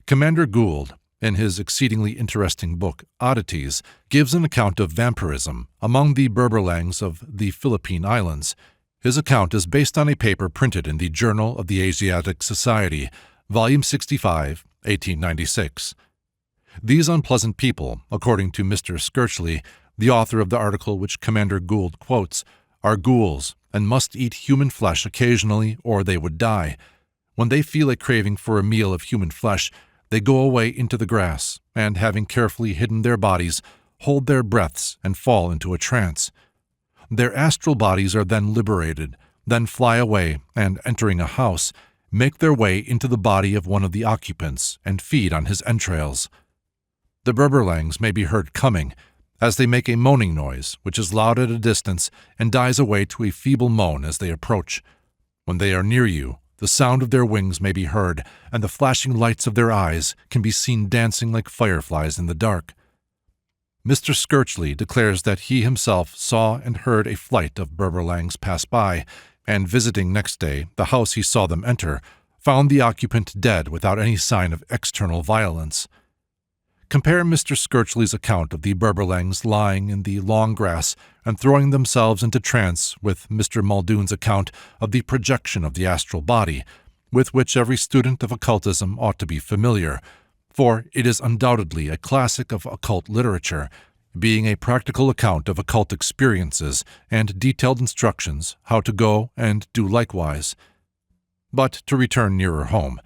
Commander Gould, in his exceedingly interesting book, Oddities, gives an account of vampirism among the Berberlangs of the Philippine Islands. His account is based on a paper printed in the Journal of the Asiatic Society, Volume 65, 1896. These unpleasant people, according to Mr. Skirchley, the author of the article which Commander Gould quotes, are ghouls and must eat human flesh occasionally or they would die. When they feel a craving for a meal of human flesh, they go away into the grass, and having carefully hidden their bodies, hold their breaths and fall into a trance. Their astral bodies are then liberated, then fly away and, entering a house, make their way into the body of one of the occupants and feed on his entrails. The Berberlangs may be heard coming, as they make a moaning noise, which is loud at a distance and dies away to a feeble moan as they approach. When they are near you, The sound of their wings may be heard, and the flashing lights of their eyes can be seen dancing like fireflies in the dark. Mr. Skirchley declares that he himself saw and heard a flight of Berberlangs pass by, and visiting next day the house he saw them enter, found the occupant dead without any sign of external violence. Compare Mr. Skirchley's account of the Berberlangs lying in the long grass and throwing themselves into trance with Mr. Muldoon's account of the projection of the astral body, with which every student of occultism ought to be familiar, for it is undoubtedly a classic of occult literature, being a practical account of occult experiences and detailed instructions how to go and do likewise. But to return nearer home,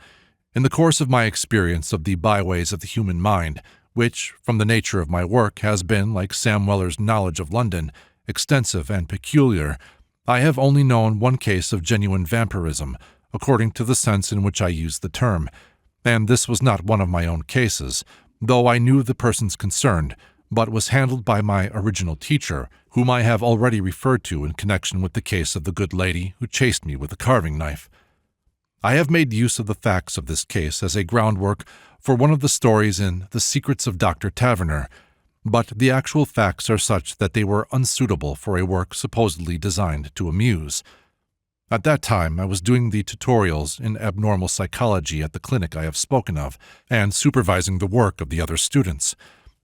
in the course of my experience of the byways of the human mind, which, from the nature of my work, has been, like Sam Weller's knowledge of London, extensive and peculiar, I have only known one case of genuine vampirism, according to the sense in which I use the term, and this was not one of my own cases, though I knew the persons concerned, but was handled by my original teacher, whom I have already referred to in connection with the case of the good lady who chased me with a carving knife. I have made use of the facts of this case as a groundwork for one of the stories in The Secrets of Dr. Taverner, but the actual facts are such that they were unsuitable for a work supposedly designed to amuse. At that time, I was doing the tutorials in abnormal psychology at the clinic I have spoken of, and supervising the work of the other students.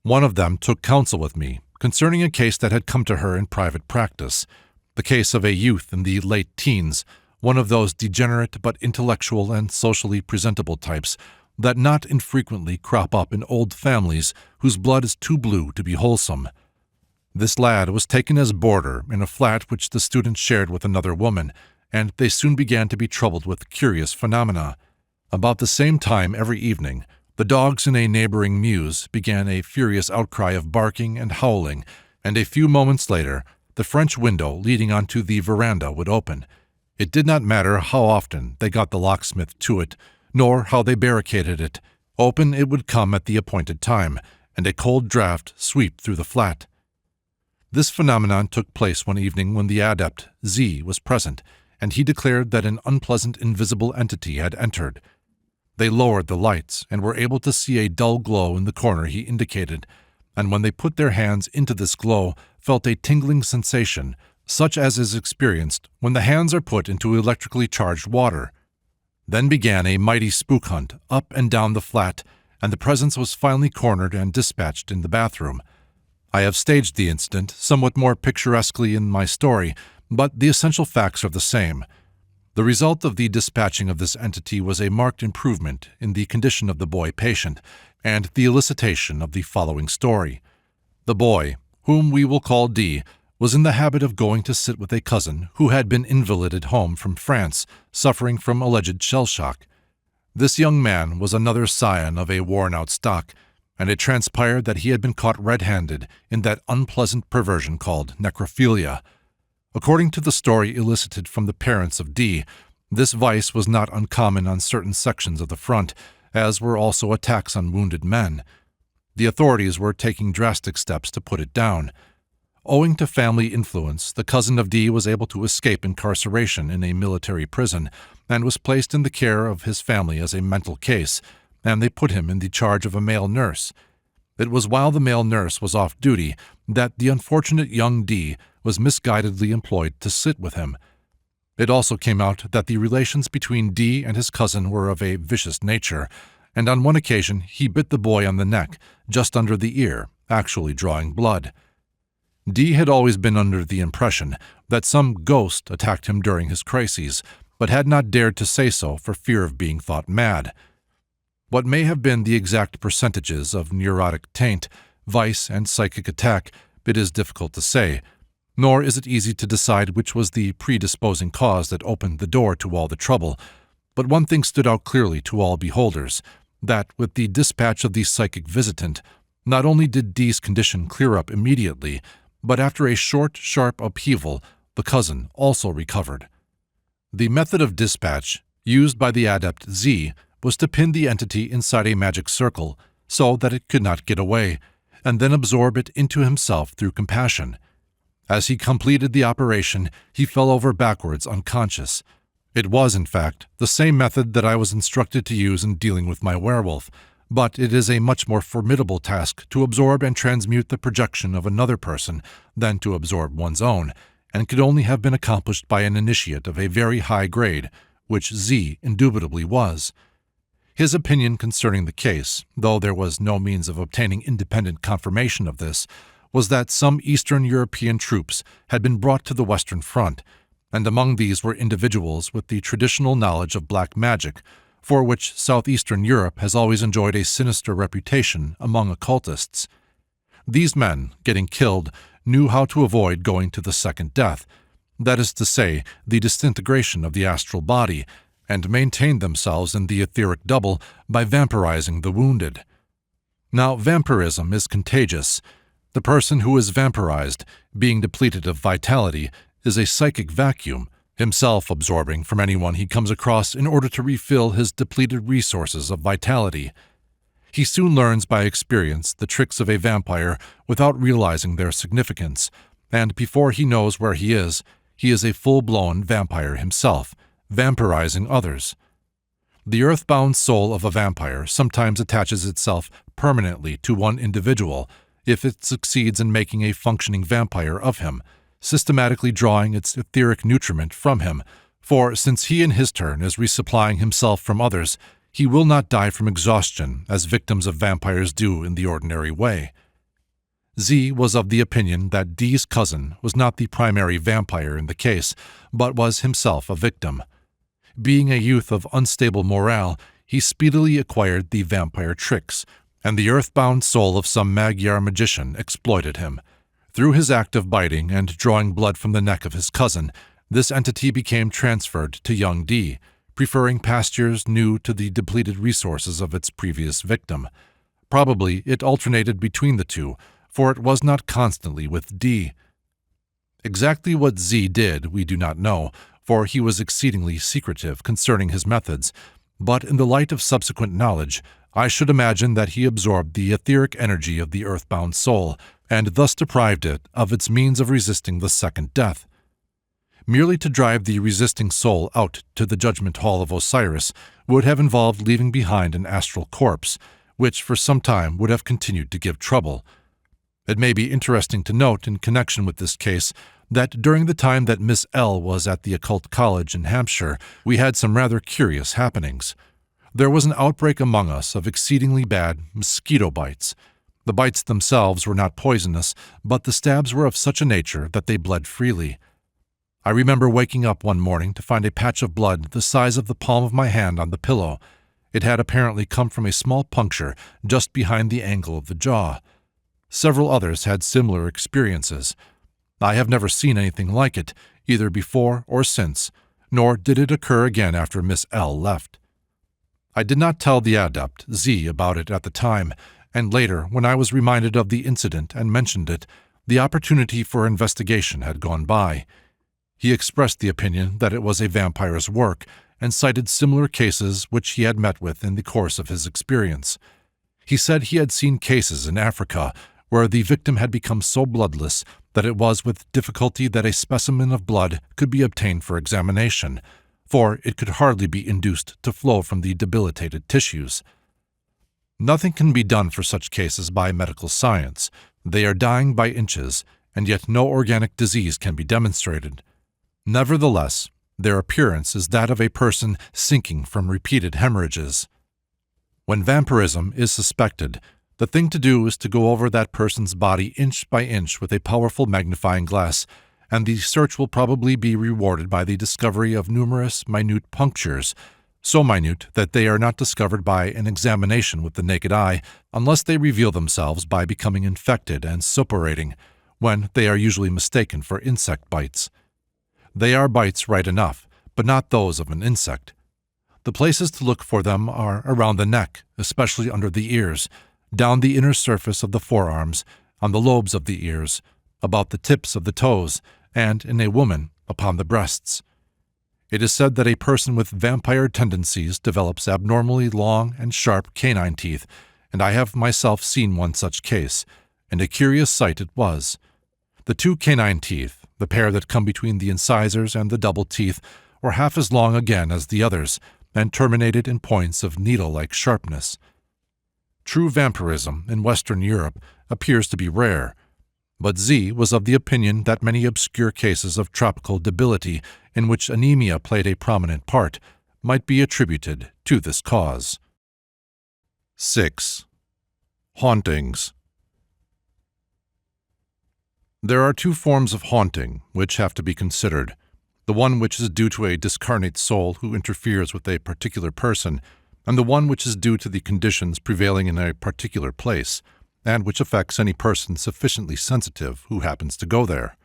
One of them took counsel with me concerning a case that had come to her in private practice, the case of a youth in the late teens, one of those degenerate but intellectual and socially presentable types that not infrequently crop up in old families whose blood is too blue to be wholesome. This lad was taken as boarder in a flat which the student shared with another woman, and they soon began to be troubled with curious phenomena. About the same time every evening, the dogs in a neighboring mews began a furious outcry of barking and howling, and a few moments later, the French window leading onto the veranda would open. It did not matter how often they got the locksmith to it, nor how they barricaded it. Open it would come at the appointed time, and a cold draught sweep through the flat. This phenomenon took place one evening when the adept, Z, was present, and he declared that an unpleasant invisible entity had entered. They lowered the lights and were able to see a dull glow in the corner he indicated, and when they put their hands into this glow, felt a tingling sensation, such as is experienced when the hands are put into electrically charged water. Then began a mighty spook hunt up and down the flat, and the presence was finally cornered and dispatched in the bathroom. I have staged the incident somewhat more picturesquely in my story, but the essential facts are the same. The result of the dispatching of this entity was a marked improvement in the condition of the boy patient, and the elicitation of the following story. The boy, whom we will call D, was in the habit of going to sit with a cousin who had been invalided home from France, suffering from alleged shell shock. This young man was another scion of a worn-out stock, and it transpired that he had been caught red-handed in that unpleasant perversion called necrophilia. According to the story elicited from the parents of D, this vice was not uncommon on certain sections of the front, as were also attacks on wounded men. The authorities were taking drastic steps to put it down. Owing to family influence, the cousin of D was able to escape incarceration in a military prison and was placed in the care of his family as a mental case, and they put him in the charge of a male nurse. It was while the male nurse was off duty that the unfortunate young D was misguidedly employed to sit with him. It also came out that the relations between D and his cousin were of a vicious nature, and on one occasion he bit the boy on the neck, just under the ear, actually drawing blood. D had always been under the impression that some ghost attacked him during his crises, but had not dared to say so for fear of being thought mad. What may have been the exact percentages of neurotic taint, vice, and psychic attack, it is difficult to say, nor is it easy to decide which was the predisposing cause that opened the door to all the trouble, but one thing stood out clearly to all beholders, that with the dispatch of the psychic visitant, not only did D's condition clear up immediately, but after a short, sharp upheaval, the cousin also recovered. The method of dispatch, used by the adept Z, was to pin the entity inside a magic circle so that it could not get away, and then absorb it into himself through compassion. As he completed the operation, he fell over backwards unconscious. It was, in fact, the same method that I was instructed to use in dealing with my werewolf, but it is a much more formidable task to absorb and transmute the projection of another person than to absorb one's own, and could only have been accomplished by an initiate of a very high grade, which Z indubitably was. His opinion concerning the case, though there was no means of obtaining independent confirmation of this, was that some Eastern European troops had been brought to the Western Front, and among these were individuals with the traditional knowledge of black magic, for which southeastern Europe has always enjoyed a sinister reputation among occultists. These men, getting killed, knew how to avoid going to the second death, that is to say, the disintegration of the astral body, and maintained themselves in the etheric double by vampirizing the wounded. Now, vampirism is contagious. The person who is vampirized, being depleted of vitality, is a psychic vacuum, himself absorbing from anyone he comes across in order to refill his depleted resources of vitality. He soon learns by experience the tricks of a vampire without realizing their significance, and before he knows where he is a full-blown vampire himself, vampirizing others. The earthbound soul of a vampire sometimes attaches itself permanently to one individual if it succeeds in making a functioning vampire of him, systematically drawing its etheric nutriment from him, for since he in his turn is resupplying himself from others, he will not die from exhaustion as victims of vampires do in the ordinary way. Z was of the opinion that D's cousin was not the primary vampire in the case, but was himself a victim. Being a youth of unstable morale, he speedily acquired the vampire tricks, and the earthbound soul of some Magyar magician exploited him. Through his act of biting and drawing blood from the neck of his cousin, this entity became transferred to young D, preferring pastures new to the depleted resources of its previous victim. Probably it alternated between the two, for it was not constantly with D. Exactly what Z did we do not know, for he was exceedingly secretive concerning his methods, but in the light of subsequent knowledge, I should imagine that he absorbed the etheric energy of the earthbound soul, and thus deprived it of its means of resisting the second death. Merely to drive the resisting soul out to the judgment hall of Osiris would have involved leaving behind an astral corpse, which for some time would have continued to give trouble. It may be interesting to note in connection with this case that during the time that Miss L was at the Occult College in Hampshire, we had some rather curious happenings. There was an outbreak among us of exceedingly bad mosquito bites. The bites themselves were not poisonous, but the stabs were of such a nature that they bled freely. I remember waking up one morning to find a patch of blood the size of the palm of my hand on the pillow. It had apparently come from a small puncture just behind the angle of the jaw. Several others had similar experiences. I have never seen anything like it, either before or since, nor did it occur again after Miss L left. I did not tell the adept, Z, about it at the time, and later, when I was reminded of the incident and mentioned it, the opportunity for investigation had gone by. He expressed the opinion that it was a vampire's work, and cited similar cases which he had met with in the course of his experience. He said he had seen cases in Africa where the victim had become so bloodless that it was with difficulty that a specimen of blood could be obtained for examination, for it could hardly be induced to flow from the debilitated tissues. Nothing can be done for such cases by medical science. They are dying by inches, and yet no organic disease can be demonstrated. Nevertheless, their appearance is that of a person sinking from repeated hemorrhages. When vampirism is suspected, the thing to do is to go over that person's body inch by inch with a powerful magnifying glass, and the search will probably be rewarded by the discovery of numerous minute punctures, so minute that they are not discovered by an examination with the naked eye unless they reveal themselves by becoming infected and suppurating, when they are usually mistaken for insect bites. They are bites right enough, but not those of an insect. The places to look for them are around the neck, especially under the ears, down the inner surface of the forearms, on the lobes of the ears, about the tips of the toes, and, in a woman, upon the breasts. It is said that a person with vampire tendencies develops abnormally long and sharp canine teeth, and I have myself seen one such case, and a curious sight it was. The two canine teeth, the pair that come between the incisors and the double teeth, or half as long again as the others, and terminated in points of needle-like sharpness. True vampirism in Western Europe appears to be rare, but Z was of the opinion that many obscure cases of tropical debility in which anemia played a prominent part might be attributed to this cause. 6. Hauntings. There are two forms of haunting which have to be considered: the one which is due to a discarnate soul who interferes with a particular person, and the one which is due to the conditions prevailing in a particular place, and which affects any person sufficiently sensitive who happens to go there.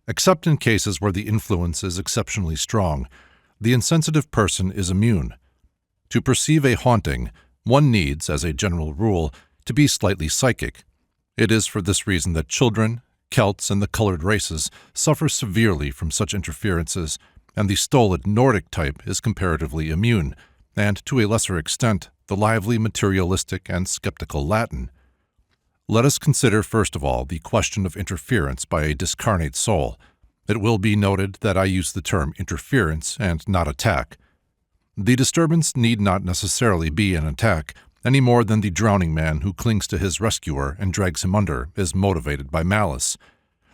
Except in cases where the influence is exceptionally strong, the insensitive person is immune. To perceive a haunting, one needs, as a general rule, to be slightly psychic. It is for this reason that children, Celts, and the colored races suffer severely from such interferences, and the stolid Nordic type is comparatively immune, and, to a lesser extent, the lively materialistic and skeptical Latin. Let us consider first of all the question of interference by a discarnate soul. It will be noted that I use the term interference and not attack. The disturbance need not necessarily be an attack, any more than the drowning man who clings to his rescuer and drags him under is motivated by malice.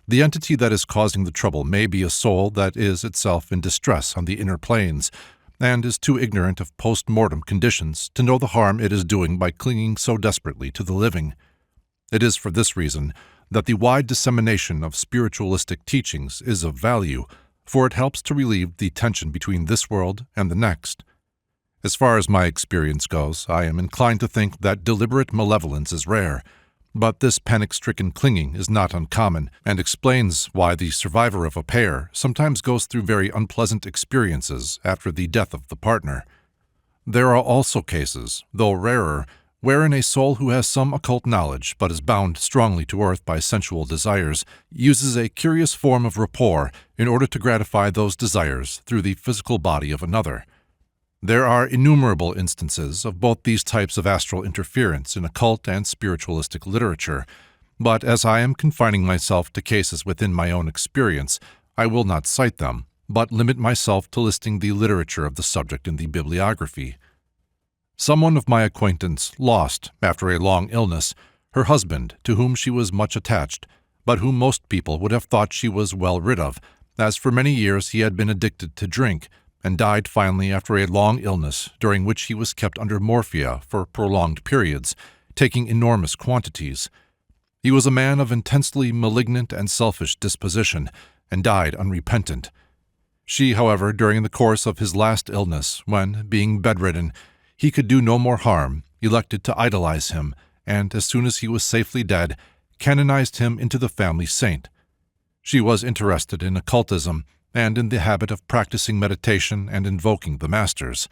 The entity that is causing the trouble may be a soul that is itself in distress on the inner planes, and is too ignorant of post-mortem conditions to know the harm it is doing by clinging so desperately to the living. It is for this reason that the wide dissemination of spiritualistic teachings is of value, for it helps to relieve the tension between this world and the next. As far as my experience goes, I am inclined to think that deliberate malevolence is rare, but this panic-stricken clinging is not uncommon, and explains why the survivor of a pair sometimes goes through very unpleasant experiences after the death of the partner. There are also cases, though rarer, wherein a soul who has some occult knowledge but is bound strongly to earth by sensual desires uses a curious form of rapport in order to gratify those desires through the physical body of another. There are innumerable instances of both these types of astral interference in occult and spiritualistic literature, but as I am confining myself to cases within my own experience, I will not cite them, but limit myself to listing the literature of the subject in the bibliography. Someone of my acquaintance lost, after a long illness, her husband, to whom she was much attached, but whom most people would have thought she was well rid of, as for many years he had been addicted to drink, and died finally after a long illness during which he was kept under morphia for prolonged periods, taking enormous quantities. He was a man of intensely malignant and selfish disposition, and died unrepentant. She, however, during the course of his last illness, when, being bedridden, he could do no more harm, elected to idolize him, and, as soon as he was safely dead, canonized him into the family saint. She was interested in occultism, and in the habit of practicing meditation and invoking the masters.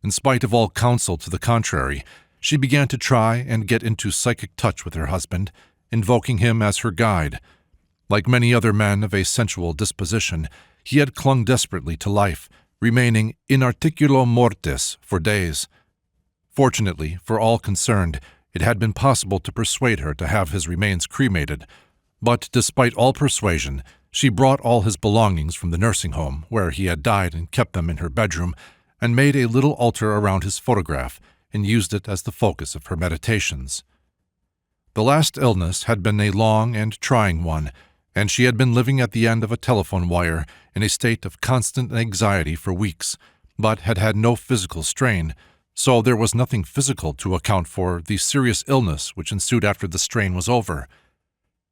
In spite of all counsel to the contrary, she began to try and get into psychic touch with her husband, invoking him as her guide. Like many other men of a sensual disposition, he had clung desperately to life, remaining in articulo mortis for days. Fortunately, for all concerned, it had been possible to persuade her to have his remains cremated, but despite all persuasion, she brought all his belongings from the nursing home, where he had died, and kept them in her bedroom, and made a little altar around his photograph, and used it as the focus of her meditations. The last illness had been a long and trying one, and she had been living at the end of a telephone wire in a state of constant anxiety for weeks, but had had no physical strain, so there was nothing physical to account for the serious illness which ensued after the strain was over.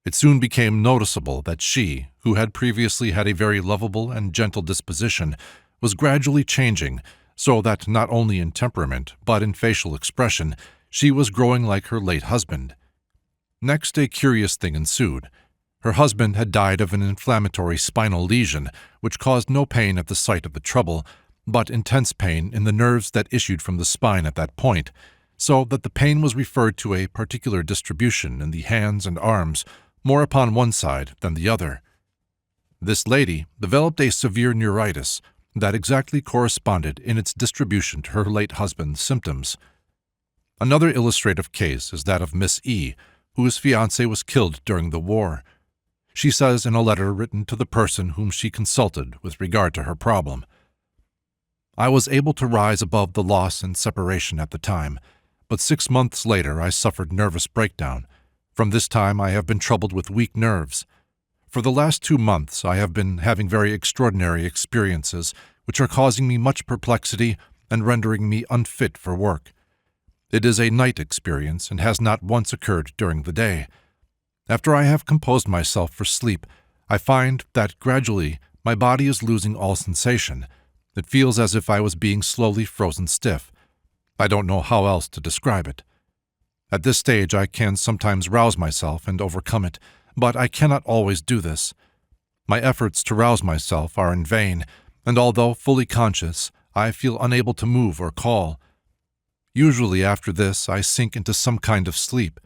It soon became noticeable that she, who had previously had a very lovable and gentle disposition, was gradually changing, so that not only in temperament, but in facial expression, she was growing like her late husband. Next, a curious thing ensued. Her husband had died of an inflammatory spinal lesion, which caused no pain at the site of the trouble, but intense pain in the nerves that issued from the spine at that point, so that the pain was referred to a particular distribution in the hands and arms, more upon one side than the other. This lady developed a severe neuritis that exactly corresponded in its distribution to her late husband's symptoms. Another illustrative case is that of Miss E., whose fiancé was killed during the war. She says in a letter written to the person whom she consulted with regard to her problem, I was able to rise above the loss and separation at the time, but 6 months later I suffered nervous breakdown. From this time I have been troubled with weak nerves. For the last 2 months I have been having very extraordinary experiences which are causing me much perplexity and rendering me unfit for work. It is a night experience and has not once occurred during the day. After I have composed myself for sleep, I find that gradually my body is losing all sensation. It feels as if I was being slowly frozen stiff. I don't know how else to describe it. At this stage I can sometimes rouse myself and overcome it, but I cannot always do this. My efforts to rouse myself are in vain, and although fully conscious, I feel unable to move or call. Usually after this I sink into some kind of sleep.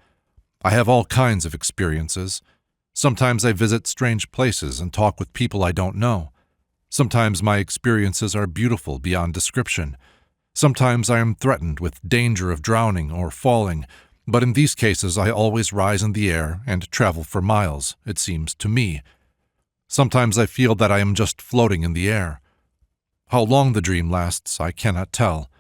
I have all kinds of experiences. Sometimes I visit strange places and talk with people I don't know. Sometimes my experiences are beautiful beyond description. Sometimes I am threatened with danger of drowning or falling, but in these cases I always rise in the air and travel for miles, it seems to me. Sometimes I feel that I am just floating in the air. How long the dream lasts, I cannot tell.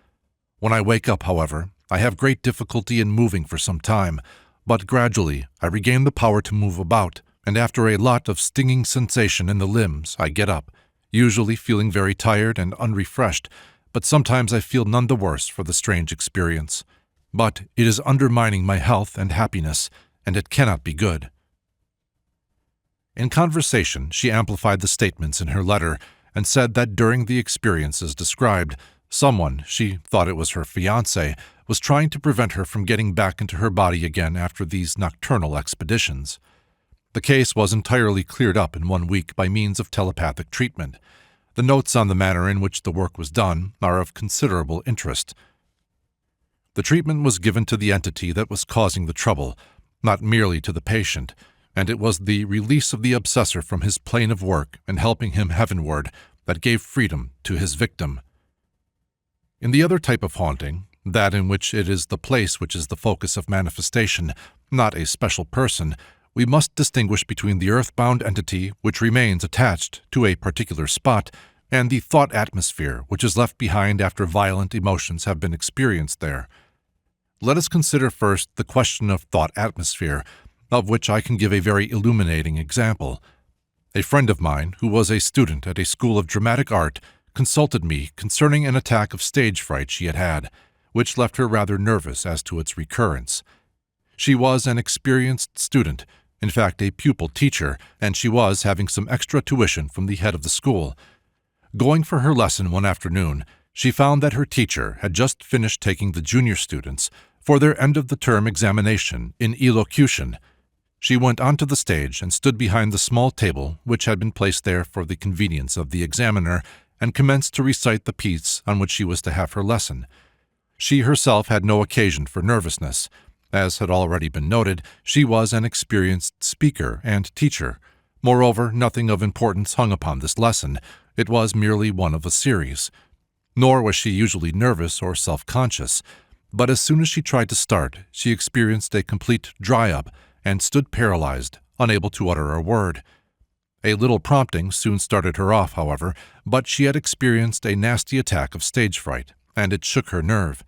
When I wake up, however, I have great difficulty in moving for some time, but gradually I regain the power to move about, and after a lot of stinging sensation in the limbs, I get up, usually feeling very tired and unrefreshed, but sometimes I feel none the worse for the strange experience. But it is undermining my health and happiness, and it cannot be good. In conversation, she amplified the statements in her letter and said that during the experiences described, someone, she thought it was her fiancé, was trying to prevent her from getting back into her body again after these nocturnal expeditions. The case was entirely cleared up in 1 week by means of telepathic treatment. The notes on the manner in which the work was done are of considerable interest. The treatment was given to the entity that was causing the trouble, not merely to the patient, and it was the release of the obsessor from his plane of work and helping him heavenward that gave freedom to his victim. In the other type of haunting, that in which it is the place which is the focus of manifestation, not a special person, we must distinguish between the earthbound entity which remains attached to a particular spot and the thought atmosphere which is left behind after violent emotions have been experienced there. Let us consider first the question of thought atmosphere, of which I can give a very illuminating example. A friend of mine, who was a student at a school of dramatic art, consulted me concerning an attack of stage fright she had had, which left her rather nervous as to its recurrence. She was an experienced student, in fact a pupil teacher, and she was having some extra tuition from the head of the school. Going for her lesson one afternoon, she found that her teacher had just finished taking the junior students for their end-of-the-term examination in elocution. She went onto the stage and stood behind the small table which had been placed there for the convenience of the examiner and commenced to recite the piece on which she was to have her lesson. She herself had no occasion for nervousness. As had already been noted, she was an experienced speaker and teacher. Moreover, nothing of importance hung upon this lesson. It was merely one of a series. Nor was she usually nervous or self-conscious. But as soon as she tried to start, she experienced a complete dry-up and stood paralyzed, unable to utter a word. A little prompting soon started her off, however, but she had experienced a nasty attack of stage fright, and it shook her nerve.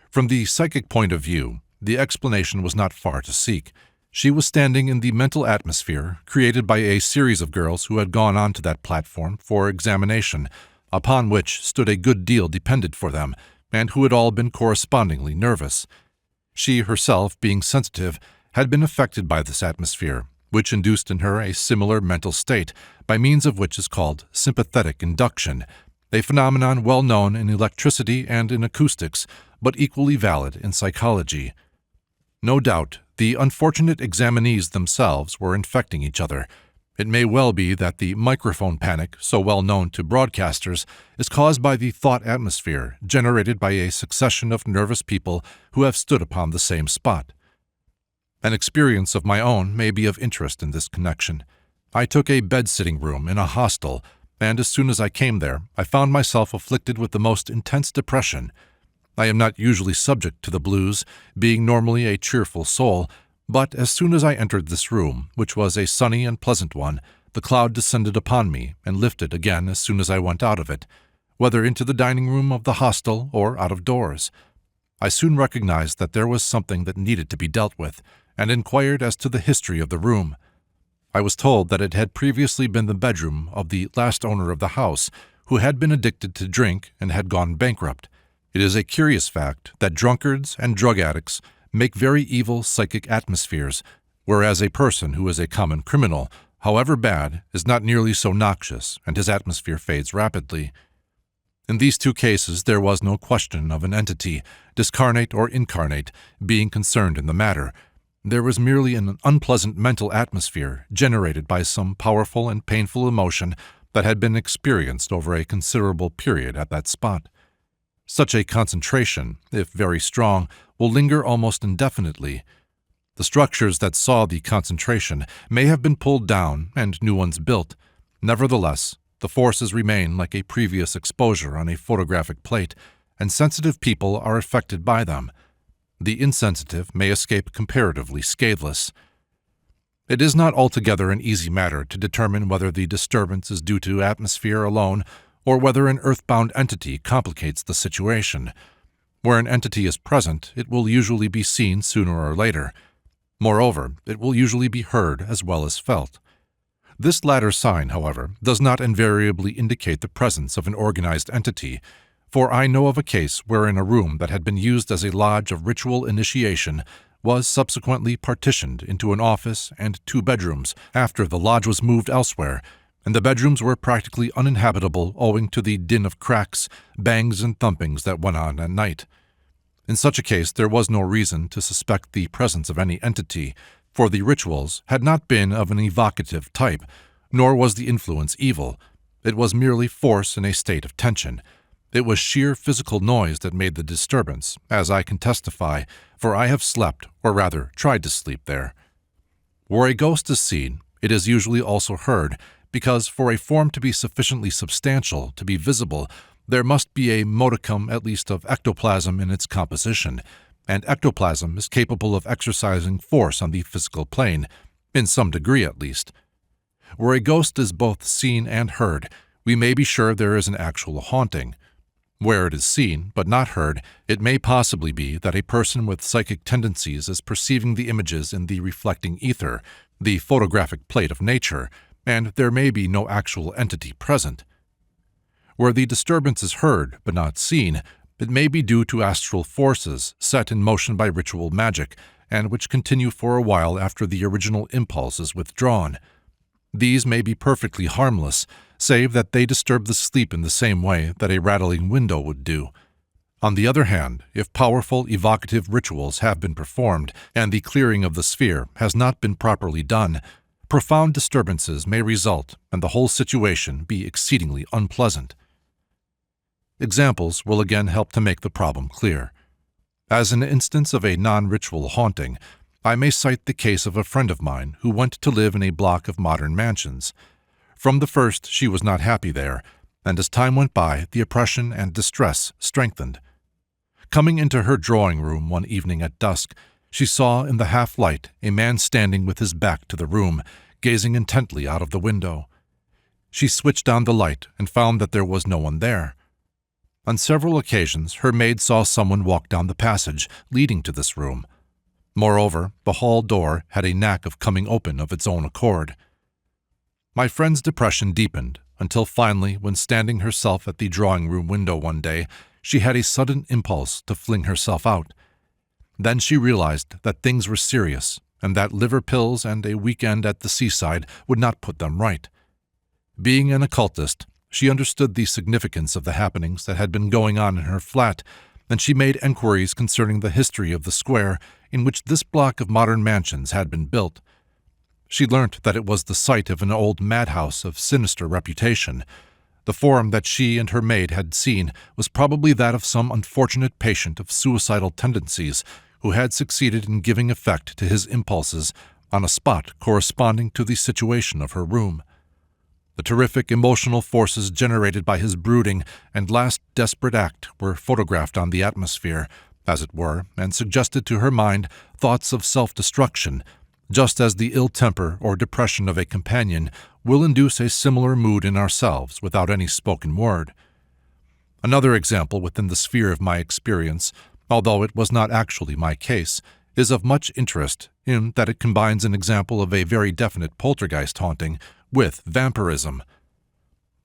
From the psychic point of view, the explanation was not far to seek. She was standing in the mental atmosphere created by a series of girls who had gone onto that platform for examination, upon which stood a good deal depended for them, and who had all been correspondingly nervous. She herself, being sensitive, had been affected by this atmosphere, which induced in her a similar mental state, by means of which is called sympathetic induction, a phenomenon well known in electricity and in acoustics, but equally valid in psychology. No doubt, the unfortunate examinees themselves were infecting each other. It may well be that the microphone panic, so well known to broadcasters, is caused by the thought atmosphere generated by a succession of nervous people who have stood upon the same spot. An experience of my own may be of interest in this connection. I took a bed-sitting room in a hostel, and as soon as I came there, I found myself afflicted with the most intense depression. I am not usually subject to the blues, being normally a cheerful soul, but as soon as I entered this room, which was a sunny and pleasant one, the cloud descended upon me and lifted again as soon as I went out of it. whether into the dining room of the hostel or out of doors. I soon recognized that there was something that needed to be dealt with, and inquired as to the history of the room. I was told that it had previously been the bedroom of the last owner of the house, who had been addicted to drink and had gone bankrupt. It is a curious fact that drunkards and drug addicts make very evil psychic atmospheres, whereas a person who is a common criminal, however bad, is not nearly so noxious, and his atmosphere fades rapidly. In these two cases there was no question of an entity, discarnate or incarnate, being concerned in the matter. There was merely an unpleasant mental atmosphere generated by some powerful and painful emotion that had been experienced over a considerable period at that spot. Such a concentration, if very strong, will linger almost indefinitely. The structures that saw the concentration may have been pulled down and new ones built. Nevertheless, the forces remain like a previous exposure on a photographic plate, and sensitive people are affected by them. The insensitive may escape comparatively scatheless. It is not altogether an easy matter to determine whether the disturbance is due to atmosphere alone or whether an earthbound entity complicates the situation. Where an entity is present, it will usually be seen sooner or later. Moreover, it will usually be heard as well as felt. This latter sign, however, does not invariably indicate the presence of an organized entity, for I know of a case wherein a room that had been used as a lodge of ritual initiation was subsequently partitioned into an office and 2 bedrooms after the lodge was moved elsewhere, and the bedrooms were practically uninhabitable owing to the din of cracks, bangs, and thumpings that went on at night. In such a case there was no reason to suspect the presence of any entity, for the rituals had not been of an evocative type, nor was the influence evil. It was merely force in a state of tension. It was sheer physical noise that made the disturbance, as I can testify, for I have slept, or rather tried to sleep there. Where a ghost is seen, it is usually also heard, because for a form to be sufficiently substantial to be visible, there must be a modicum at least of ectoplasm in its composition, and ectoplasm is capable of exercising force on the physical plane, in some degree at least. Where a ghost is both seen and heard, we may be sure there is an actual haunting. Where it is seen but not heard, it may possibly be that a person with psychic tendencies is perceiving the images in the reflecting ether, the photographic plate of nature, and there may be no actual entity present. Where the disturbance is heard but not seen, it may be due to astral forces set in motion by ritual magic, and which continue for a while after the original impulse is withdrawn. These may be perfectly harmless, save that they disturb the sleep in the same way that a rattling window would do. On the other hand, if powerful evocative rituals have been performed and the clearing of the sphere has not been properly done, profound disturbances may result and the whole situation be exceedingly unpleasant. Examples will again help to make the problem clear. As an instance of a non-ritual haunting, I may cite the case of a friend of mine who went to live in a block of modern mansions. From the first, she was not happy there, and as time went by, the oppression and distress strengthened. Coming into her drawing room one evening at dusk, she saw in the half-light a man standing with his back to the room, gazing intently out of the window. She switched on the light and found that there was no one there. On several occasions, her maid saw someone walk down the passage leading to this room. Moreover, the hall door had a knack of coming open of its own accord. My friend's depression deepened until finally, when standing herself at the drawing-room window one day, she had a sudden impulse to fling herself out. Then she realized that things were serious and that liver pills and a weekend at the seaside would not put them right. Being an occultist, she understood the significance of the happenings that had been going on in her flat, and she made enquiries concerning the history of the square in which this block of modern mansions had been built. She learnt that it was the site of an old madhouse of sinister reputation. The form that she and her maid had seen was probably that of some unfortunate patient of suicidal tendencies who had succeeded in giving effect to his impulses on a spot corresponding to the situation of her room. The terrific emotional forces generated by his brooding and last desperate act were photographed on the atmosphere, as it were, and suggested to her mind thoughts of self-destruction, just as the ill temper or depression of a companion will induce a similar mood in ourselves without any spoken word. Another example within the sphere of my experience, although it was not actually my case, is of much interest in that it combines an example of a very definite poltergeist haunting with vampirism.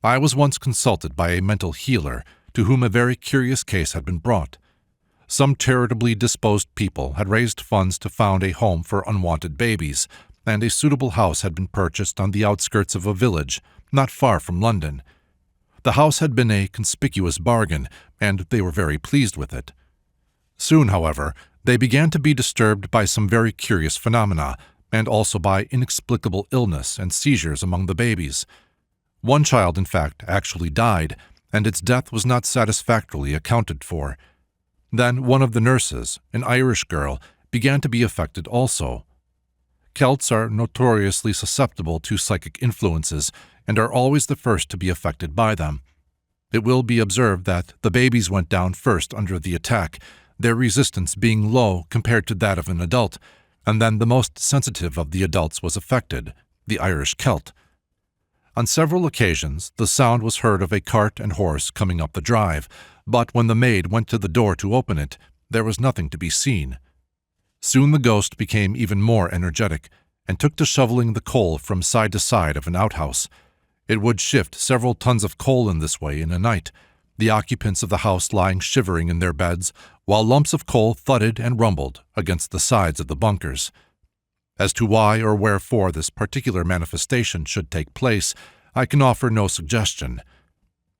I was once consulted by a mental healer to whom a very curious case had been brought. Some charitably disposed people had raised funds to found a home for unwanted babies, and a suitable house had been purchased on the outskirts of a village not far from London. The house had been a conspicuous bargain, and they were very pleased with it. Soon, however, they began to be disturbed by some very curious phenomena, and also by inexplicable illness and seizures among the babies. One child, in fact, actually died, and its death was not satisfactorily accounted for. Then one of the nurses, an Irish girl, began to be affected also. Celts are notoriously susceptible to psychic influences and are always the first to be affected by them. It will be observed that the babies went down first under the attack, their resistance being low compared to that of an adult, and then the most sensitive of the adults was affected, the Irish Celt. On several occasions, the sound was heard of a cart and horse coming up the drive, but when the maid went to the door to open it, there was nothing to be seen. Soon the ghost became even more energetic, and took to shoveling the coal from side to side of an outhouse. It would shift several tons of coal in this way in a night, the occupants of the house lying shivering in their beds, while lumps of coal thudded and rumbled against the sides of the bunkers. As to why or wherefore this particular manifestation should take place, I can offer no suggestion.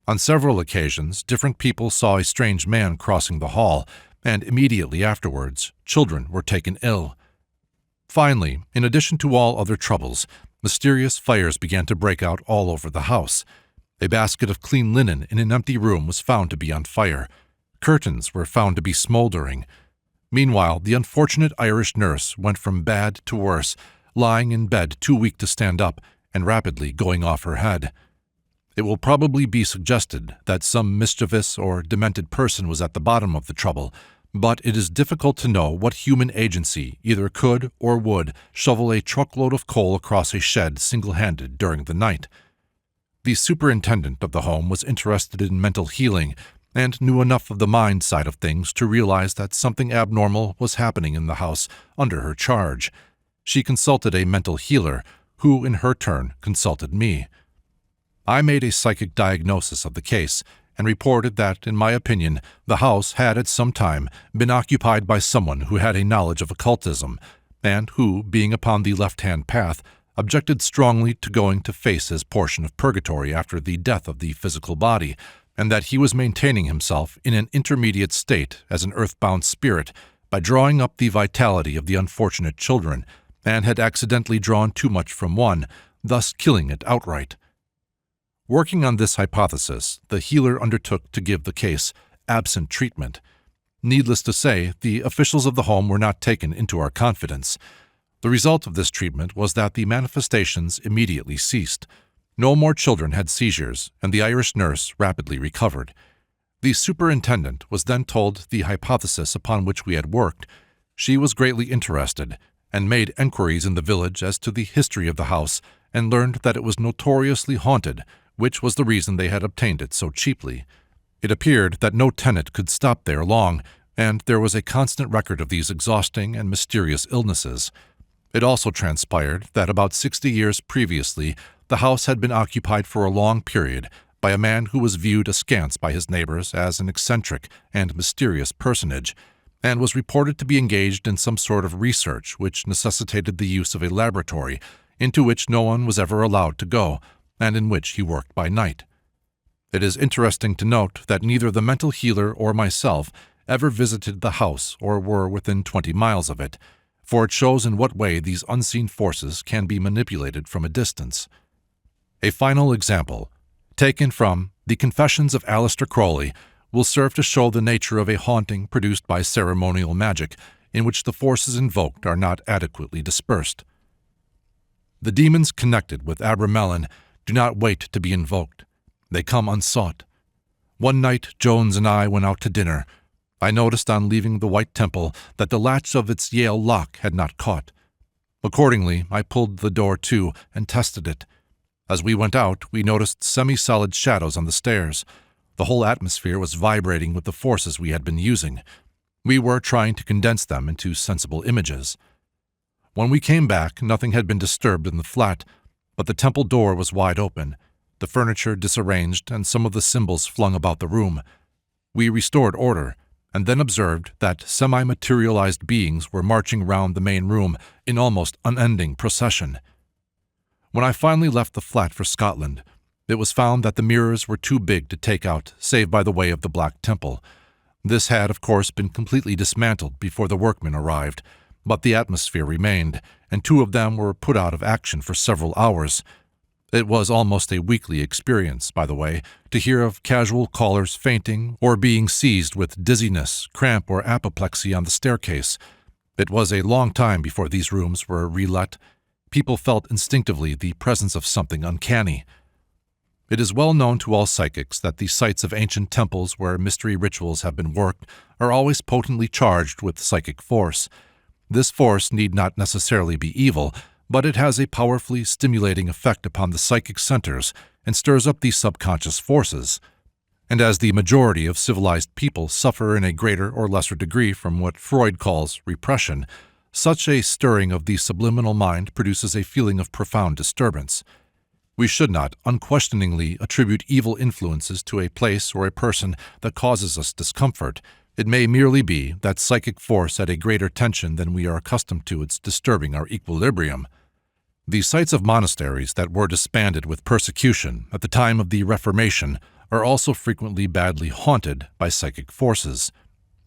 On several occasions, different people saw a strange man crossing the hall, and immediately afterwards, children were taken ill. Finally, in addition to all other troubles, mysterious fires began to break out all over the house. A basket of clean linen in an empty room was found to be on fire. Curtains were found to be smoldering. Meanwhile, the unfortunate Irish nurse went from bad to worse, lying in bed too weak to stand up and rapidly going off her head. It will probably be suggested that some mischievous or demented person was at the bottom of the trouble, but it is difficult to know what human agency either could or would shovel a truckload of coal across a shed single-handed during the night. The superintendent of the home was interested in mental healing and knew enough of the mind side of things to realize that something abnormal was happening in the house under her charge. She consulted a mental healer, who in her turn consulted me. I made a psychic diagnosis of the case and reported that, in my opinion, the house had at some time been occupied by someone who had a knowledge of occultism, and who, being upon the left-hand path, objected strongly to going to face his portion of purgatory after the death of the physical body, and that he was maintaining himself in an intermediate state as an earthbound spirit by drawing up the vitality of the unfortunate children, and had accidentally drawn too much from one, thus killing it outright. Working on this hypothesis, the healer undertook to give the case absent treatment. Needless to say, the officials of the home were not taken into our confidence. The result of this treatment was that the manifestations immediately ceased. No more children had seizures, and the Irish nurse rapidly recovered. The superintendent was then told the hypothesis upon which we had worked. She was greatly interested, and made enquiries in the village as to the history of the house, and learned that it was notoriously haunted, which was the reason they had obtained it so cheaply. It appeared that no tenant could stop there long, and there was a constant record of these exhausting and mysterious illnesses. It also transpired that about 60 years previously, the house had been occupied for a long period by a man who was viewed askance by his neighbors as an eccentric and mysterious personage, and was reported to be engaged in some sort of research which necessitated the use of a laboratory, into which no one was ever allowed to go, and in which he worked by night. It is interesting to note that neither the mental healer or myself ever visited the house or were within 20 miles of it, for it shows in what way these unseen forces can be manipulated from a distance. A final example, taken from The Confessions of Aleister Crowley, will serve to show the nature of a haunting produced by ceremonial magic in which the forces invoked are not adequately dispersed. The demons connected with Abramelin do not wait to be invoked. They come unsought. One night Jones and I went out to dinner. I noticed on leaving the White Temple that the latch of its Yale lock had not caught. Accordingly, I pulled the door to and tested it. As we went out, we noticed semi-solid shadows on the stairs. The whole atmosphere was vibrating with the forces we had been using. We were trying to condense them into sensible images. When we came back, nothing had been disturbed in the flat, but the temple door was wide open, the furniture disarranged, and some of the symbols flung about the room. We restored order, and then observed that semi-materialized beings were marching round the main room in almost unending procession. When I finally left the flat for Scotland, it was found that the mirrors were too big to take out, save by the way of the Black Temple. This had, of course, been completely dismantled before the workmen arrived, but the atmosphere remained, and 2 of them were put out of action for several hours. It was almost a weekly experience, by the way, to hear of casual callers fainting or being seized with dizziness, cramp, or apoplexy on the staircase. It was a long time before these rooms were relet. People felt instinctively the presence of something uncanny. It is well known to all psychics that the sites of ancient temples where mystery rituals have been worked are always potently charged with psychic force. This force need not necessarily be evil, but it has a powerfully stimulating effect upon the psychic centers and stirs up these subconscious forces. And as the majority of civilized people suffer in a greater or lesser degree from what Freud calls repression, such a stirring of the subliminal mind produces a feeling of profound disturbance. We should not unquestioningly attribute evil influences to a place or a person that causes us discomfort. It may merely be that psychic force at a greater tension than we are accustomed to its disturbing our equilibrium. The sites of monasteries that were disbanded with persecution at the time of the Reformation are also frequently badly haunted by psychic forces.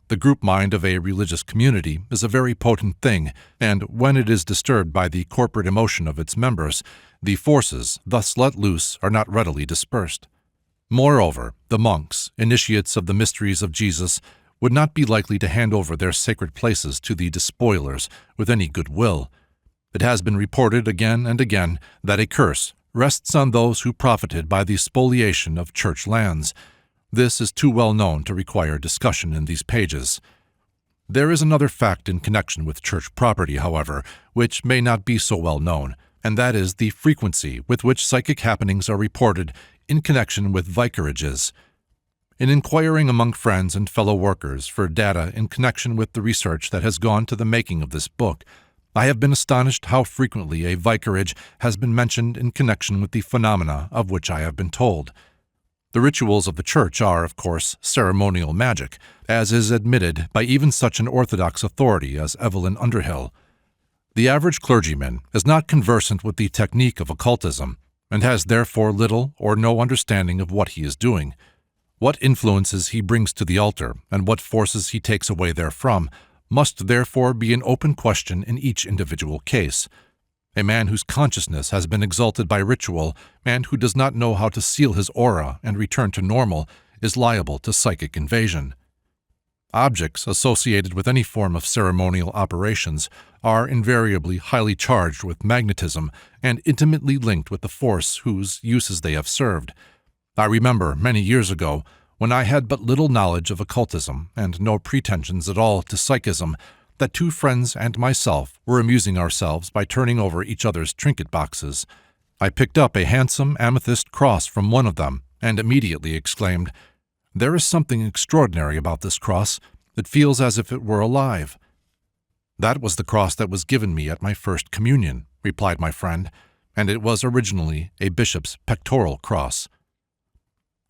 The group mind of a religious community is a very potent thing, and when it is disturbed by the corporate emotion of its members, the forces thus let loose are not readily dispersed. Moreover, the monks, initiates of the mysteries of Jesus, would not be likely to hand over their sacred places to the despoilers with any good will. It has been reported again and again that a curse rests on those who profited by the spoliation of church lands. This is too well known to require discussion in these pages. There is another fact in connection with church property, however, which may not be so well known, and that is the frequency with which psychic happenings are reported in connection with vicarages. In inquiring among friends and fellow workers for data in connection with the research that has gone to the making of this book, I have been astonished how frequently a vicarage has been mentioned in connection with the phenomena of which I have been told. The rituals of the Church are, of course, ceremonial magic, as is admitted by even such an orthodox authority as Evelyn Underhill. The average clergyman is not conversant with the technique of occultism, and has therefore little or no understanding of what he is doing. What influences he brings to the altar, and what forces he takes away therefrom, must therefore be an open question in each individual case. A man whose consciousness has been exalted by ritual, and who does not know how to seal his aura and return to normal, is liable to psychic invasion. Objects associated with any form of ceremonial operations are invariably highly charged with magnetism and intimately linked with the force whose uses they have served. I remember many years ago, when I had but little knowledge of occultism and no pretensions at all to psychism, that 2 friends and myself were amusing ourselves by turning over each other's trinket boxes. I picked up a handsome amethyst cross from one of them and immediately exclaimed, "There is something extraordinary about this cross. It feels as if it were alive." "That was the cross that was given me at my first communion," replied my friend, "and it was originally a bishop's pectoral cross."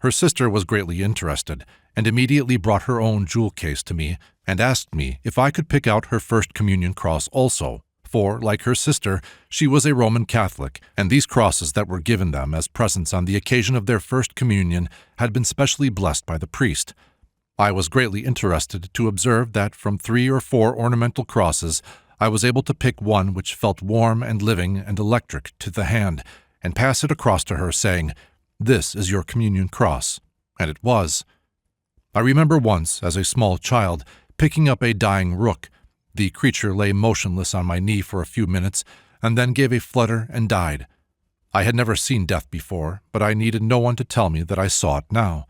Her sister was greatly interested, and immediately brought her own jewel case to me and asked me if I could pick out her first communion cross also, for, like her sister, she was a Roman Catholic, and these crosses that were given them as presents on the occasion of their first communion had been specially blessed by the priest. I was greatly interested to observe that from 3 or 4 ornamental crosses I was able to pick one which felt warm and living and electric to the hand, and pass it across to her, saying, "This is your communion cross," and it was. I remember once, as a small child, picking up a dying rook. The creature lay motionless on my knee for a few minutes, and then gave a flutter and died. I had never seen death before, but I needed no one to tell me that I saw it now.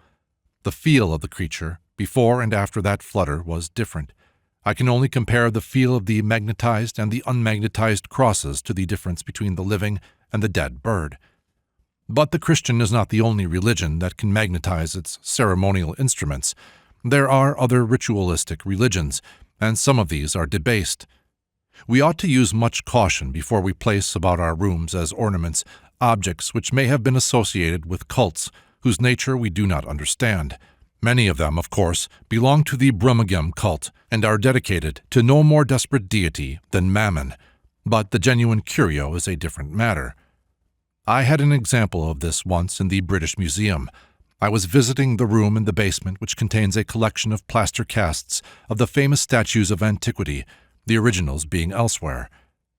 The feel of the creature, before and after that flutter, was different. I can only compare the feel of the magnetized and the unmagnetized crosses to the difference between the living and the dead bird. But the Christian is not the only religion that can magnetize its ceremonial instruments. There are other ritualistic religions, and some of these are debased. We ought to use much caution before we place about our rooms as ornaments objects which may have been associated with cults whose nature we do not understand. Many of them, of course, belong to the Brummagem cult and are dedicated to no more desperate deity than Mammon, but the genuine curio is a different matter. I had an example of this once in the British Museum. I was visiting the room in the basement which contains a collection of plaster casts of the famous statues of antiquity, the originals being elsewhere.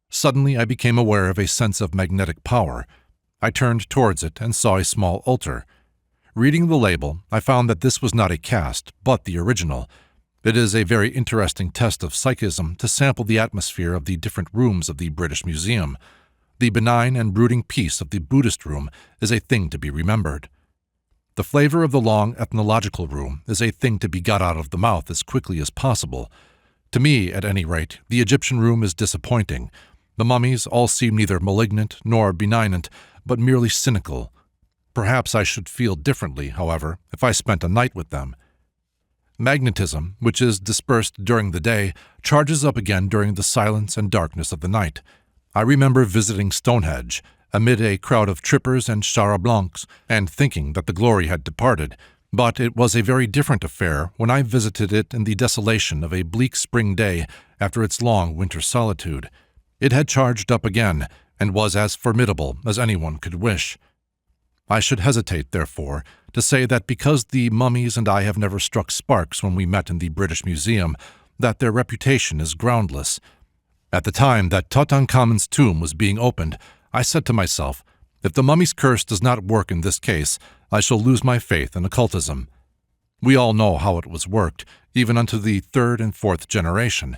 Suddenly I became aware of a sense of magnetic power. I turned towards it and saw a small altar. Reading the label, I found that this was not a cast, but the original. It is a very interesting test of psychism to sample the atmosphere of the different rooms of the British Museum. The benign and brooding peace of the Buddhist room is a thing to be remembered. The flavor of the long ethnological room is a thing to be got out of the mouth as quickly as possible. To me, at any rate, the Egyptian room is disappointing. The mummies all seem neither malignant nor benignant, but merely cynical. Perhaps I should feel differently, however, if I spent a night with them. Magnetism, which is dispersed during the day, charges up again during the silence and darkness of the night. I remember visiting Stonehenge, amid a crowd of trippers and char-a-blancs, and thinking that the glory had departed, but it was a very different affair when I visited it in the desolation of a bleak spring day after its long winter solitude. It had charged up again, and was as formidable as anyone could wish. I should hesitate, therefore, to say that because the mummies and I have never struck sparks when we met in the British Museum, that their reputation is groundless. At the time that Tutankhamun's tomb was being opened, I said to myself, if the mummy's curse does not work in this case, I shall lose my faith in occultism. We all know how it was worked, even unto the third and fourth generation.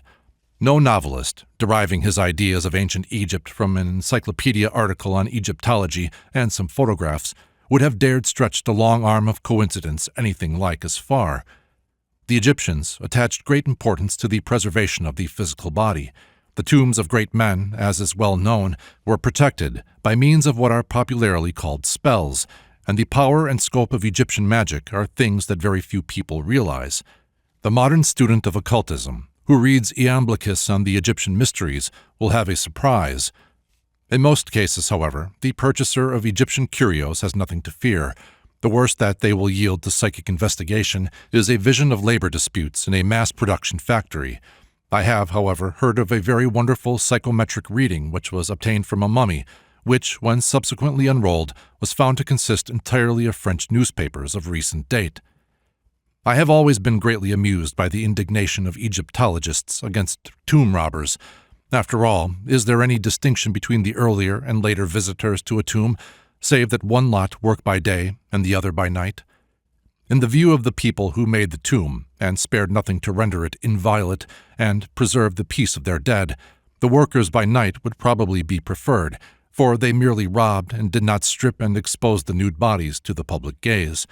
No novelist, deriving his ideas of ancient Egypt from an encyclopedia article on Egyptology and some photographs, would have dared stretch the long arm of coincidence anything like as far. The Egyptians attached great importance to the preservation of the physical body. The tombs of great men, as is well known, were protected by means of what are popularly called spells, and the power and scope of Egyptian magic are things that very few people realize. The modern student of occultism, who reads Iamblichus on the Egyptian mysteries, will have a surprise. In most cases, however, the purchaser of Egyptian curios has nothing to fear. The worst that they will yield to psychic investigation is a vision of labor disputes in a mass-production factory. I have, however, heard of a very wonderful psychometric reading which was obtained from a mummy, which, when subsequently unrolled, was found to consist entirely of French newspapers of recent date. I have always been greatly amused by the indignation of Egyptologists against tomb robbers. After all, is there any distinction between the earlier and later visitors to a tomb, save that one lot work by day and the other by night? In the view of the people who made the tomb, and spared nothing to render it inviolate and preserve the peace of their dead, the workers by night would probably be preferred, for they merely robbed and did not strip and expose the nude bodies to the public gaze.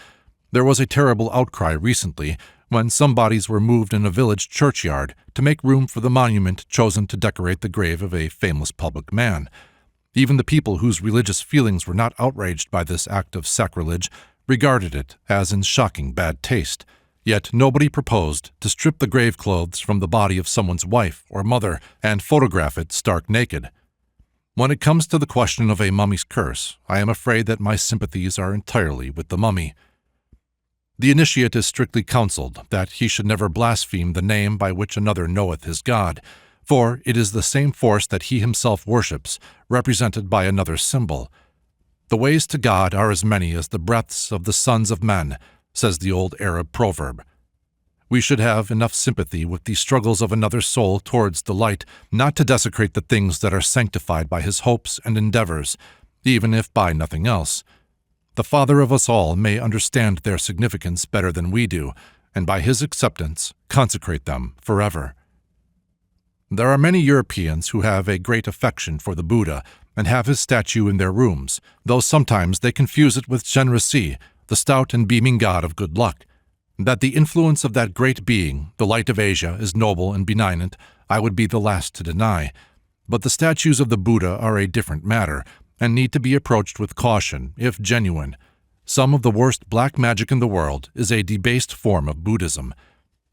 There was a terrible outcry recently when some bodies were moved in a village churchyard to make room for the monument chosen to decorate the grave of a famous public man. Even the people whose religious feelings were not outraged by this act of sacrilege regarded it as in shocking bad taste. Yet nobody proposed to strip the grave clothes from the body of someone's wife or mother and photograph it stark naked. When it comes to the question of a mummy's curse, I am afraid that my sympathies are entirely with the mummy. The initiate is strictly counseled that he should never blaspheme the name by which another knoweth his God, for it is the same force that he himself worships, represented by another symbol. The ways to God are as many as the breaths of the sons of men, says the old Arab proverb. We should have enough sympathy with the struggles of another soul towards the light, not to desecrate the things that are sanctified by his hopes and endeavors, even if by nothing else. The Father of us all may understand their significance better than we do, and by his acceptance consecrate them forever. There are many Europeans who have a great affection for the Buddha and have his statue in their rooms, though sometimes they confuse it with Shenrisi, the stout and beaming god of good luck. That the influence of that great being, the light of Asia, is noble and benignant, I would be the last to deny. But the statues of the Buddha are a different matter, and need to be approached with caution, if genuine. Some of the worst black magic in the world is a debased form of Buddhism.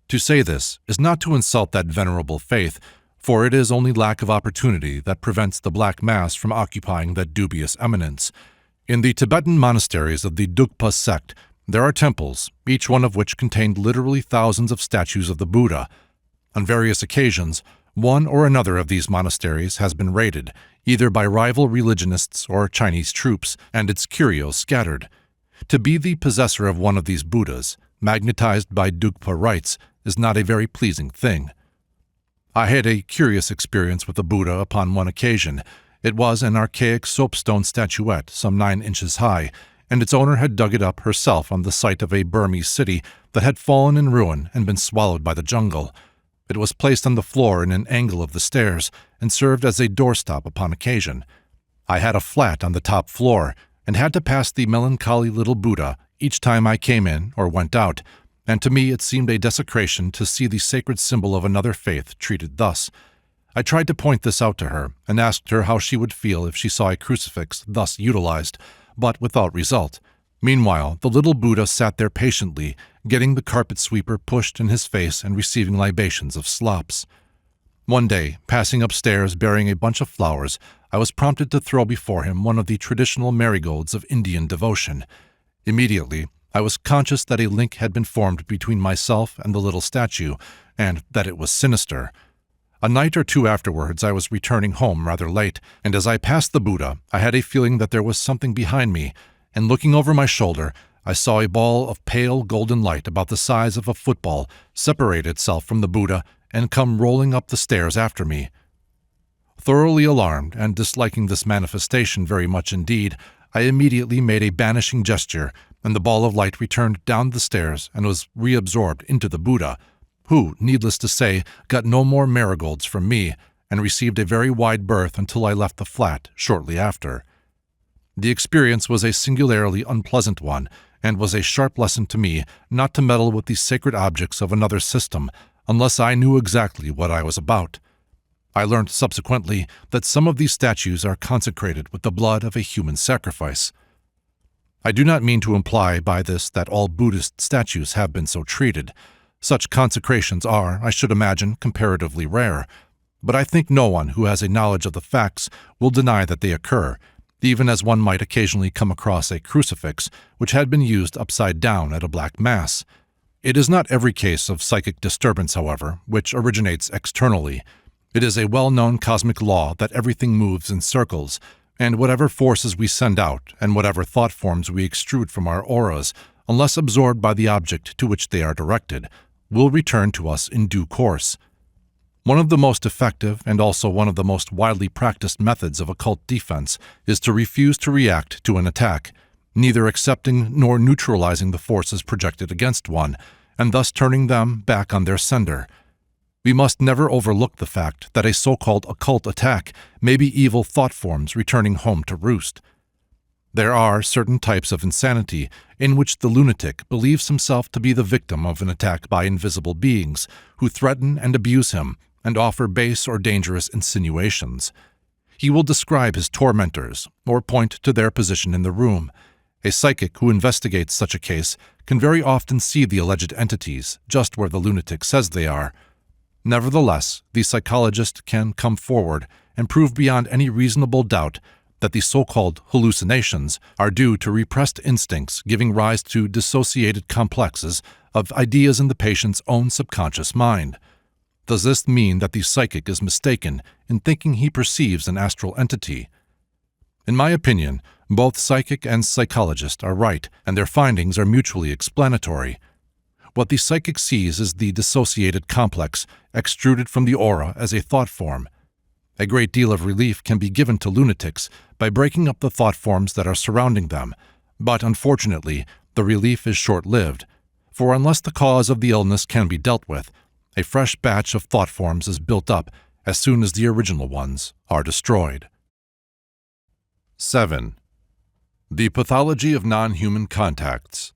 To say this is not to insult that venerable faith, for it is only lack of opportunity that prevents the Black Mass from occupying that dubious eminence. In the Tibetan monasteries of the Dugpa sect, there are temples, each one of which contained literally thousands of statues of the Buddha. On various occasions, one or another of these monasteries has been raided, either by rival religionists or Chinese troops, and its curios scattered. To be the possessor of one of these Buddhas, magnetized by Dugpa rites, is not a very pleasing thing. I had a curious experience with a Buddha upon one occasion. It was an archaic soapstone statuette some 9 inches high, and its owner had dug it up herself on the site of a Burmese city that had fallen in ruin and been swallowed by the jungle. It was placed on the floor in an angle of the stairs and served as a doorstop upon occasion. I had a flat on the top floor and had to pass the melancholy little Buddha each time I came in or went out, and to me it seemed a desecration to see the sacred symbol of another faith treated thus. I tried to point this out to her and asked her how she would feel if she saw a crucifix thus utilized, but without result. Meanwhile, the little Buddha sat there patiently, getting the carpet sweeper pushed in his face and receiving libations of slops. One day, passing upstairs bearing a bunch of flowers, I was prompted to throw before him one of the traditional marigolds of Indian devotion. Immediately, I was conscious that a link had been formed between myself and the little statue, and that it was sinister. A night or two afterwards, I was returning home rather late, and as I passed the Buddha, I had a feeling that there was something behind me, and looking over my shoulder, I saw a ball of pale golden light about the size of a football separate itself from the Buddha and come rolling up the stairs after me. Thoroughly alarmed and disliking this manifestation very much indeed, I immediately made a banishing gesture, and the ball of light returned down the stairs and was reabsorbed into the Buddha, who, needless to say, got no more marigolds from me and received a very wide berth until I left the flat shortly after. The experience was a singularly unpleasant one, and was a sharp lesson to me not to meddle with the sacred objects of another system unless I knew exactly what I was about. I learned subsequently that some of these statues are consecrated with the blood of a human sacrifice. I do not mean to imply by this that all Buddhist statues have been so treated. Such consecrations are, I should imagine, comparatively rare, but I think no one who has a knowledge of the facts will deny that they occur, even as one might occasionally come across a crucifix which had been used upside down at a black mass. It is not every case of psychic disturbance, however, which originates externally. It is a well-known cosmic law that everything moves in circles, and whatever forces we send out and whatever thought forms we extrude from our auras, unless absorbed by the object to which they are directed, will return to us in due course. One of the most effective and also one of the most widely practiced methods of occult defense is to refuse to react to an attack, neither accepting nor neutralizing the forces projected against one, and thus turning them back on their sender. We must never overlook the fact that a so-called occult attack may be evil thought forms returning home to roost. There are certain types of insanity in which the lunatic believes himself to be the victim of an attack by invisible beings who threaten and abuse him and offer base or dangerous insinuations. He will describe his tormentors or point to their position in the room. A psychic who investigates such a case can very often see the alleged entities just where the lunatic says they are. Nevertheless, the psychologist can come forward and prove beyond any reasonable doubt that the so-called hallucinations are due to repressed instincts giving rise to dissociated complexes of ideas in the patient's own subconscious mind. Does this mean that the psychic is mistaken in thinking he perceives an astral entity? In my opinion, both psychic and psychologist are right, and their findings are mutually explanatory. What the psychic sees is the dissociated complex extruded from the aura as a thought form. A great deal of relief can be given to lunatics by breaking up the thought forms that are surrounding them, but unfortunately, the relief is short-lived, for unless the cause of the illness can be dealt with, a fresh batch of thought forms is built up as soon as the original ones are destroyed. 7. The pathology of non-human contacts.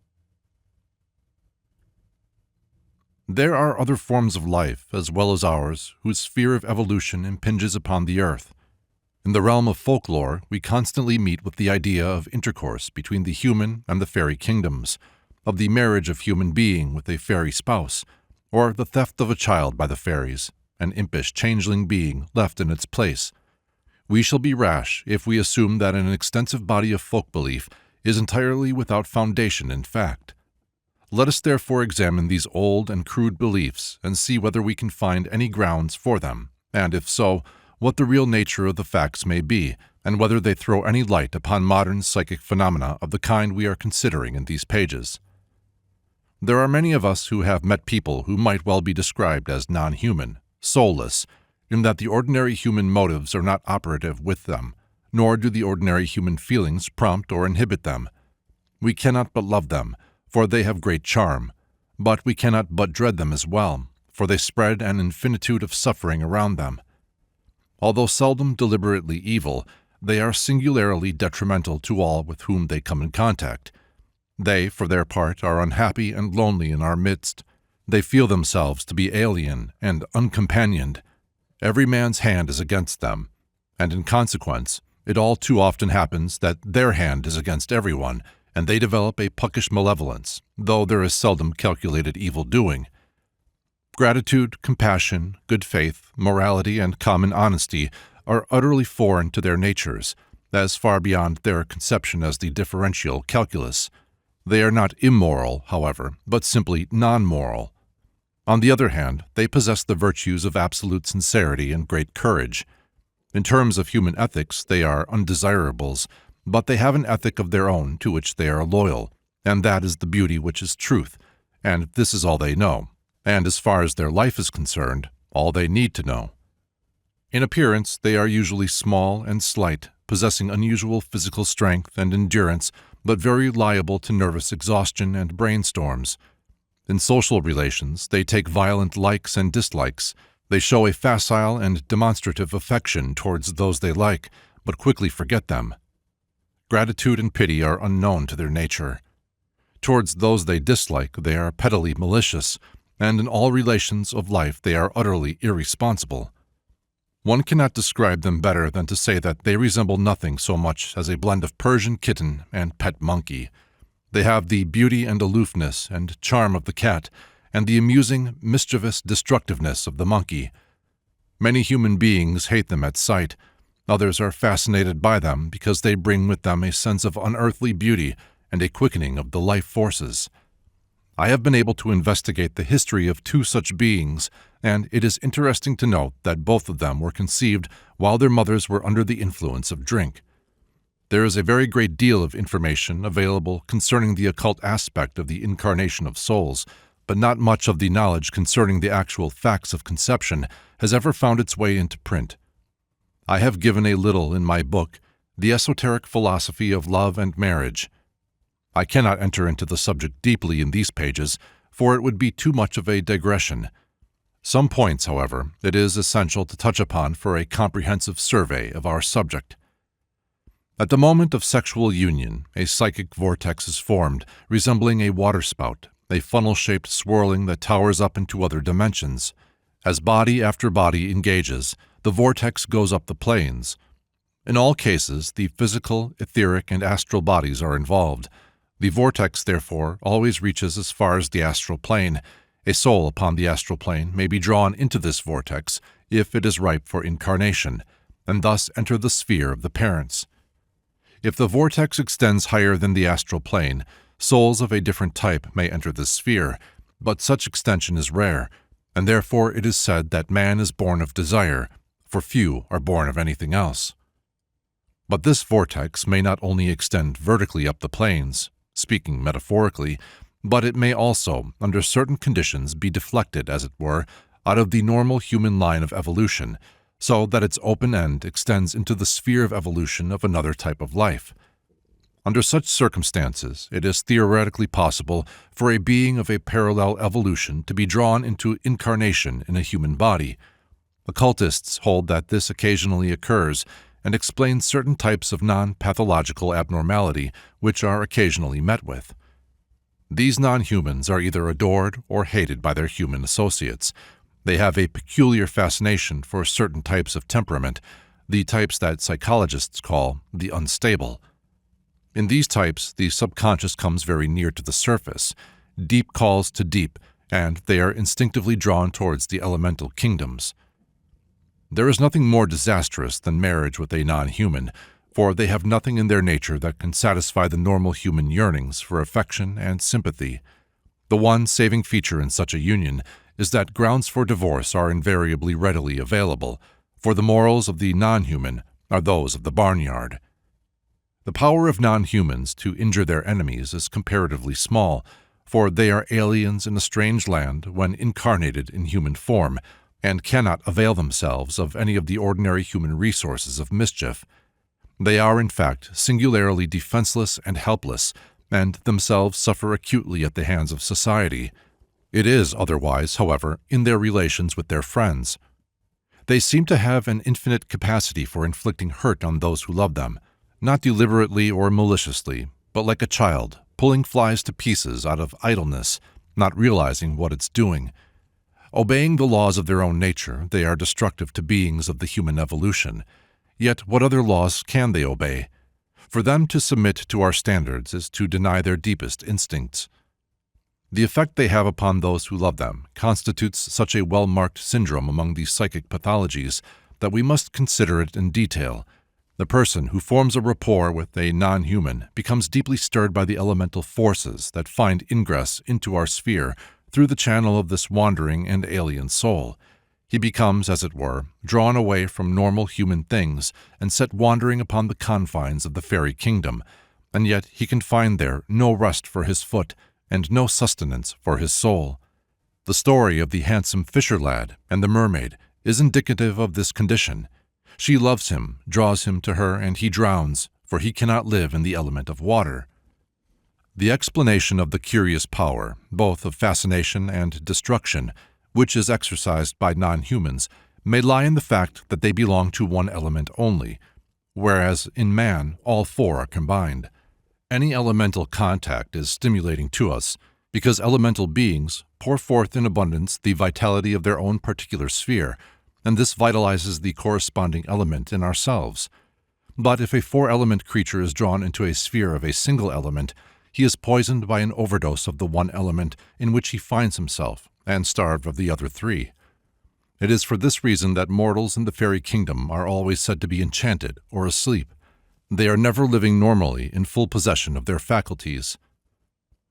There are other forms of life, as well as ours, whose sphere of evolution impinges upon the earth. In the realm of folklore, we constantly meet with the idea of intercourse between the human and the fairy kingdoms, of the marriage of human being with a fairy spouse, or the theft of a child by the fairies, an impish changeling being left in its place. We shall be rash if we assume that an extensive body of folk belief is entirely without foundation in fact. Let us therefore examine these old and crude beliefs and see whether we can find any grounds for them, and if so, what the real nature of the facts may be, and whether they throw any light upon modern psychic phenomena of the kind we are considering in these pages. There are many of us who have met people who might well be described as non-human, soulless, in that the ordinary human motives are not operative with them, nor do the ordinary human feelings prompt or inhibit them. We cannot but love them, for they have great charm, but we cannot but dread them as well, for they spread an infinitude of suffering around them. Although seldom deliberately evil, they are singularly detrimental to all with whom they come in contact. They, for their part, are unhappy and lonely in our midst. They feel themselves to be alien and uncompanioned. Every man's hand is against them, and in consequence, it all too often happens that their hand is against everyone, and they develop a puckish malevolence, though there is seldom calculated evil-doing. Gratitude, compassion, good faith, morality, and common honesty are utterly foreign to their natures, as far beyond their conception as the differential calculus. They are not immoral, however, but simply non-moral. On the other hand, they possess the virtues of absolute sincerity and great courage. In terms of human ethics, they are undesirables, but they have an ethic of their own to which they are loyal, and that is the beauty which is truth, and this is all they know, and as far as their life is concerned, all they need to know. In appearance, they are usually small and slight, possessing unusual physical strength and endurance, but very liable to nervous exhaustion and brainstorms. In social relations, they take violent likes and dislikes. They show a facile and demonstrative affection towards those they like, but quickly forget them. Gratitude and pity are unknown to their nature. Towards those they dislike, they are pettily malicious, and in all relations of life they are utterly irresponsible. One cannot describe them better than to say that they resemble nothing so much as a blend of Persian kitten and pet monkey. They have the beauty and aloofness and charm of the cat, and the amusing, mischievous destructiveness of the monkey. Many human beings hate them at sight. Others are fascinated by them because they bring with them a sense of unearthly beauty and a quickening of the life forces. I have been able to investigate the history of two such beings, and it is interesting to note that both of them were conceived while their mothers were under the influence of drink. There is a very great deal of information available concerning the occult aspect of the incarnation of souls, but not much of the knowledge concerning the actual facts of conception has ever found its way into print. I have given a little in my book, The Esoteric Philosophy of Love and Marriage. I cannot enter into the subject deeply in these pages, for it would be too much of a digression. Some points, however, it is essential to touch upon for a comprehensive survey of our subject. At the moment of sexual union, a psychic vortex is formed, resembling a waterspout, a funnel-shaped swirling that towers up into other dimensions. As body after body engages, the vortex goes up the planes. In all cases, the physical, etheric, and astral bodies are involved. The vortex, therefore, always reaches as far as the astral plane. A soul upon the astral plane may be drawn into this vortex if it is ripe for incarnation, and thus enter the sphere of the parents. If the vortex extends higher than the astral plane, souls of a different type may enter this sphere, but such extension is rare, and therefore it is said that man is born of desire, for few are born of anything else. But this vortex may not only extend vertically up the planes, speaking metaphorically, but it may also, under certain conditions, be deflected, as it were, out of the normal human line of evolution, so that its open end extends into the sphere of evolution of another type of life. Under such circumstances, it is theoretically possible for a being of a parallel evolution to be drawn into incarnation in a human body. Occultists hold that this occasionally occurs and explains certain types of non-pathological abnormality which are occasionally met with. These non-humans are either adored or hated by their human associates. They have a peculiar fascination for certain types of temperament, the types that psychologists call the unstable. In these types, the subconscious comes very near to the surface. Deep calls to deep, and they are instinctively drawn towards the elemental kingdoms. There is nothing more disastrous than marriage with a non-human, for they have nothing in their nature that can satisfy the normal human yearnings for affection and sympathy. The one saving feature in such a union is that grounds for divorce are invariably readily available, for the morals of the non-human are those of the barnyard. The power of non-humans to injure their enemies is comparatively small, for they are aliens in a strange land when incarnated in human form, and cannot avail themselves of any of the ordinary human resources of mischief. They are, in fact, singularly defenseless and helpless, and themselves suffer acutely at the hands of society. It is otherwise, however, in their relations with their friends. They seem to have an infinite capacity for inflicting hurt on those who love them, not deliberately or maliciously, but like a child, pulling flies to pieces out of idleness, not realizing what it's doing. Obeying the laws of their own nature, they are destructive to beings of the human evolution. Yet what other laws can they obey? For them to submit to our standards is to deny their deepest instincts. The effect they have upon those who love them constitutes such a well-marked syndrome among these psychic pathologies that we must consider it in detail. The person who forms a rapport with a non-human becomes deeply stirred by the elemental forces that find ingress into our sphere through the channel of this wandering and alien soul. He becomes, as it were, drawn away from normal human things and set wandering upon the confines of the fairy kingdom, and yet he can find there no rest for his foot and no sustenance for his soul. The story of the handsome fisher lad and the mermaid is indicative of this condition. She loves him, draws him to her, and he drowns, for he cannot live in the element of water. The explanation of the curious power, both of fascination and destruction, which is exercised by non-humans, may lie in the fact that they belong to one element only, whereas in man all four are combined. Any elemental contact is stimulating to us, because elemental beings pour forth in abundance the vitality of their own particular sphere, and this vitalizes the corresponding element in ourselves. But if a four-element creature is drawn into a sphere of a single element, he is poisoned by an overdose of the one element in which he finds himself, and starved of the other three. It is for this reason that mortals in the fairy kingdom are always said to be enchanted or asleep. They are never living normally in full possession of their faculties.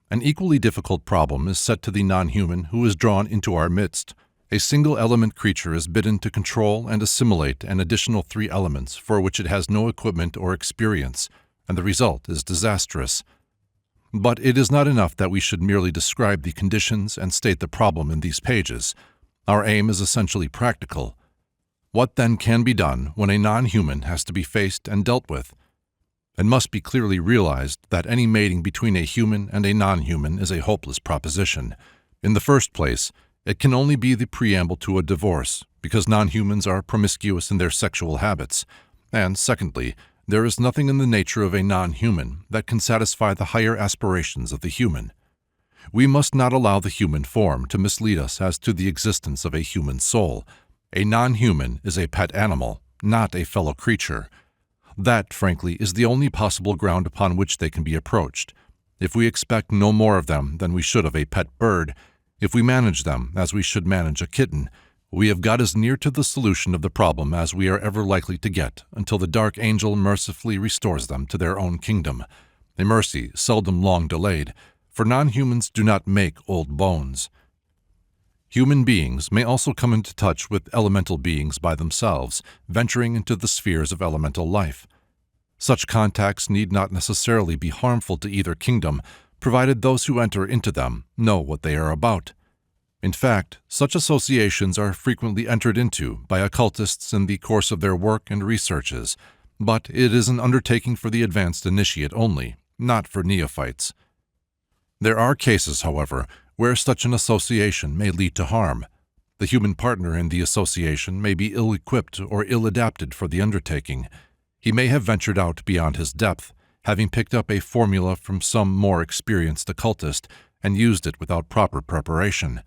An equally difficult problem is set to the non-human who is drawn into our midst. A single-element creature is bidden to control and assimilate an additional three elements for which it has no equipment or experience, and the result is disastrous. But it is not enough that we should merely describe the conditions and state the problem in these pages. Our aim is essentially practical. What then can be done when a non-human has to be faced and dealt with? It must be clearly realized that any mating between a human and a non-human is a hopeless proposition. In the first place, it can only be the preamble to a divorce, because non-humans are promiscuous in their sexual habits, and secondly, there is nothing in the nature of a non-human that can satisfy the higher aspirations of the human. We must not allow the human form to mislead us as to the existence of a human soul. A non-human is a pet animal, not a fellow creature. That, frankly, is the only possible ground upon which they can be approached. If we expect no more of them than we should of a pet bird, if we manage them as we should manage a kitten, we have got as near to the solution of the problem as we are ever likely to get until the dark angel mercifully restores them to their own kingdom, a mercy seldom long delayed, for non-humans do not make old bones. Human beings may also come into touch with elemental beings by themselves, venturing into the spheres of elemental life. Such contacts need not necessarily be harmful to either kingdom, provided those who enter into them know what they are about. In fact, such associations are frequently entered into by occultists in the course of their work and researches, but it is an undertaking for the advanced initiate only, not for neophytes. There are cases, however, where such an association may lead to harm. The human partner in the association may be ill-equipped or ill-adapted for the undertaking. He may have ventured out beyond his depth, having picked up a formula from some more experienced occultist and used it without proper preparation.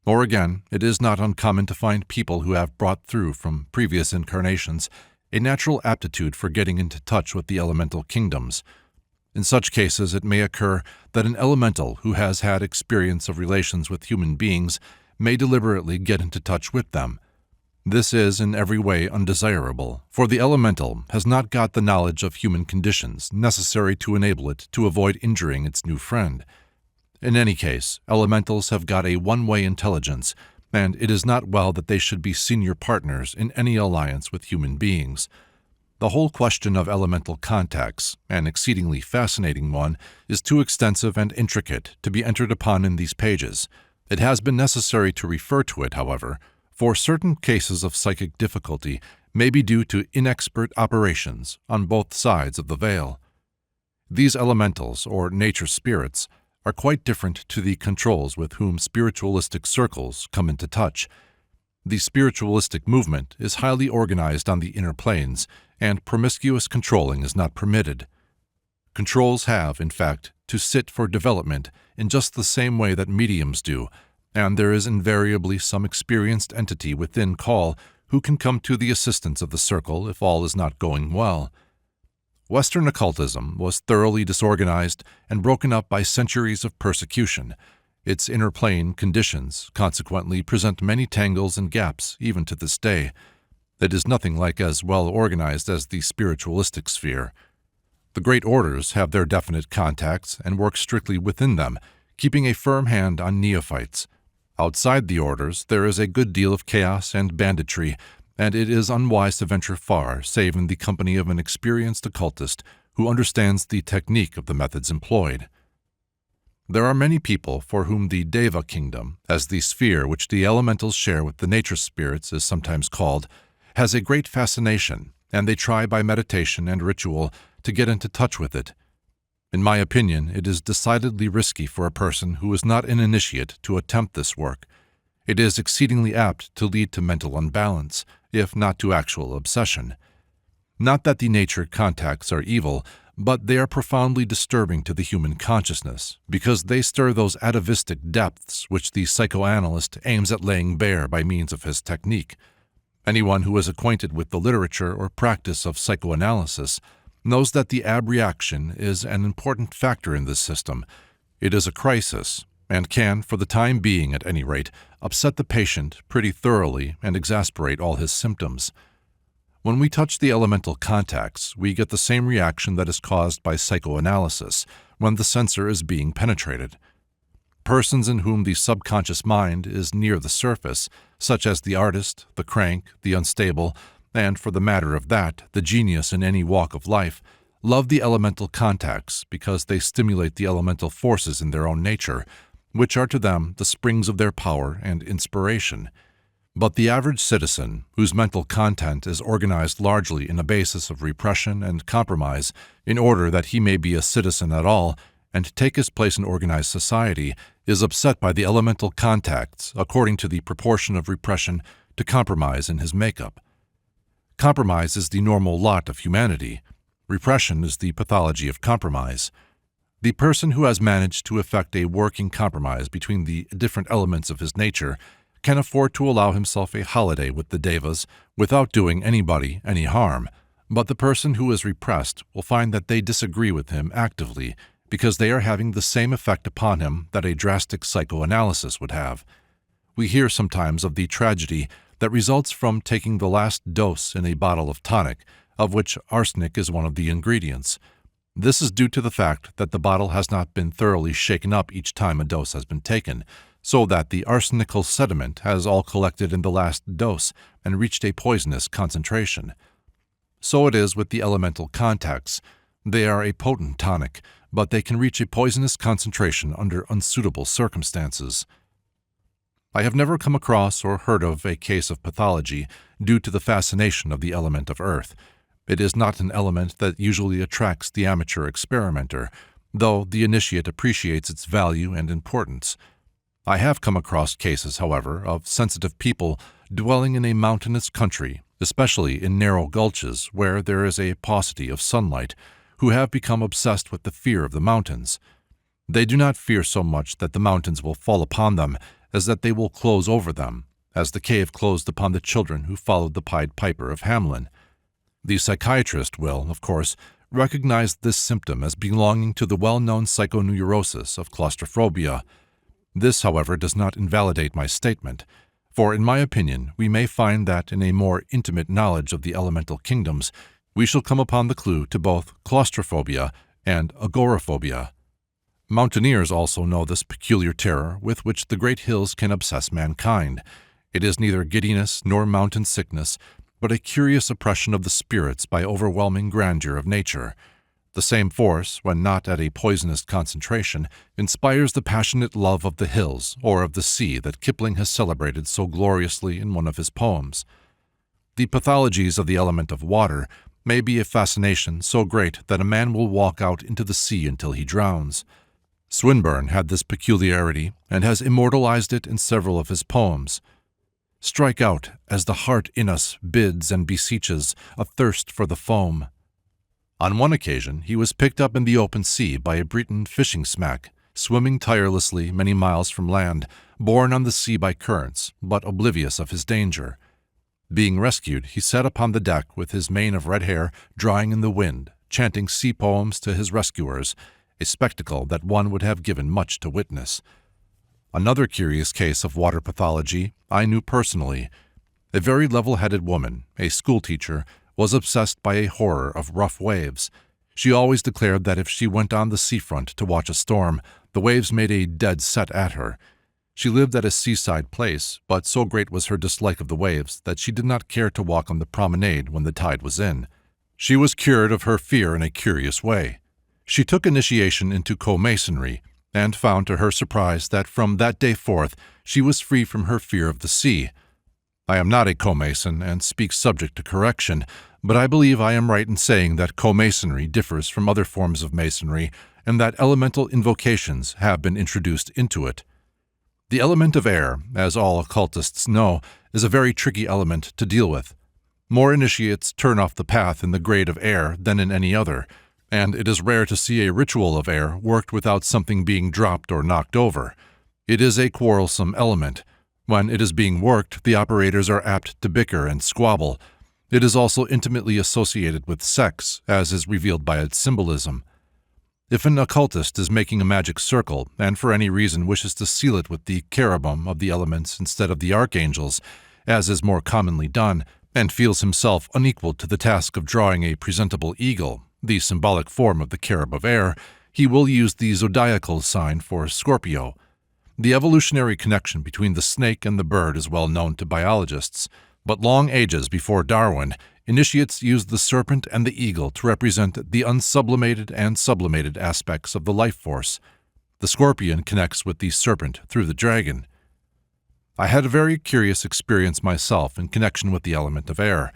Or again, it is not uncommon to find people who have brought through from previous incarnations a natural aptitude for getting into touch with the elemental kingdoms. In such cases, it may occur that an elemental who has had experience of relations with human beings may deliberately get into touch with them. This is in every way undesirable, for the elemental has not got the knowledge of human conditions necessary to enable it to avoid injuring its new friend. In any case, elementals have got a one-way intelligence, and it is not well that they should be senior partners in any alliance with human beings. The whole question of elemental contacts, an exceedingly fascinating one, is too extensive and intricate to be entered upon in these pages. It has been necessary to refer to it, however, for certain cases of psychic difficulty may be due to inexpert operations on both sides of the veil. These elementals, or nature spirits, are quite different to the controls with whom spiritualistic circles come into touch. The spiritualistic movement is highly organized on the inner planes, and promiscuous controlling is not permitted. Controls have, in fact, to sit for development in just the same way that mediums do, and there is invariably some experienced entity within call who can come to the assistance of the circle if all is not going well. Western occultism was thoroughly disorganized and broken up by centuries of persecution. Its inner plane conditions consequently present many tangles and gaps even to this day. It is nothing like as well organized as the spiritualistic sphere. The great orders have their definite contacts and work strictly within them, keeping a firm hand on neophytes. Outside the orders, there is a good deal of chaos and banditry, and it is unwise to venture far save in the company of an experienced occultist who understands the technique of the methods employed. There are many people for whom the Deva kingdom, as the sphere which the elementals share with the nature spirits is sometimes called, has a great fascination, and they try by meditation and ritual to get into touch with it. In my opinion, it is decidedly risky for a person who is not an initiate to attempt this work. It is exceedingly apt to lead to mental unbalance, if not to actual obsession. Not that the nature contacts are evil, but they are profoundly disturbing to the human consciousness, because they stir those atavistic depths which the psychoanalyst aims at laying bare by means of his technique. Anyone who is acquainted with the literature or practice of psychoanalysis knows that the abreaction is an important factor in this system. It is a crisis, and can, for the time being at any rate, upset the patient pretty thoroughly and exasperate all his symptoms. When we touch the elemental contacts, we get the same reaction that is caused by psychoanalysis when the sensor is being penetrated. Persons in whom the subconscious mind is near the surface, such as the artist, the crank, the unstable, and, for the matter of that, the genius in any walk of life, love the elemental contacts because they stimulate the elemental forces in their own nature, which are to them the springs of their power and inspiration. But the average citizen, whose mental content is organized largely in a basis of repression and compromise in order that he may be a citizen at all and take his place in organized society, is upset by the elemental contacts according to the proportion of repression to compromise in his makeup. Compromise is the normal lot of humanity. Repression is the pathology of compromise. The person who has managed to effect a working compromise between the different elements of his nature can afford to allow himself a holiday with the devas without doing anybody any harm, but the person who is repressed will find that they disagree with him actively because they are having the same effect upon him that a drastic psychoanalysis would have. We hear sometimes of the tragedy that results from taking the last dose in a bottle of tonic, of which arsenic is one of the ingredients. This is due to the fact that the bottle has not been thoroughly shaken up each time a dose has been taken, so that the arsenical sediment has all collected in the last dose and reached a poisonous concentration. So it is with the elemental contacts. They are a potent tonic, but they can reach a poisonous concentration under unsuitable circumstances. I have never come across or heard of a case of pathology due to the fascination of the element of earth. It is not an element that usually attracts the amateur experimenter, though the initiate appreciates its value and importance. I have come across cases, however, of sensitive people dwelling in a mountainous country, especially in narrow gulches where there is a paucity of sunlight, who have become obsessed with the fear of the mountains. They do not fear so much that the mountains will fall upon them as that they will close over them, as the cave closed upon the children who followed the Pied Piper of Hamelin. The psychiatrist will, of course, recognize this symptom as belonging to the well-known psychoneurosis of claustrophobia. This, however, does not invalidate my statement, for in my opinion we may find that in a more intimate knowledge of the elemental kingdoms we shall come upon the clue to both claustrophobia and agoraphobia. Mountaineers also know this peculiar terror with which the great hills can obsess mankind. It is neither giddiness nor mountain sickness, but a curious oppression of the spirits by overwhelming grandeur of nature. The same force, when not at a poisonous concentration, inspires the passionate love of the hills or of the sea that Kipling has celebrated so gloriously in one of his poems. The pathologies of the element of water may be a fascination so great that a man will walk out into the sea until he drowns. Swinburne had this peculiarity and has immortalized it in several of his poems. Strike out as the heart in us bids and beseeches, athirst for the foam. On one occasion he was picked up in the open sea by a Breton fishing smack, swimming tirelessly many miles from land, borne on the sea by currents, but oblivious of his danger. Being rescued, he sat upon the deck with his mane of red hair drying in the wind, chanting sea poems to his rescuers, a spectacle that one would have given much to witness. Another curious case of water pathology I knew personally. A very level-headed woman, a schoolteacher, was obsessed by a horror of rough waves. She always declared that if she went on the seafront to watch a storm, the waves made a dead set at her. She lived at a seaside place, but so great was her dislike of the waves that she did not care to walk on the promenade when the tide was in. She was cured of her fear in a curious way. She took initiation into co-masonry, and found to her surprise that from that day forth she was free from her fear of the sea. I am not a co-mason and speak subject to correction, but I believe I am right in saying that co-masonry differs from other forms of masonry and that elemental invocations have been introduced into it. The element of air, as all occultists know, is a very tricky element to deal with. More initiates turn off the path in the grade of air than in any other, and it is rare to see a ritual of air worked without something being dropped or knocked over. It is a quarrelsome element. When it is being worked, the operators are apt to bicker and squabble. It is also intimately associated with sex, as is revealed by its symbolism. If an occultist is making a magic circle, and for any reason wishes to seal it with the cherubim of the elements instead of the archangels, as is more commonly done, and feels himself unequal to the task of drawing a presentable eagle, the symbolic form of the cherub of air, he will use the zodiacal sign for Scorpio. The evolutionary connection between the snake and the bird is well known to biologists, but long ages before Darwin, initiates used the serpent and the eagle to represent the unsublimated and sublimated aspects of the life force. The scorpion connects with the serpent through the dragon. I had a very curious experience myself in connection with the element of air.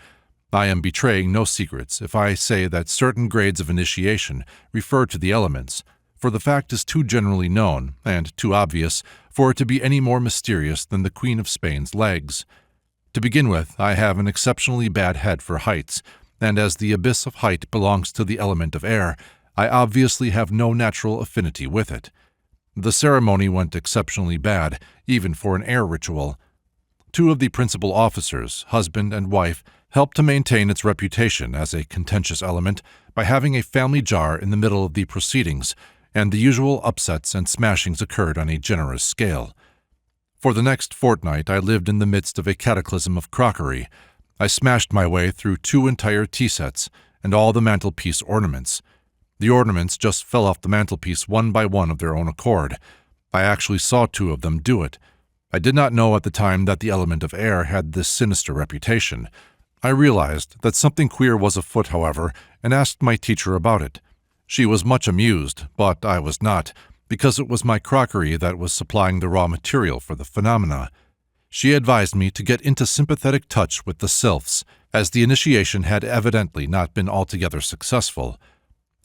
I am betraying no secrets if I say that certain grades of initiation refer to the elements, for the fact is too generally known and too obvious for it to be any more mysterious than the Queen of Spain's legs. To begin with, I have an exceptionally bad head for heights, and as the abyss of height belongs to the element of air, I obviously have no natural affinity with it. The ceremony went exceptionally bad, even for an air ritual. Two of the principal officers, husband and wife, helped to maintain its reputation as a contentious element by having a family jar in the middle of the proceedings, and the usual upsets and smashings occurred on a generous scale. For the next fortnight I lived in the midst of a cataclysm of crockery. I smashed my way through 2 entire tea sets and all the mantelpiece ornaments. The ornaments just fell off the mantelpiece one by one of their own accord. I actually saw 2 of them do it. I did not know at the time that the element of air had this sinister reputation. I realized that something queer was afoot, however, and asked my teacher about it. She was much amused, but I was not, because it was my crockery that was supplying the raw material for the phenomena. She advised me to get into sympathetic touch with the sylphs, as the initiation had evidently not been altogether successful.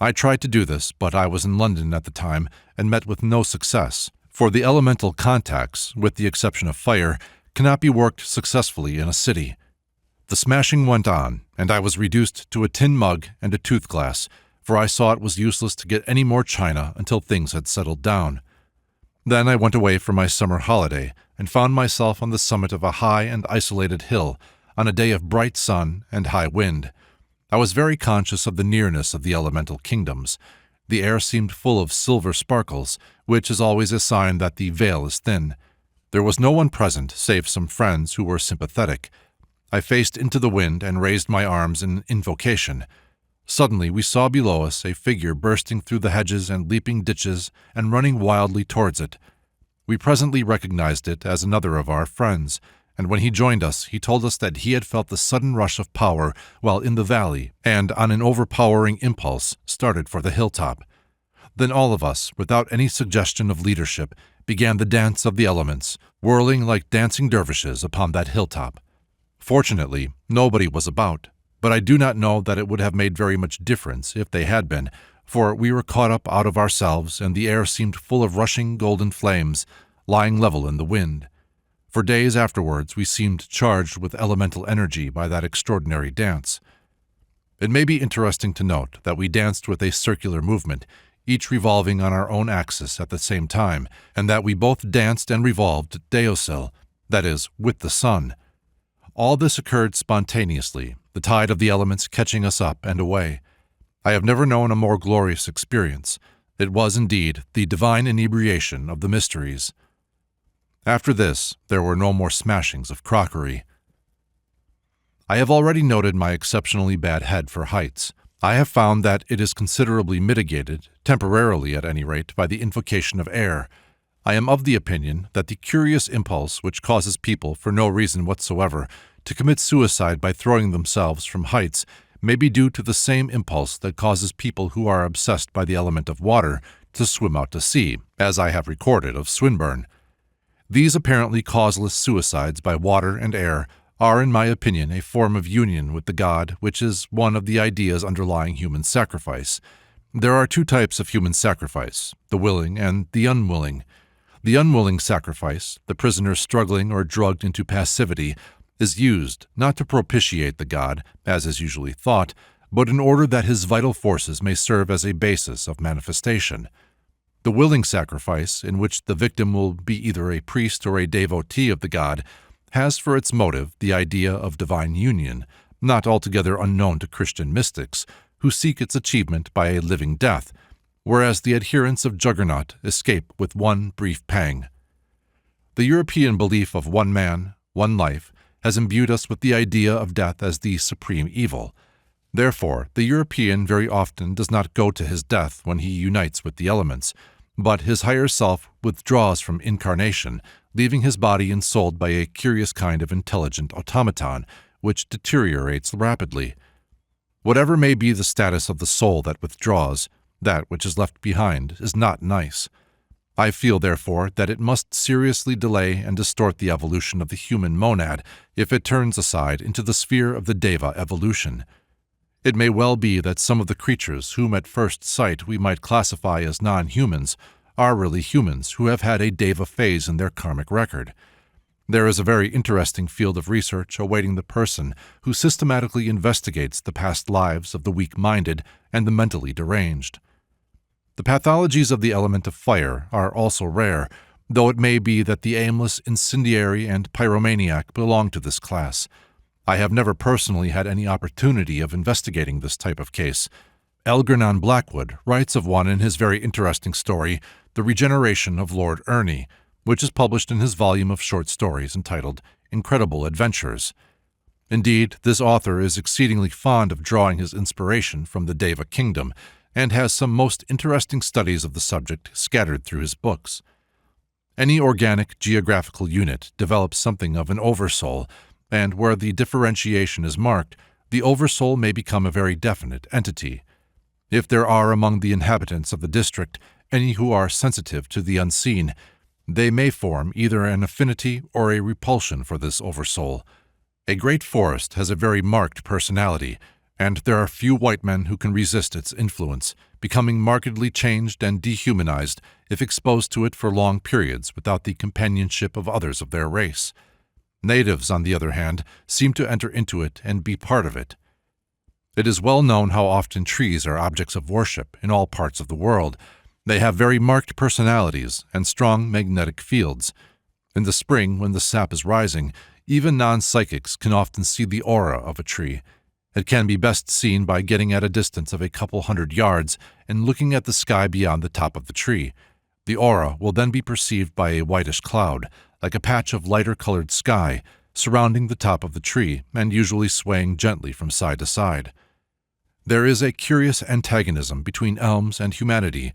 I tried to do this, but I was in London at the time and met with no success, for the elemental contacts, with the exception of fire, cannot be worked successfully in a city. The smashing went on, and I was reduced to a tin mug and a tooth glass, for I saw it was useless to get any more china until things had settled down. Then I went away for my summer holiday and found myself on the summit of a high and isolated hill on a day of bright sun and high wind. I was very conscious of the nearness of the elemental kingdoms. The air seemed full of silver sparkles, which is always a sign that the veil is thin. There was no one present save some friends who were sympathetic. I faced into the wind and raised my arms in invocation. Suddenly we saw below us a figure bursting through the hedges and leaping ditches and running wildly towards it. We presently recognized it as another of our friends, and when he joined us, he told us that he had felt the sudden rush of power while in the valley, and on an overpowering impulse started for the hilltop. Then all of us, without any suggestion of leadership, began the dance of the elements, whirling like dancing dervishes upon that hilltop. Fortunately, nobody was about, but I do not know that it would have made very much difference if they had been, for we were caught up out of ourselves, and the air seemed full of rushing golden flames, lying level in the wind. For days afterwards we seemed charged with elemental energy by that extraordinary dance. It may be interesting to note that we danced with a circular movement, each revolving on our own axis at the same time, and that we both danced and revolved deosil, that is, with the sun. All this occurred spontaneously, the tide of the elements catching us up and away. I have never known a more glorious experience. It was indeed the divine inebriation of the mysteries. After this, there were no more smashings of crockery. I have already noted my exceptionally bad head for heights. I have found that it is considerably mitigated, temporarily at any rate, by the invocation of air. I am of the opinion that the curious impulse which causes people, for no reason whatsoever, to commit suicide by throwing themselves from heights may be due to the same impulse that causes people who are obsessed by the element of water to swim out to sea, as I have recorded of Swinburne. These apparently causeless suicides by water and air are, in my opinion, a form of union with the God, which is one of the ideas underlying human sacrifice. There are two types of human sacrifice, the willing and the unwilling. The unwilling sacrifice, the prisoner struggling or drugged into passivity, is used not to propitiate the God, as is usually thought, but in order that his vital forces may serve as a basis of manifestation. The willing sacrifice, in which the victim will be either a priest or a devotee of the God, has for its motive the idea of divine union, not altogether unknown to Christian mystics, who seek its achievement by a living death, whereas the adherents of Juggernaut escape with one brief pang. The European belief of one man, one life, has imbued us with the idea of death as the supreme evil. Therefore, the European very often does not go to his death when he unites with the elements, but his higher self withdraws from incarnation, leaving his body ensouled by a curious kind of intelligent automaton, which deteriorates rapidly. Whatever may be the status of the soul that withdraws, that which is left behind is not nice. I feel, therefore, that it must seriously delay and distort the evolution of the human monad if it turns aside into the sphere of the Deva evolution. It may well be that some of the creatures whom at first sight we might classify as non-humans are really humans who have had a Deva phase in their karmic record. There is a very interesting field of research awaiting the person who systematically investigates the past lives of the weak-minded and the mentally deranged. The pathologies of the element of fire are also rare, though it may be that the aimless incendiary and pyromaniac belong to this class. I have never personally had any opportunity of investigating this type of case. Algernon Blackwood writes of one in his very interesting story, The Regeneration of Lord Ernie, which is published in his volume of short stories entitled Incredible Adventures. Indeed, this author is exceedingly fond of drawing his inspiration from the Deva kingdom, and has some most interesting studies of the subject scattered through his books. Any organic geographical unit develops something of an oversoul, and where the differentiation is marked, the oversoul may become a very definite entity. If there are among the inhabitants of the district any who are sensitive to the unseen, they may form either an affinity or a repulsion for this oversoul. A great forest has a very marked personality, and there are few white men who can resist its influence, becoming markedly changed and dehumanized if exposed to it for long periods without the companionship of others of their race. Natives, on the other hand, seem to enter into it and be part of it. It is well known how often trees are objects of worship in all parts of the world. They have very marked personalities and strong magnetic fields. In the spring, when the sap is rising, even non-psychics can often see the aura of a tree, It can be best seen by getting at a distance of a couple hundred yards and looking at the sky beyond the top of the tree. The aura will then be perceived by a whitish cloud, like a patch of lighter-colored sky, surrounding the top of the tree and usually swaying gently from side to side. There is a curious antagonism between elms and humanity,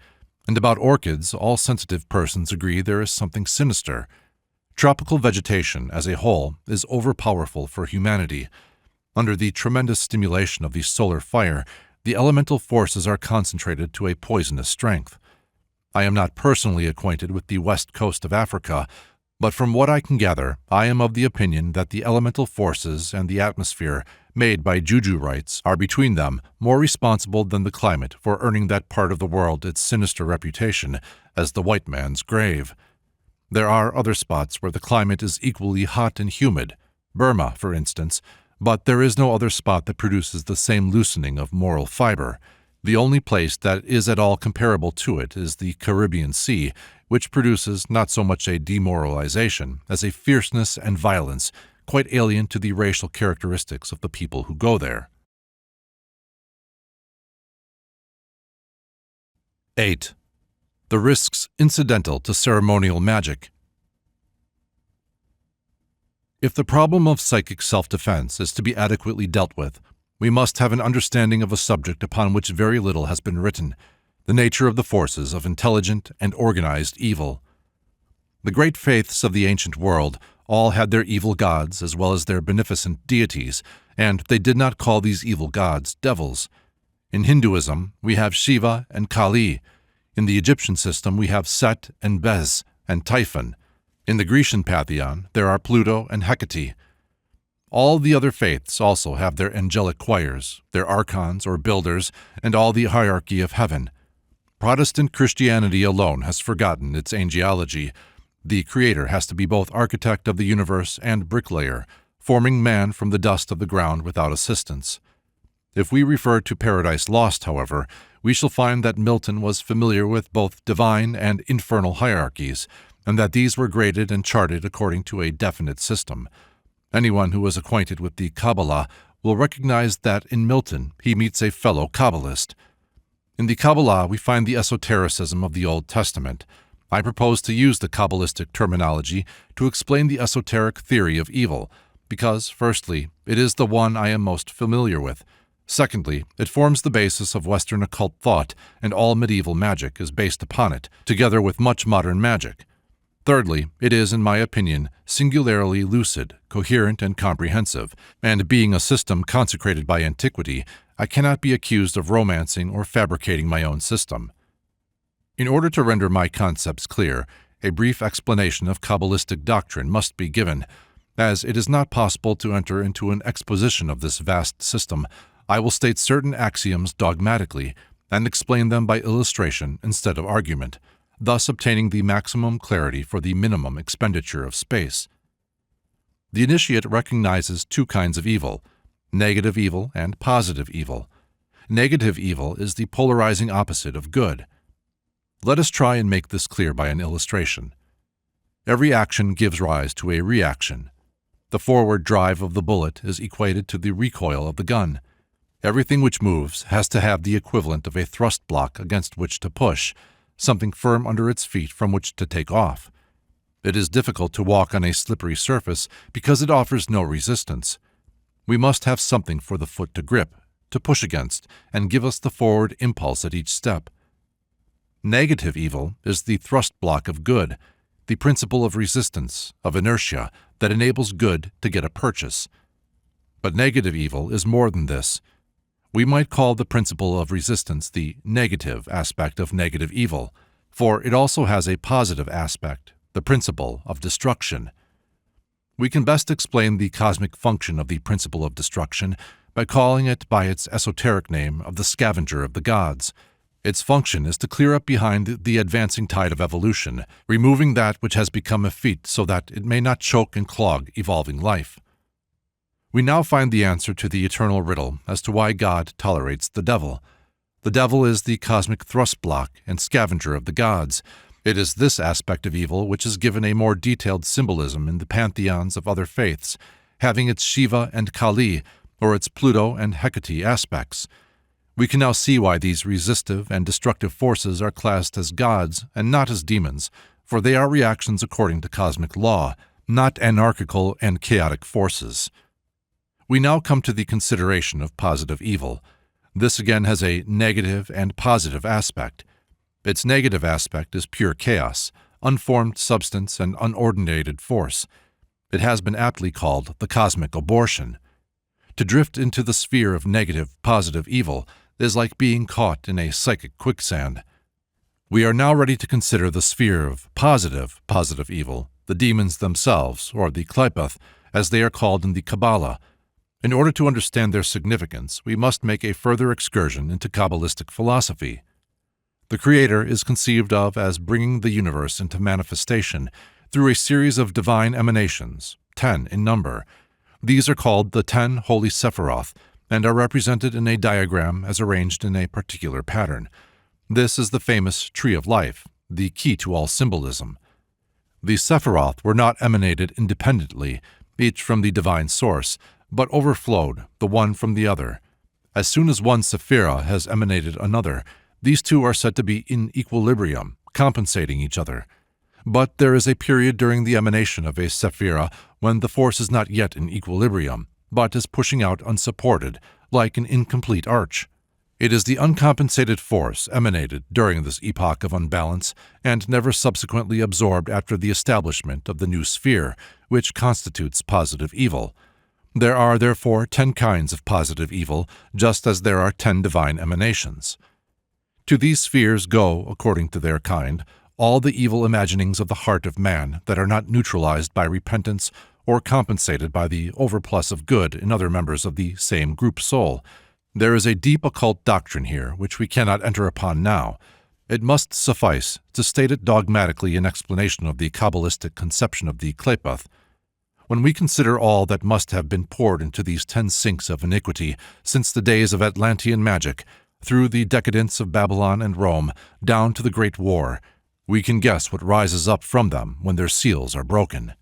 and about orchids all sensitive persons agree there is something sinister. Tropical vegetation as a whole is overpowerful for humanity. Under the tremendous stimulation of the solar fire, the elemental forces are concentrated to a poisonous strength. I am not personally acquainted with the west coast of Africa, but from what I can gather, I am of the opinion that the elemental forces and the atmosphere made by juju rites are between them more responsible than the climate for earning that part of the world its sinister reputation as the white man's grave. There are other spots where the climate is equally hot and humid, Burma, for instance, but there is no other spot that produces the same loosening of moral fiber. The only place that is at all comparable to it is the Caribbean Sea, which produces not so much a demoralization as a fierceness and violence quite alien to the racial characteristics of the people who go there. 8. The risks incidental to ceremonial magic. If the problem of psychic self-defense is to be adequately dealt with, we must have an understanding of a subject upon which very little has been written, the nature of the forces of intelligent and organized evil. The great faiths of the ancient world all had their evil gods as well as their beneficent deities, and they did not call these evil gods devils. In Hinduism, we have Shiva and Kali. In the Egyptian system, we have Set and Bez and Typhon. In the Grecian pantheon, there are Pluto and Hecate. All the other faiths also have their angelic choirs, their archons or builders, and all the hierarchy of heaven. Protestant Christianity alone has forgotten its angelology. The Creator has to be both architect of the universe and bricklayer, forming man from the dust of the ground without assistance. If we refer to Paradise Lost, however, we shall find that Milton was familiar with both divine and infernal hierarchies, and that these were graded and charted according to a definite system. Anyone who is acquainted with the Kabbalah will recognize that in Milton he meets a fellow Kabbalist. In the Kabbalah we find the esotericism of the Old Testament. I propose to use the Kabbalistic terminology to explain the esoteric theory of evil, because, firstly, it is the one I am most familiar with. Secondly, it forms the basis of Western occult thought, and all medieval magic is based upon it, together with much modern magic. Thirdly, it is, in my opinion, singularly lucid, coherent, and comprehensive, and being a system consecrated by antiquity, I cannot be accused of romancing or fabricating my own system. In order to render my concepts clear, a brief explanation of Kabbalistic doctrine must be given. As it is not possible to enter into an exposition of this vast system, I will state certain axioms dogmatically and explain them by illustration instead of argument, thus obtaining the maximum clarity for the minimum expenditure of space. The initiate recognizes two kinds of evil, negative evil and positive evil. Negative evil is the polarizing opposite of good. Let us try and make this clear by an illustration. Every action gives rise to a reaction. The forward drive of the bullet is equated to the recoil of the gun. Everything which moves has to have the equivalent of a thrust block against which to push, something firm under its feet from which to take off. It is difficult to walk on a slippery surface because it offers no resistance. We must have something for the foot to grip, to push against, and give us the forward impulse at each step. Negative evil is the thrust block of good, the principle of resistance, of inertia, that enables good to get a purchase. But negative evil is more than this. We might call the principle of resistance the negative aspect of negative evil, for it also has a positive aspect, the principle of destruction. We can best explain the cosmic function of the principle of destruction by calling it by its esoteric name of the scavenger of the gods. Its function is to clear up behind the advancing tide of evolution, removing that which has become effete so that it may not choke and clog evolving life. We now find the answer to the eternal riddle as to why God tolerates the devil. The devil is the cosmic thrust block and scavenger of the gods. It is this aspect of evil which is given a more detailed symbolism in the pantheons of other faiths, having its Shiva and Kali, or its Pluto and Hecate aspects. We can now see why these resistive and destructive forces are classed as gods and not as demons, for they are reactions according to cosmic law, not anarchical and chaotic forces. We now come to the consideration of positive evil. This again has a negative and positive aspect. Its negative aspect is pure chaos, unformed substance, and unordinated force. It has been aptly called the cosmic abortion. To drift into the sphere of negative, positive evil is like being caught in a psychic quicksand. We are now ready to consider the sphere of positive, positive evil, the demons themselves, or the Qliphoth, as they are called in the Kabbalah. In order to understand their significance, we must make a further excursion into Kabbalistic philosophy. The Creator is conceived of as bringing the universe into manifestation through a series of divine emanations, 10 in number. These are called the 10 Holy Sephiroth and are represented in a diagram as arranged in a particular pattern. This is the famous Tree of Life, the key to all symbolism. The Sephiroth were not emanated independently, each from the divine source, but overflowed, the one from the other. As soon as one Sephira has emanated another, these two are said to be in equilibrium, compensating each other. But there is a period during the emanation of a Sephira when the force is not yet in equilibrium, but is pushing out unsupported, like an incomplete arch. It is the uncompensated force emanated during this epoch of unbalance and never subsequently absorbed after the establishment of the new sphere, which constitutes positive evil. There are therefore 10 kinds of positive evil, just as there are 10 divine emanations. To these spheres go, according to their kind, all the evil imaginings of the heart of man that are not neutralized by repentance or compensated by the overplus of good in other members of the same group soul. There is a deep occult doctrine here which we cannot enter upon now. It must suffice to state it dogmatically in explanation of the Kabbalistic conception of the Qliphoth. When we consider all that must have been poured into these 10 sinks of iniquity since the days of Atlantean magic, through the decadence of Babylon and Rome, down to the Great War, we can guess what rises up from them when their seals are broken.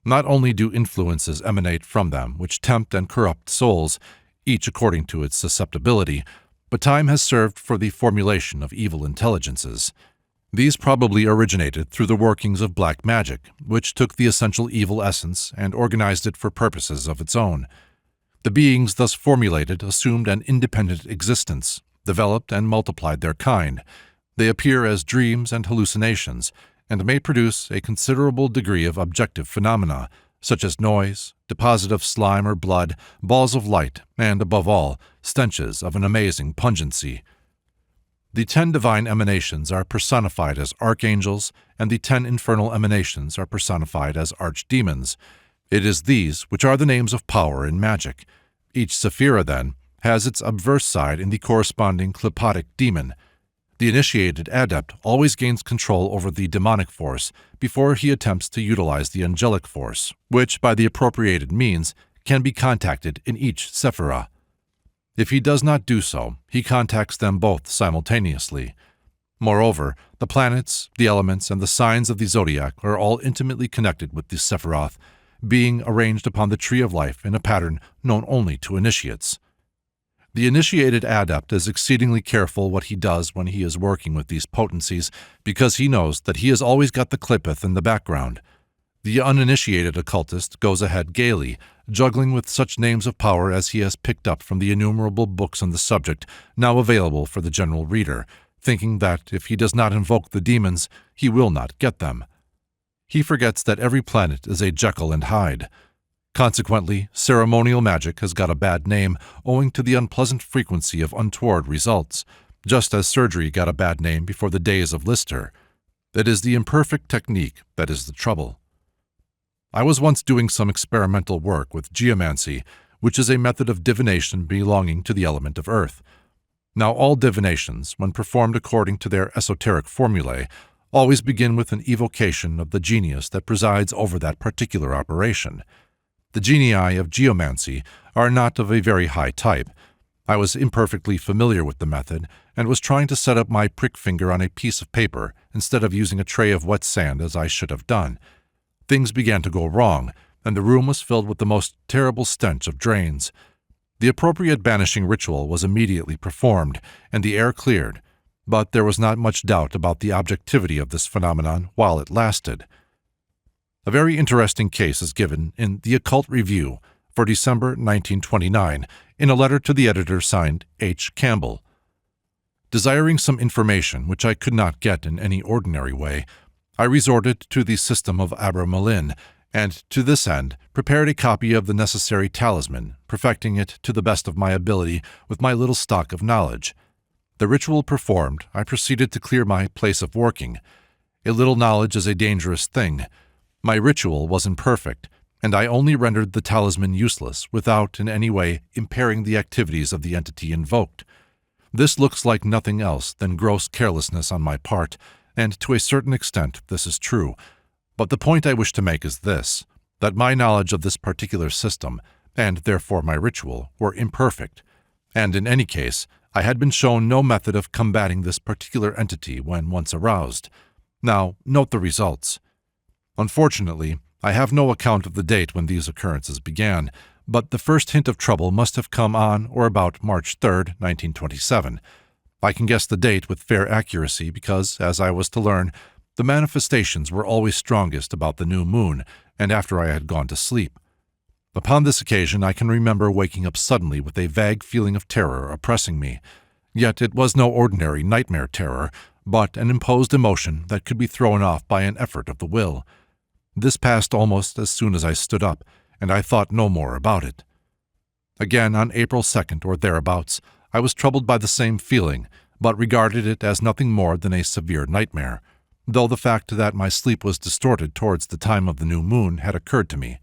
Not only do influences emanate from them which tempt and corrupt souls, each according to its susceptibility, but time has served for the formulation of evil intelligences. These probably originated through the workings of black magic, which took the essential evil essence and organized it for purposes of its own. The beings thus formulated assumed an independent existence, developed and multiplied their kind. They appear as dreams and hallucinations, and may produce a considerable degree of objective phenomena, such as noise, deposit of slime or blood, balls of light, and, above all, stenches of an amazing pungency. The 10 divine emanations are personified as archangels, and the 10 infernal emanations are personified as archdemons. It is these which are the names of power in magic. Each Sephira, then, has its obverse side in the corresponding Qliphotic demon. The initiated adept always gains control over the demonic force before he attempts to utilize the angelic force, which, by the appropriated means, can be contacted in each Sephira. If he does not do so, he contacts them both simultaneously. Moreover, the planets, the elements, and the signs of the zodiac are all intimately connected with the Sephiroth, being arranged upon the Tree of Life in a pattern known only to initiates. The initiated adept is exceedingly careful what he does when he is working with these potencies, because he knows that he has always got the Qliphoth in the background. The uninitiated occultist goes ahead gaily, juggling with such names of power as he has picked up from the innumerable books on the subject now available for the general reader, thinking that if he does not invoke the demons, he will not get them. He forgets that every planet is a Jekyll and Hyde. Consequently, ceremonial magic has got a bad name owing to the unpleasant frequency of untoward results, just as surgery got a bad name before the days of Lister. It is the imperfect technique that is the trouble. I was once doing some experimental work with geomancy, which is a method of divination belonging to the element of earth. Now, all divinations, when performed according to their esoteric formulae, always begin with an evocation of the genius that presides over that particular operation. The genii of geomancy are not of a very high type. I was imperfectly familiar with the method and was trying to set up my prick finger on a piece of paper instead of using a tray of wet sand as I should have done. Things began to go wrong, and the room was filled with the most terrible stench of drains. The appropriate banishing ritual was immediately performed, and the air cleared, but there was not much doubt about the objectivity of this phenomenon while it lasted. A very interesting case is given in The Occult Review for December 1929 in a letter to the editor signed H. Campbell. Desiring some information which I could not get in any ordinary way, I resorted to the system of Abramelin, and to this end prepared a copy of the necessary talisman, perfecting it to the best of my ability with my little stock of knowledge. The ritual performed, I proceeded to clear my place of working. A little knowledge is a dangerous thing. My ritual was imperfect, and I only rendered the talisman useless without in any way impairing the activities of the entity invoked. This looks like nothing else than gross carelessness on my part, and to a certain extent this is true. But the point I wish to make is this, that my knowledge of this particular system, and therefore my ritual, were imperfect, and in any case, I had been shown no method of combating this particular entity when once aroused. Now, note the results. Unfortunately, I have no account of the date when these occurrences began, but the first hint of trouble must have come on or about March 3, 1927. I can guess the date with fair accuracy because, as I was to learn, the manifestations were always strongest about the new moon and after I had gone to sleep. Upon this occasion I can remember waking up suddenly with a vague feeling of terror oppressing me. Yet it was no ordinary nightmare terror, but an imposed emotion that could be thrown off by an effort of the will. This passed almost as soon as I stood up, and I thought no more about it. Again, on April 2nd or thereabouts, I was troubled by the same feeling, but regarded it as nothing more than a severe nightmare, though the fact that my sleep was distorted towards the time of the new moon had occurred to me,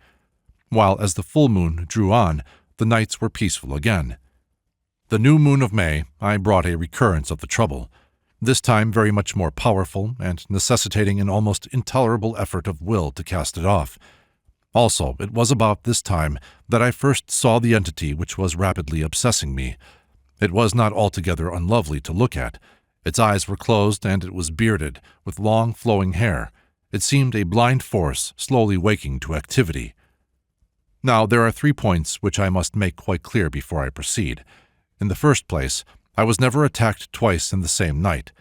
while as the full moon drew on, the nights were peaceful again. The new moon of May, I brought a recurrence of the trouble, this time very much more powerful and necessitating an almost intolerable effort of will to cast it off. Also, it was about this time that I first saw the entity which was rapidly obsessing me. It was not altogether unlovely to look at. Its eyes were closed, and it was bearded, with long flowing hair. It seemed a blind force slowly waking to activity. Now, there are 3 points which I must make quite clear before I proceed. In the first place, I was never attacked twice in the same night.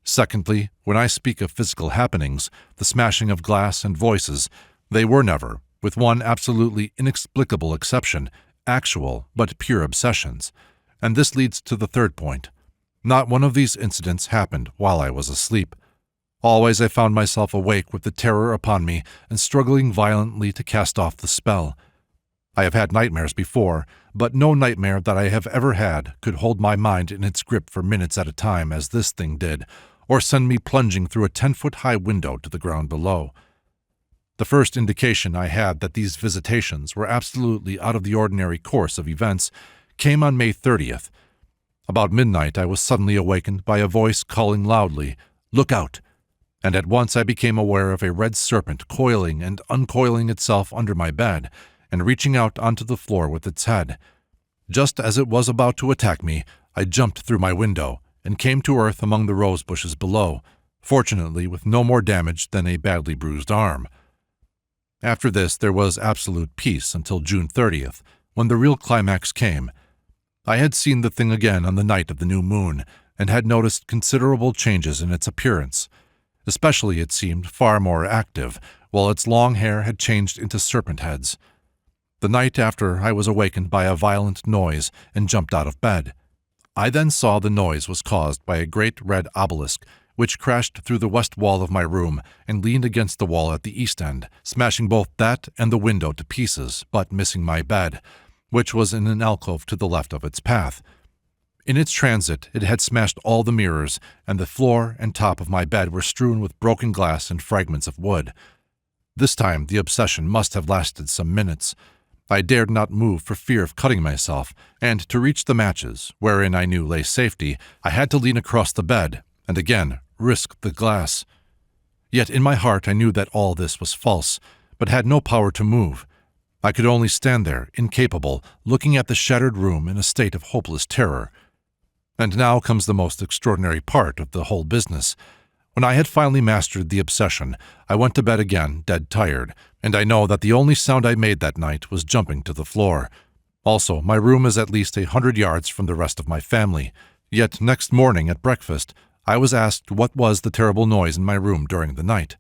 Secondly, when I speak of physical happenings, the smashing of glass and voices, they were never, with one absolutely inexplicable exception, actual but pure obsessions. And this leads to the third point. Not one of these incidents happened while I was asleep. Always I found myself awake with the terror upon me and struggling violently to cast off the spell. I have had nightmares before, but no nightmare that I have ever had could hold my mind in its grip for minutes at a time as this thing did, or send me plunging through a 10-foot-high window to the ground below. The first indication I had that these visitations were absolutely out of the ordinary course of events came on May 30th. About midnight I was suddenly awakened by a voice calling loudly, "Look out!" and at once I became aware of a red serpent coiling and uncoiling itself under my bed and reaching out onto the floor with its head. Just as it was about to attack me, I jumped through my window and came to earth among the rose bushes below, fortunately with no more damage than a badly bruised arm. After this there was absolute peace until June 30th, when the real climax came. I had seen the thing again on the night of the new moon, and had noticed considerable changes in its appearance. Especially it seemed far more active, while its long hair had changed into serpent heads. The night after I was awakened by a violent noise and jumped out of bed. I then saw the noise was caused by a great red obelisk, which crashed through the west wall of my room and leaned against the wall at the east end, smashing both that and the window to pieces, but missing my bed, which was in an alcove to the left of its path. In its transit, it had smashed all the mirrors, and the floor and top of my bed were strewn with broken glass and fragments of wood. This time the obsession must have lasted some minutes. I dared not move for fear of cutting myself, and to reach the matches, wherein I knew lay safety, I had to lean across the bed, and again risk the glass. Yet in my heart I knew that all this was false, but had no power to move. I could only stand there, incapable, looking at the shattered room in a state of hopeless terror. And now comes the most extraordinary part of the whole business. When I had finally mastered the obsession, I went to bed again, dead tired, And I know that the only sound I made that night was jumping to the floor. Also, my room is at least 100 yards from the rest of my family, yet next morning at breakfast, I was asked what was the terrible noise in my room during the night.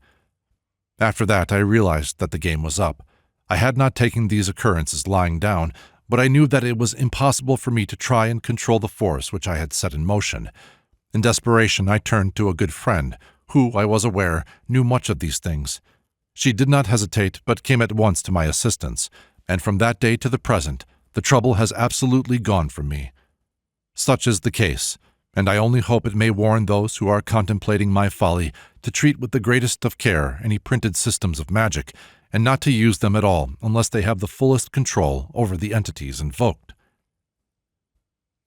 After that, I realized that the game was up. I had not taken these occurrences lying down, but I knew that it was impossible for me to try and control the force which I had set in motion. In desperation, I turned to a good friend, who, I was aware, knew much of these things. She did not hesitate, but came at once to my assistance, and from that day to the present, the trouble has absolutely gone from me. Such is the case, and I only hope it may warn those who are contemplating my folly to treat with the greatest of care any printed systems of magic, and not to use them at all unless they have the fullest control over the entities invoked.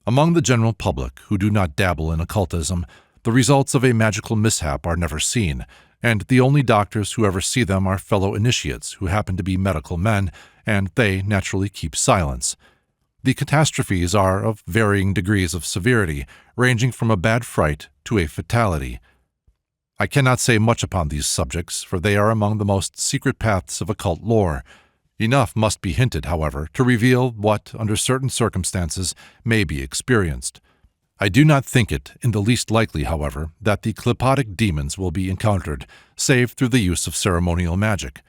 Among the general public who do not dabble in occultism, the results of a magical mishap are never seen, and the only doctors who ever see them are fellow initiates who happen to be medical men, and they naturally keep silence. The catastrophes are of varying degrees of severity, ranging from a bad fright to a fatality. I cannot say much upon these subjects, for they are among the most secret paths of occult lore. Enough must be hinted, however, to reveal what, under certain circumstances, may be experienced. I do not think it in the least likely, however, that the qlipotic demons will be encountered, save through the use of ceremonial magic.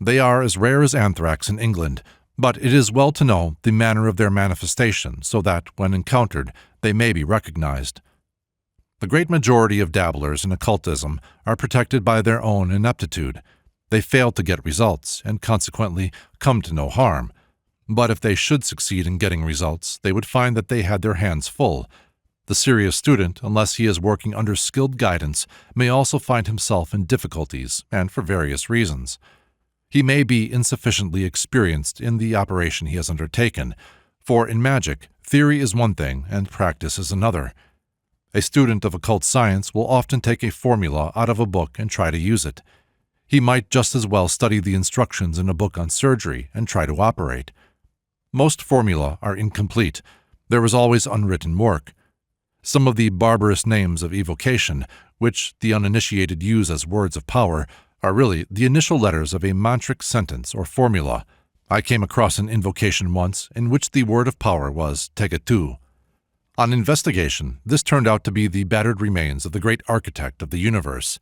They are as rare as anthrax in England, but it is well to know the manner of their manifestation so that, when encountered, they may be recognized. The great majority of dabblers in occultism are protected by their own ineptitude. They fail to get results, and consequently come to no harm. But if they should succeed in getting results, they would find that they had their hands full. The serious student, unless he is working under skilled guidance, may also find himself in difficulties, and for various reasons. He may be insufficiently experienced in the operation he has undertaken, for in magic, theory is one thing and practice is another. A student of occult science will often take a formula out of a book and try to use it. He might just as well study the instructions in a book on surgery and try to operate. Most formulae are incomplete. There is always unwritten work. Some of the barbarous names of evocation, which the uninitiated use as words of power, are really the initial letters of a mantric sentence or formula. I came across an invocation once in which the word of power was tegetu. On investigation, this turned out to be the battered remains of the great architect of the universe.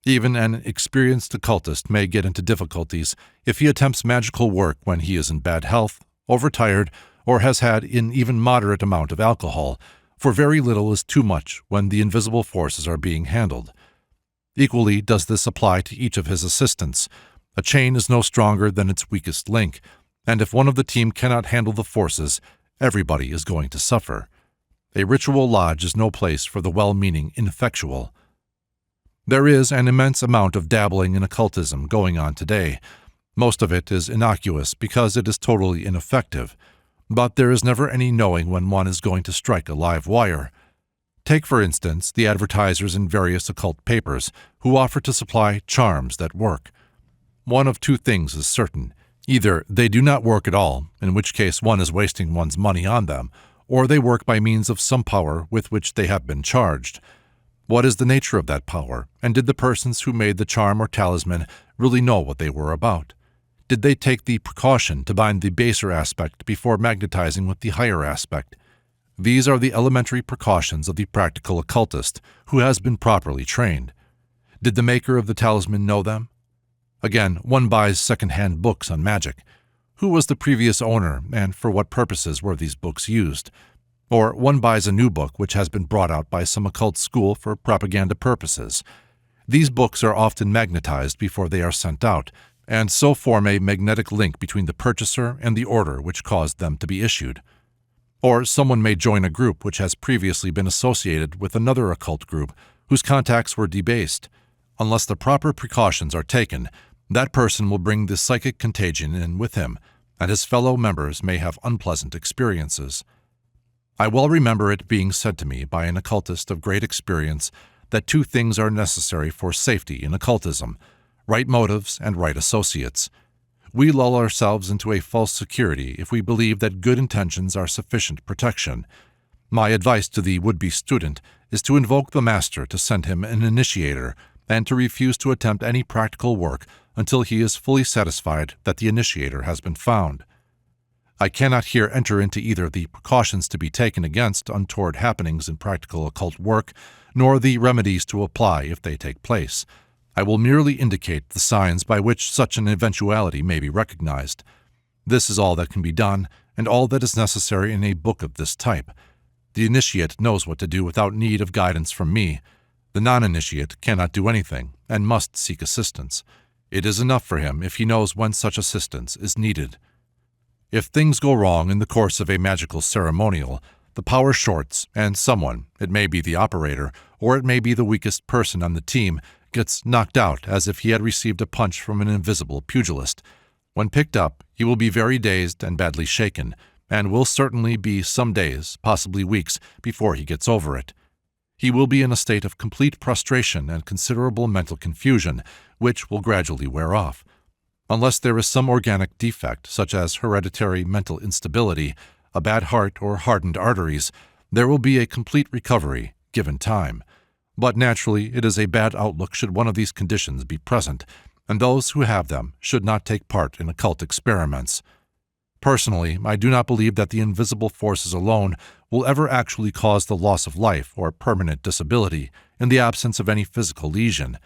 Even an experienced occultist may get into difficulties if he attempts magical work when he is in bad health, overtired, or has had an even moderate amount of alcohol, for very little is too much when the invisible forces are being handled. Equally does this apply to each of his assistants. A chain is no stronger than its weakest link, and if one of the team cannot handle the forces, everybody is going to suffer. A ritual lodge is no place for the well-meaning ineffectual. There is an immense amount of dabbling in occultism going on today. Most of it is innocuous because it is totally ineffective, but there is never any knowing when one is going to strike a live wire. Take, for instance, the advertisers in various occult papers who offer to supply charms that work. One of two things is certain. Either they do not work at all, in which case one is wasting one's money on them, or they work by means of some power with which they have been charged. What is the nature of that power, and did the persons who made the charm or talisman really know what they were about? Did they take the precaution to bind the baser aspect before magnetizing with the higher aspect? These are the elementary precautions of the practical occultist who has been properly trained. Did the maker of the talisman know them? Again, one buys second-hand books on magic. Who was the previous owner, and for what purposes were these books used? Or one buys a new book which has been brought out by some occult school for propaganda purposes. These books are often magnetized before they are sent out, and so form a magnetic link between the purchaser and the order which caused them to be issued. Or someone may join a group which has previously been associated with another occult group whose contacts were debased. Unless the proper precautions are taken, that person will bring the psychic contagion in with him, and his fellow members may have unpleasant experiences. I well remember it being said to me by an occultist of great experience that two things are necessary for safety in occultism: right motives and right associates. We lull ourselves into a false security if we believe that good intentions are sufficient protection. My advice to the would-be student is to invoke the master to send him an initiator and to refuse to attempt any practical work until he is fully satisfied that the initiator has been found. I cannot here enter into either the precautions to be taken against untoward happenings in practical occult work, nor the remedies to apply if they take place. I will merely indicate the signs by which such an eventuality may be recognized. This is all that can be done, and all that is necessary in a book of this type. The initiate knows what to do without need of guidance from me. The non-initiate cannot do anything, and must seek assistance. It is enough for him if he knows when such assistance is needed. If things go wrong in the course of a magical ceremonial, the power shorts, and someone, it may be the operator, or it may be the weakest person on the team, gets knocked out as if he had received a punch from an invisible pugilist. When picked up, he will be very dazed and badly shaken, and will certainly be some days, possibly weeks, before he gets over it. He will be in a state of complete prostration and considerable mental confusion, which will gradually wear off. Unless there is some organic defect, such as hereditary mental instability, a bad heart, or hardened arteries, there will be a complete recovery, given time. But naturally, it is a bad outlook should one of these conditions be present, and those who have them should not take part in occult experiments. Personally, I do not believe that the invisible forces alone will ever actually cause the loss of life or permanent disability in the absence of any physical lesion.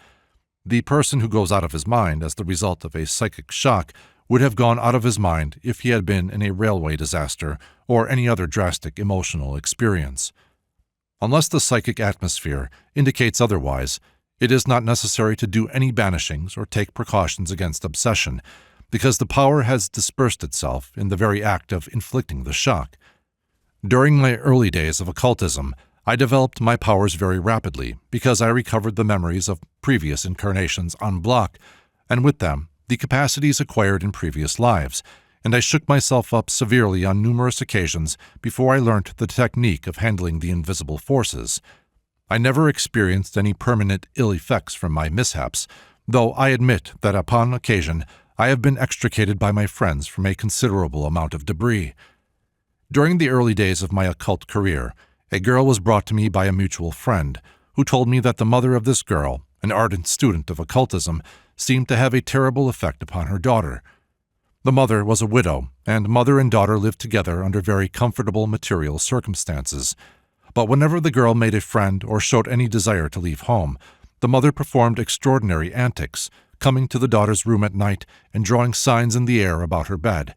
The person who goes out of his mind as the result of a psychic shock would have gone out of his mind if he had been in a railway disaster or any other drastic emotional experience. Unless the psychic atmosphere indicates otherwise, it is not necessary to do any banishings or take precautions against obsession, because the power has dispersed itself in the very act of inflicting the shock. During my early days of occultism, I developed my powers very rapidly because I recovered the memories of previous incarnations en bloc, and with them, the capacities acquired in previous lives, and I shook myself up severely on numerous occasions before I learnt the technique of handling the invisible forces. I never experienced any permanent ill effects from my mishaps, though I admit that upon occasion I have been extricated by my friends from a considerable amount of debris. During the early days of my occult career, a girl was brought to me by a mutual friend, who told me that the mother of this girl, an ardent student of occultism, seemed to have a terrible effect upon her daughter. The mother was a widow, and mother and daughter lived together under very comfortable material circumstances. But whenever the girl made a friend or showed any desire to leave home, the mother performed extraordinary antics, coming to the daughter's room at night and drawing signs in the air about her bed.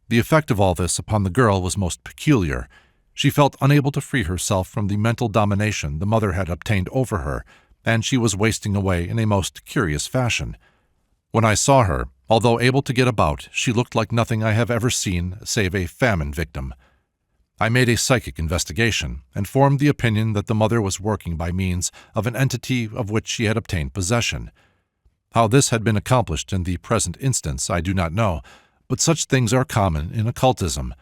The effect of all this upon the girl was most peculiar. She felt unable to free herself from the mental domination the mother had obtained over her, and she was wasting away in a most curious fashion. When I saw her, although able to get about, she looked like nothing I have ever seen save a famine victim. I made a psychic investigation, and formed the opinion that the mother was working by means of an entity of which she had obtained possession. How this had been accomplished in the present instance I do not know, but such things are common in occultism.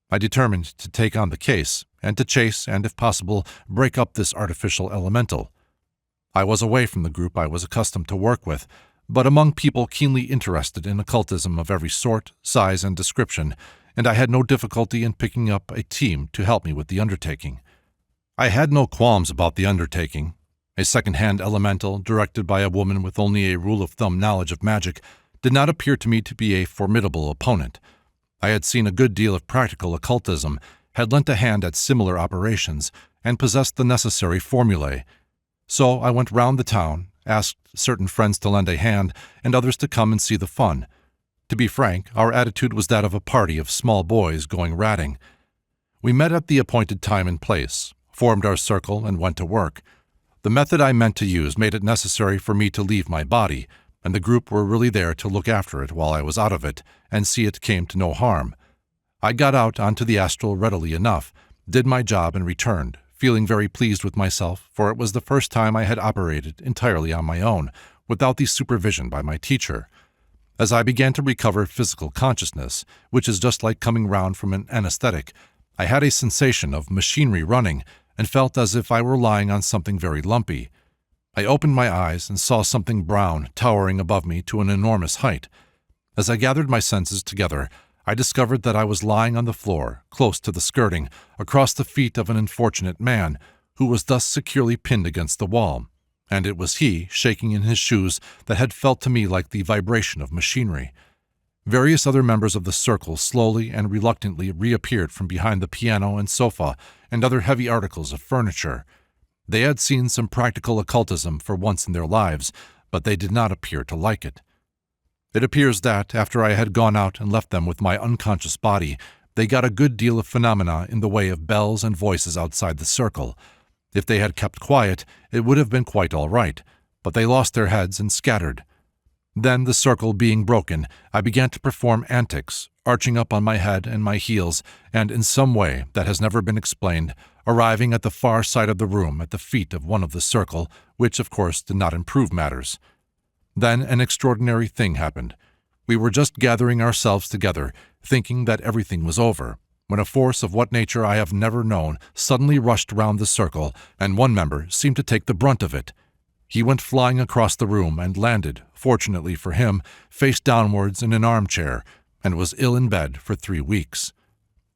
I determined to take on the case, and to chase and, if possible, break up this artificial elemental. I was away from the group I was accustomed to work with, but among people keenly interested in occultism of every sort, size, and description, and I had no difficulty in picking up a team to help me with the undertaking. I had no qualms about the undertaking. A second-hand elemental, directed by a woman with only a rule-of-thumb knowledge of magic, did not appear to me to be a formidable opponent. I had seen a good deal of practical occultism, had lent a hand at similar operations, and possessed the necessary formulae. So I went round the town, asked certain friends to lend a hand, and others to come and see the fun. To be frank, our attitude was that of a party of small boys going ratting. We met at the appointed time and place, formed our circle, and went to work. The method I meant to use made it necessary for me to leave my body, and the group were really there to look after it while I was out of it, and see it came to no harm. I got out onto the astral readily enough, did my job, and returned, feeling very pleased with myself, for it was the first time I had operated entirely on my own, without the supervision by my teacher. As I began to recover physical consciousness, which is just like coming round from an anesthetic, I had a sensation of machinery running, and felt as if I were lying on something very lumpy. I opened my eyes and saw something brown towering above me to an enormous height. As I gathered my senses together, I discovered that I was lying on the floor, close to the skirting, across the feet of an unfortunate man, who was thus securely pinned against the wall, and it was he, shaking in his shoes, that had felt to me like the vibration of machinery. Various other members of the circle slowly and reluctantly reappeared from behind the piano and sofa and other heavy articles of furniture. They had seen some practical occultism for once in their lives, but they did not appear to like it. It appears that, after I had gone out and left them with my unconscious body, they got a good deal of phenomena in the way of bells and voices outside the circle. If they had kept quiet, it would have been quite all right, but they lost their heads and scattered. Then, the circle being broken, I began to perform antics, arching up on my head and my heels, and in some way that has never been explained, arriving at the far side of the room at the feet of one of the circle, which of course did not improve matters. Then an extraordinary thing happened. We were just gathering ourselves together, thinking that everything was over, when a force of what nature I have never known suddenly rushed round the circle, and one member seemed to take the brunt of it. He went flying across the room and landed, fortunately for him, face downwards in an armchair, and was ill in bed for 3 weeks.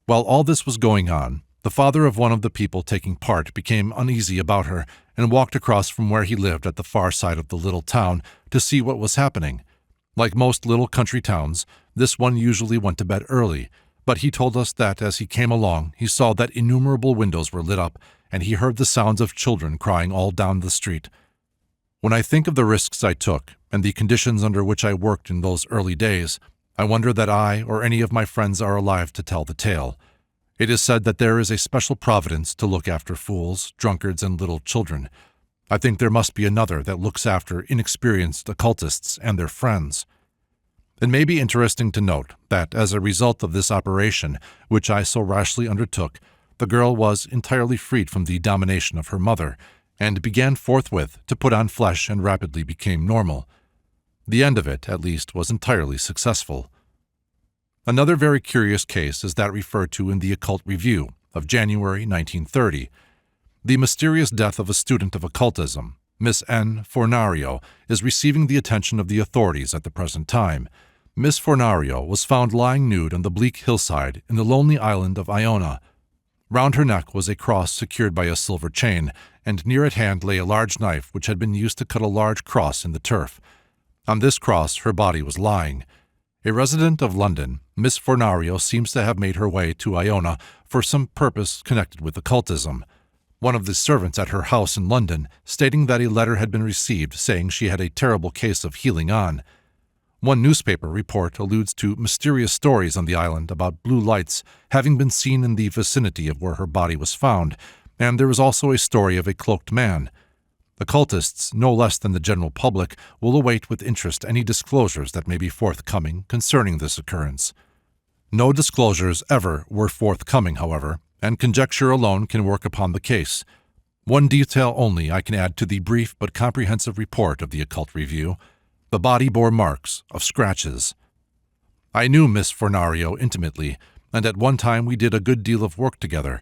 While all this was going on, the father of one of the people taking part became uneasy about her and walked across from where he lived at the far side of the little town to see what was happening. Like most little country towns, this one usually went to bed early, but he told us that as he came along he saw that innumerable windows were lit up, and he heard the sounds of children crying all down the street. When I think of the risks I took and the conditions under which I worked in those early days, I wonder that I or any of my friends are alive to tell the tale. It is said that there is a special providence to look after fools, drunkards, and little children. I think there must be another that looks after inexperienced occultists and their friends. It may be interesting to note that, as a result of this operation, which I so rashly undertook, the girl was entirely freed from the domination of her mother, and began forthwith to put on flesh and rapidly became normal. The end of it, at least, was entirely successful. Another very curious case is that referred to in the Occult Review of January 1930. The mysterious death of a student of occultism, Miss N. Fornario, is receiving the attention of the authorities at the present time. Miss Fornario was found lying nude on the bleak hillside in the lonely island of Iona. Round her neck was a cross secured by a silver chain, and near at hand lay a large knife which had been used to cut a large cross in the turf. On this cross her body was lying. A resident of London, Miss Fornario seems to have made her way to Iona for some purpose connected with occultism. One of the servants at her house in London stating that a letter had been received saying she had a terrible case of healing on. One newspaper report alludes to mysterious stories on the island about blue lights having been seen in the vicinity of where her body was found, and there is also a story of a cloaked man. Occultists, no less than the general public, will await with interest any disclosures that may be forthcoming concerning this occurrence. No disclosures ever were forthcoming, however, and conjecture alone can work upon the case. One detail only I can add to the brief but comprehensive report of the Occult Review. The body bore marks of scratches. I knew Miss Fornario intimately, and at one time we did a good deal of work together,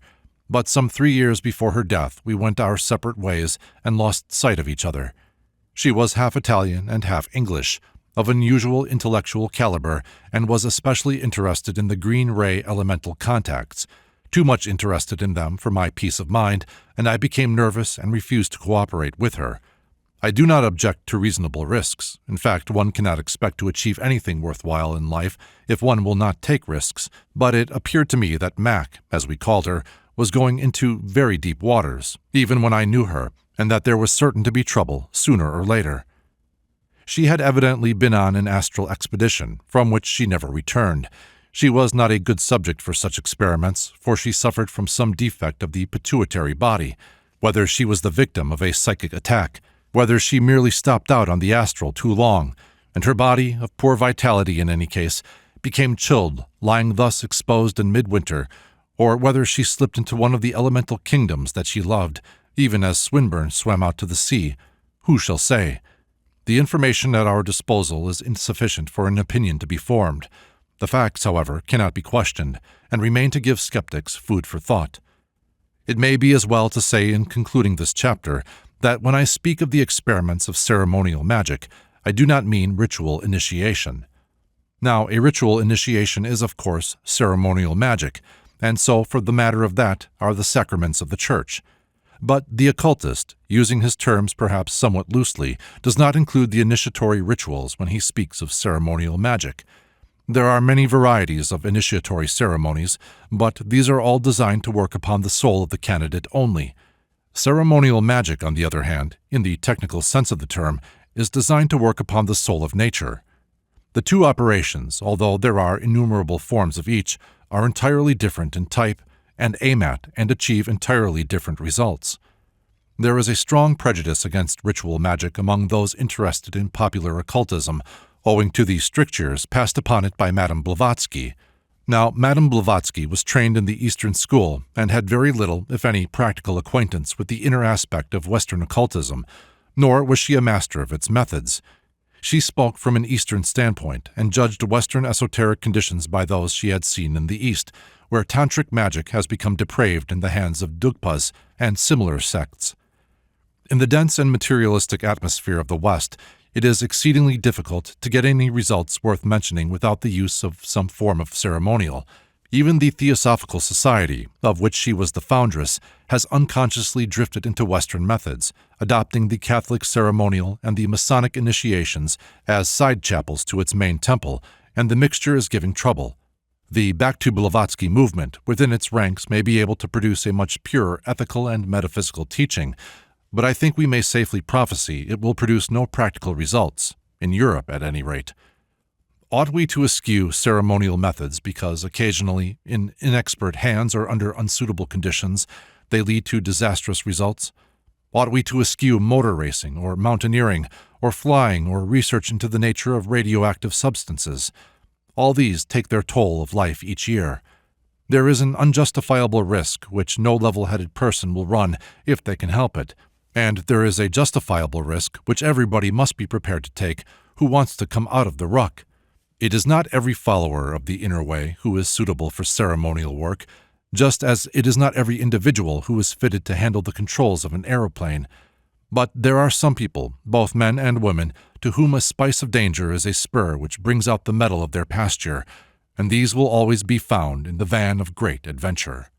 but some 3 years before her death we went our separate ways and lost sight of each other. She was half Italian and half English, of unusual intellectual caliber, and was especially interested in the green-ray elemental contacts, too much interested in them for my peace of mind, and I became nervous and refused to cooperate with her. I do not object to reasonable risks. In fact, one cannot expect to achieve anything worthwhile in life if one will not take risks, but it appeared to me that Mac, as we called her, was going into very deep waters, even when I knew her, and that there was certain to be trouble sooner or later. She had evidently been on an astral expedition, from which she never returned. She was not a good subject for such experiments, for she suffered from some defect of the pituitary body. Whether she was the victim of a psychic attack, whether she merely stopped out on the astral too long, and her body, of poor vitality in any case, became chilled, lying thus exposed in midwinter, or whether she slipped into one of the elemental kingdoms that she loved, even as Swinburne swam out to the sea, who shall say? The information at our disposal is insufficient for an opinion to be formed. The facts, however, cannot be questioned, and remain to give skeptics food for thought. It may be as well to say in concluding this chapter that when I speak of the experiments of ceremonial magic, I do not mean ritual initiation. Now, a ritual initiation is, of course, ceremonial magic, and so, for the matter of that, are the sacraments of the Church. But the occultist, using his terms perhaps somewhat loosely, does not include the initiatory rituals when he speaks of ceremonial magic. There are many varieties of initiatory ceremonies, but these are all designed to work upon the soul of the candidate only. Ceremonial magic, on the other hand, in the technical sense of the term, is designed to work upon the soul of nature. The two operations, although there are innumerable forms of each, are entirely different in type and aim at and achieve entirely different results. There is a strong prejudice against ritual magic among those interested in popular occultism, owing to the strictures passed upon it by Madame Blavatsky. Now, Madame Blavatsky was trained in the Eastern school and had very little, if any, practical acquaintance with the inner aspect of Western occultism, nor was she a master of its methods. She spoke from an Eastern standpoint and judged Western esoteric conditions by those she had seen in the East, where tantric magic has become depraved in the hands of Dugpas and similar sects. In the dense and materialistic atmosphere of the West, it is exceedingly difficult to get any results worth mentioning without the use of some form of ceremonial. Even the Theosophical Society, of which she was the foundress, has unconsciously drifted into Western methods, adopting the Catholic ceremonial and the Masonic initiations as side chapels to its main temple, and the mixture is giving trouble. The Back to Blavatsky movement within its ranks may be able to produce a much purer ethical and metaphysical teaching, but I think we may safely prophesy it will produce no practical results, in Europe at any rate. Ought we to eschew ceremonial methods because occasionally, in inexpert hands or under unsuitable conditions, they lead to disastrous results? Ought we to eschew motor racing or mountaineering or flying or research into the nature of radioactive substances? All these take their toll of life each year. There is an unjustifiable risk which no level-headed person will run if they can help it, and there is a justifiable risk which everybody must be prepared to take who wants to come out of the ruck. It is not every follower of the inner way who is suitable for ceremonial work, just as it is not every individual who is fitted to handle the controls of an aeroplane. But there are some people, both men and women, to whom a spice of danger is a spur which brings out the mettle of their pasture, and these will always be found in the van of great adventure.